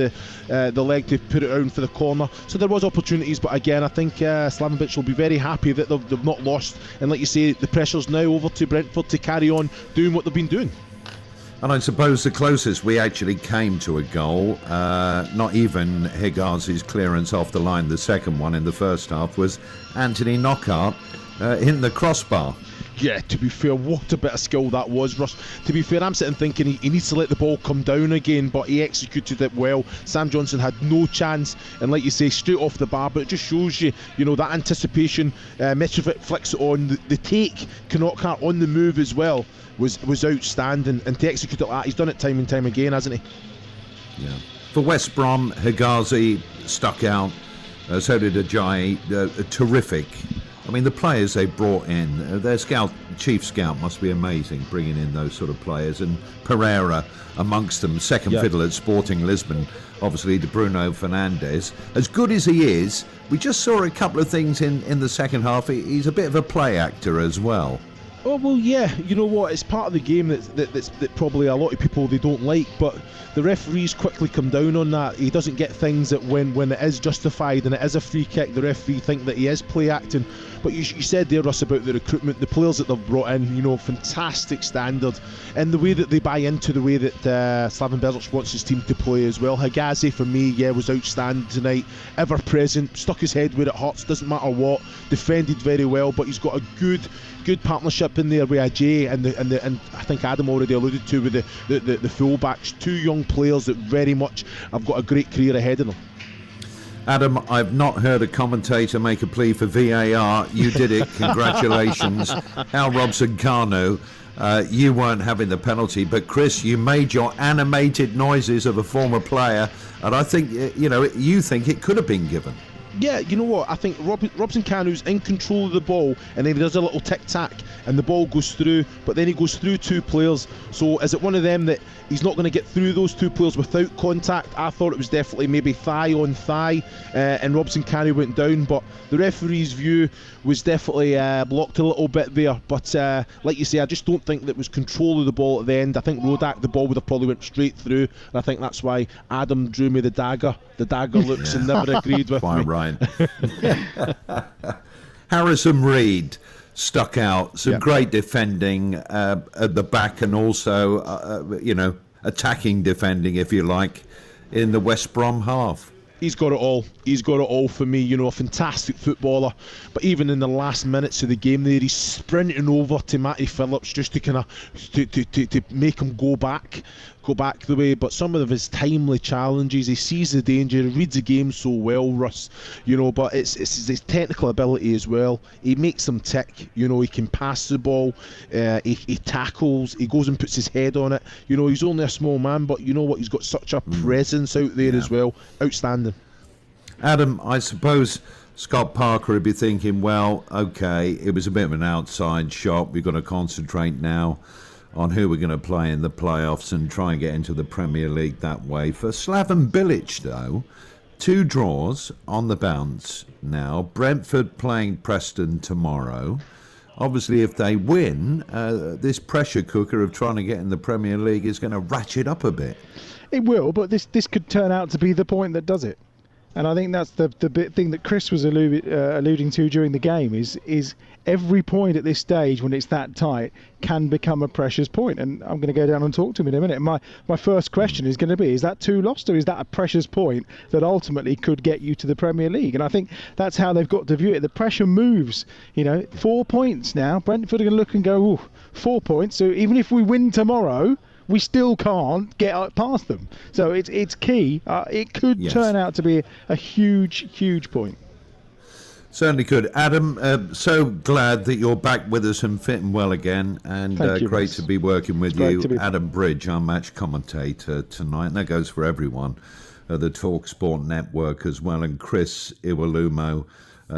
the leg to put it around for the corner. So there was opportunities, but again, I think Slaven will be very happy that they've not lost. And like you say, the pressure's now over to Brentford to carry on doing what they've been doing. And I suppose the closest we actually came to a goal, not even Hegazi's clearance off the line, the second one in the first half, was Anthony Knockaert hitting the crossbar. Yeah, to be fair, what a bit of skill that was, Russ. To be fair, I'm sitting thinking he needs to let the ball come down again, but he executed it well. Sam Johnson had no chance, and like you say, straight off the bar, but it just shows you, that anticipation. Mitrovic flicks it on. The take, Knockaert on the move as well, was outstanding, and to execute it like that, he's done it time and time again, hasn't he? Yeah. For West Brom, Hegazi stuck out, so did Ajayi, terrific. I mean, the players they brought in, their chief scout must be amazing, bringing in those sort of players, and Pereira amongst them, second fiddle at Sporting Lisbon, obviously to Bruno Fernandes. As good as he is, we just saw a couple of things in the second half. He's a bit of a play actor as well. Oh, well, yeah, you know what, it's part of the game that probably a lot of people they don't like, but the referees quickly come down on that. He doesn't get things that when it is justified and it is a free kick, the referee think that he is play acting. But you said there, Russ, about the recruitment, the players that they've brought in, fantastic standard, and the way that they buy into the way that Slaven Bilic wants his team to play as well. Hegazi, for me, was outstanding tonight, ever present, stuck his head where it hurts, doesn't matter what, defended very well, but he's got a good partnership in there with Ajay and I think Adam already alluded to with the full-backs, 2 young players that very much have got a great career ahead of them. Adam, I've not heard a commentator make a plea for VAR. You did it. Congratulations. Al Robson-Kanu, you weren't having the penalty, but Chris, you made your animated noises of a former player, and I think, you think it could have been given. Yeah, you know what, I think Robson-Kanu's in control of the ball, and then he does a little tic-tac and the ball goes through, but then he goes through 2 players. So is it one of them that he's not going to get through those 2 players without contact? I thought it was definitely maybe thigh on thigh, and Robson-Kanu went down, but the referee's view was definitely blocked a little bit there. But like you say, I just don't think that was control of the ball at the end. I think Rodak, the ball would have probably went straight through, and I think that's why Adam drew me the dagger looks and never agreed with quite me. Right. Harrison Reed stuck out, some great defending at the back, and also attacking defending, if you like, in the West Brom half. He's got it all for me, a fantastic footballer, but even in the last minutes of the game there, he's sprinting over to Matty Phillips just to kind of to make him go back the way. But some of his timely challenges, he sees the danger, he reads the game so well, Russ, but it's his technical ability as well. He makes them tick, he can pass the ball, he tackles, he goes and puts his head on it. He's only a small man, but you know what, he's got such a presence out there as well. Outstanding. Adam, I suppose Scott Parker would be thinking, well, okay, it was a bit of an outside shot, we've got to concentrate now on who we're going to play in the playoffs and try and get into the Premier League that way. For Slaven Bilic, though, 2 draws on the bounce now. Brentford playing Preston tomorrow. Obviously, if they win, this pressure cooker of trying to get in the Premier League is going to ratchet up a bit. It will, but this could turn out to be the point that does it. And I think that's the bit thing that Chris was alluding to during the game is every point at this stage when it's that tight can become a precious point. And I'm going to go down and talk to him in a minute. My first question is going to be, is that 2 lost, or is that a precious point that ultimately could get you to the Premier League? And I think that's how they've got to view it. The pressure moves. 4 points now. Brentford are going to look and go, ooh, 4 points. So even if we win tomorrow, we still can't get past them. So it's key. It could turn out to be a huge point. Certainly could. Adam, so glad that you're back with us and fitting well again, and great to be working with you. Adam Bridge, our match commentator tonight, and that goes for everyone at the Talk Sport Network as well. And Chris Iwelumo,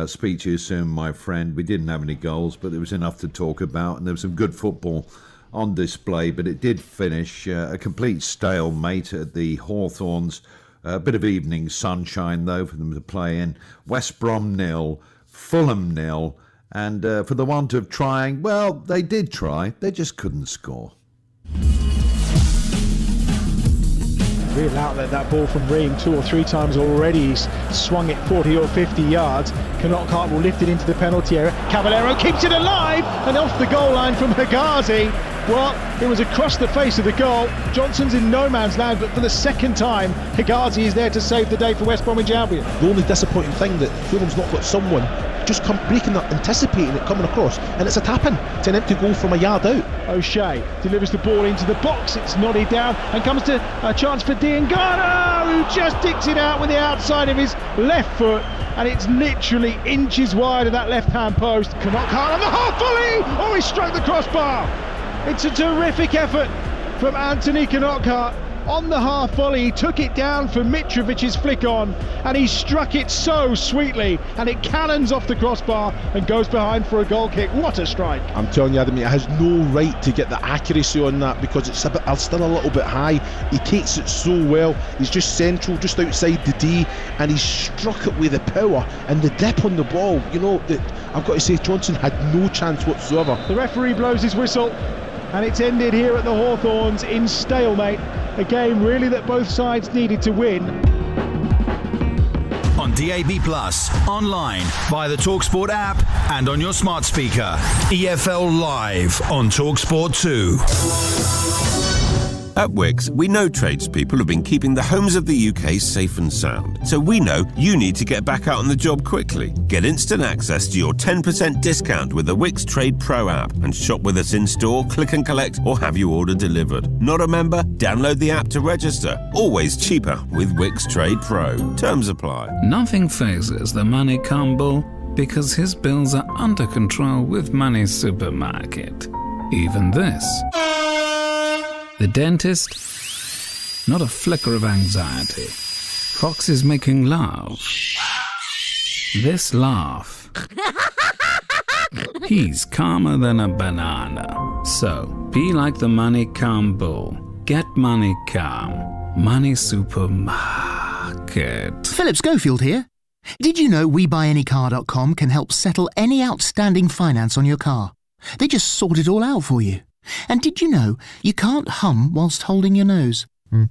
speak to you soon, my friend. We didn't have any goals, but there was enough to talk about, and there was some good football on display, but it did finish a complete stalemate at the Hawthorns A bit of evening sunshine, though, for them to play in. West Brom 0, Fulham 0. And for the want of trying, well, they did try. They just couldn't score. Real outlet, that ball from Ream 2 or 3 times already. He's swung it 40 or 50 yards. Knockart will lift it into the penalty area. Caballero keeps it alive and off the goal line from Hegazi. Well, it was across the face of the goal. Johnson's in no man's land, but for the second time, Hegazi is there to save the day for West Bromwich Albion. The only disappointing thing that Fulham's not got someone just breaking that, anticipating it coming across, and it's a tap-in to an empty goal from a yard out. O'Shea delivers the ball into the box, it's nodded down and comes to a chance for Diangana, who just dicks it out with the outside of his left foot, and it's literally inches wide of that left-hand post. Knockart on the half volley! Oh, he struck the crossbar! It's a terrific effort from Anthony Knockart. On the half volley, he took it down for Mitrovic's flick on, and he struck it so sweetly, and it cannons off the crossbar and goes behind for a goal kick. What a strike. I'm telling you, Adam, it has no right to get the accuracy on that because it's still a little bit high. He takes it so well. He's just central, just outside the D, and he struck it with the power and the dip on the ball. You know, I've got to say, Johnson had no chance whatsoever. The referee blows his whistle, and it's ended here at the Hawthorns in stalemate. A game really that both sides needed to win. On DAB+, online, via the TalkSport app and on your smart speaker. EFL Live on TalkSport 2. At Wix, we know tradespeople have been keeping the homes of the UK safe and sound. So we know you need to get back out on the job quickly. Get instant access to your 10% discount with the Wix Trade Pro app and shop with us in-store, click and collect, or have your order delivered. Not a member? Download the app to register. Always cheaper with Wix Trade Pro. Terms apply. Nothing phases the Money Campbell because his bills are under control with Money Supermarket. Even this. The dentist, not a flicker of anxiety. Fox is making love. This laugh. He's calmer than a banana. So, be like the Money Calm Bull. Get money calm. Money Supermarket. Philip Schofield here. Did you know WeBuyAnyCar.com can help settle any outstanding finance on your car? They just sort it all out for you. And did you know you can't hum whilst holding your nose? No,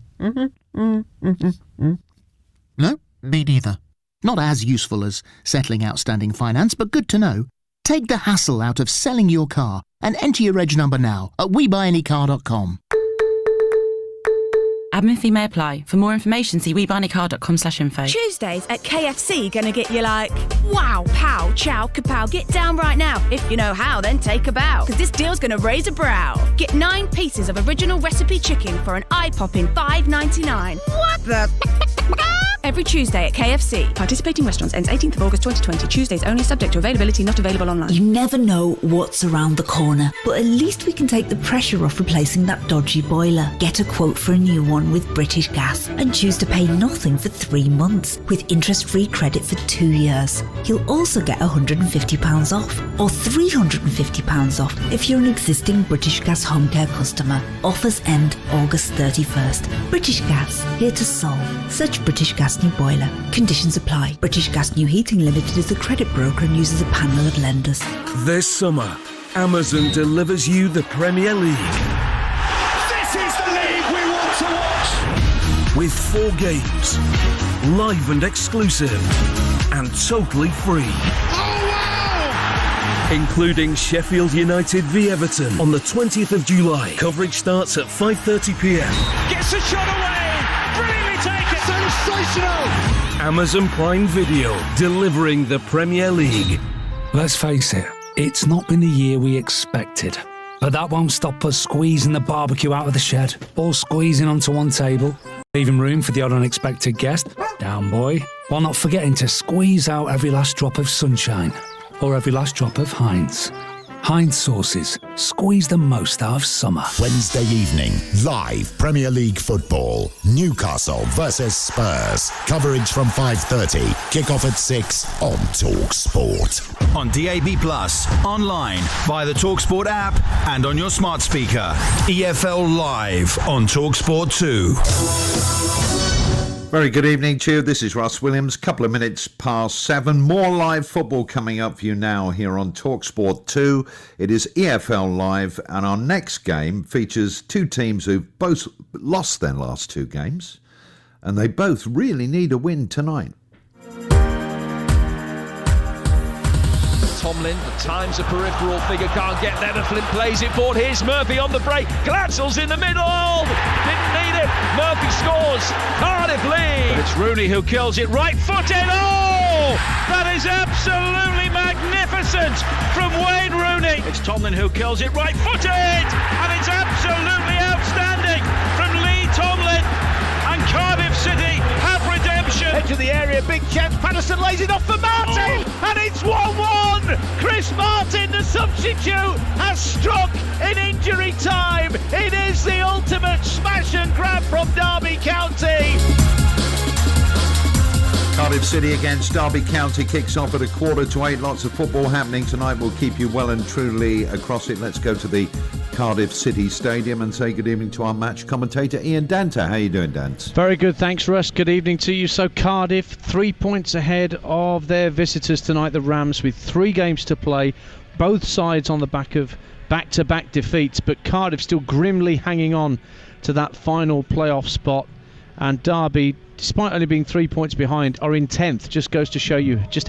me neither. Not as useful as settling outstanding finance, but good to know. Take the hassle out of selling your car and enter your reg number now at WeBuyAnyCar.com. Admin fee may apply. For more information, see WeBuyAnyCar.com/info. Tuesdays at KFC gonna get you like, wow, pow, chow, kapow, get down right now. If you know how, then take a bow. Cause this deal's gonna raise a brow. Get 9 pieces of original recipe chicken for an eye-popping $5.99. What the? Every Tuesday at KFC. Participating restaurants ends 18th of August 2020. Tuesdays only, subject to availability, not available online. You never know what's around the corner, but at least we can take the pressure off replacing that dodgy boiler. Get a quote for a new one with British Gas and choose to pay nothing for 3 months with interest-free credit for 2 years. You'll also get £150 off or £350 off if you're an existing British Gas home care customer. Offers end August 31st. British Gas, here to solve. Search British Gas new boiler. Conditions apply. British Gas New Heating Limited is a credit broker and uses a panel of lenders. This summer, Amazon delivers you the Premier League. This is the league we want to watch! With 4 games, live and exclusive, and totally free. Oh, wow! Including Sheffield United v Everton on the 20th of July. Coverage starts at 5:30 p.m. Gets a shot away! Brilliantly taken! Sensational! Amazon Prime Video, delivering the Premier League. Let's face it, it's not been the year we expected. But that won't stop us squeezing the barbecue out of the shed, all squeezing onto one table, leaving room for the odd unexpected guest. Down, boy. While not forgetting to squeeze out every last drop of sunshine, or every last drop of Heinz. Heinz sauces. Squeeze the most out of summer. Wednesday evening, live Premier League football. Newcastle versus Spurs. Coverage from 5:30. Kick-off at 6 on TalkSport. On DAB+, online, via the TalkSport app and on your smart speaker. EFL Live on TalkSport 2. Very good evening to you. This is Russ Williams. Couple of minutes past 7. More live football coming up for you now here on TalkSport 2. It is EFL Live, and our next game features two teams who've both lost their last two games, and they both really need a win tonight. Tomlin, the Times a peripheral figure, can't get there, but Flint plays it forward. Here's Murphy on the break. Glatzel's in the middle. Didn't need it. Murphy scores. Cardiff lead. But it's Rooney who kills it right-footed. Oh! That is absolutely magnificent from Wayne Rooney. It's Tomlin who kills it right-footed. And it's absolutely outstanding from Lee Tomlin. And Cardiff City have redemption. Edge of the area, big chance. Patterson lays it off for Martin, and it's 1-1. Chris Martin, the substitute, has struck in injury time. It is the ultimate smash and grab from Derby County. Cardiff City against Derby County kicks off at 7:45. Lots of football happening tonight. We'll keep you well and truly across it. Let's go to the Cardiff City Stadium and say good evening to our match commentator Ian Danter. How you doing, Dant? Very good, thanks Russ. Good evening to you. So Cardiff 3 points ahead of their visitors tonight, the Rams, with 3 games to play. Both sides on the back of back-to-back defeats, but Cardiff still grimly hanging on to that final playoff spot. And Derby, despite only being 3 points behind, are in 10th. Just goes to show you just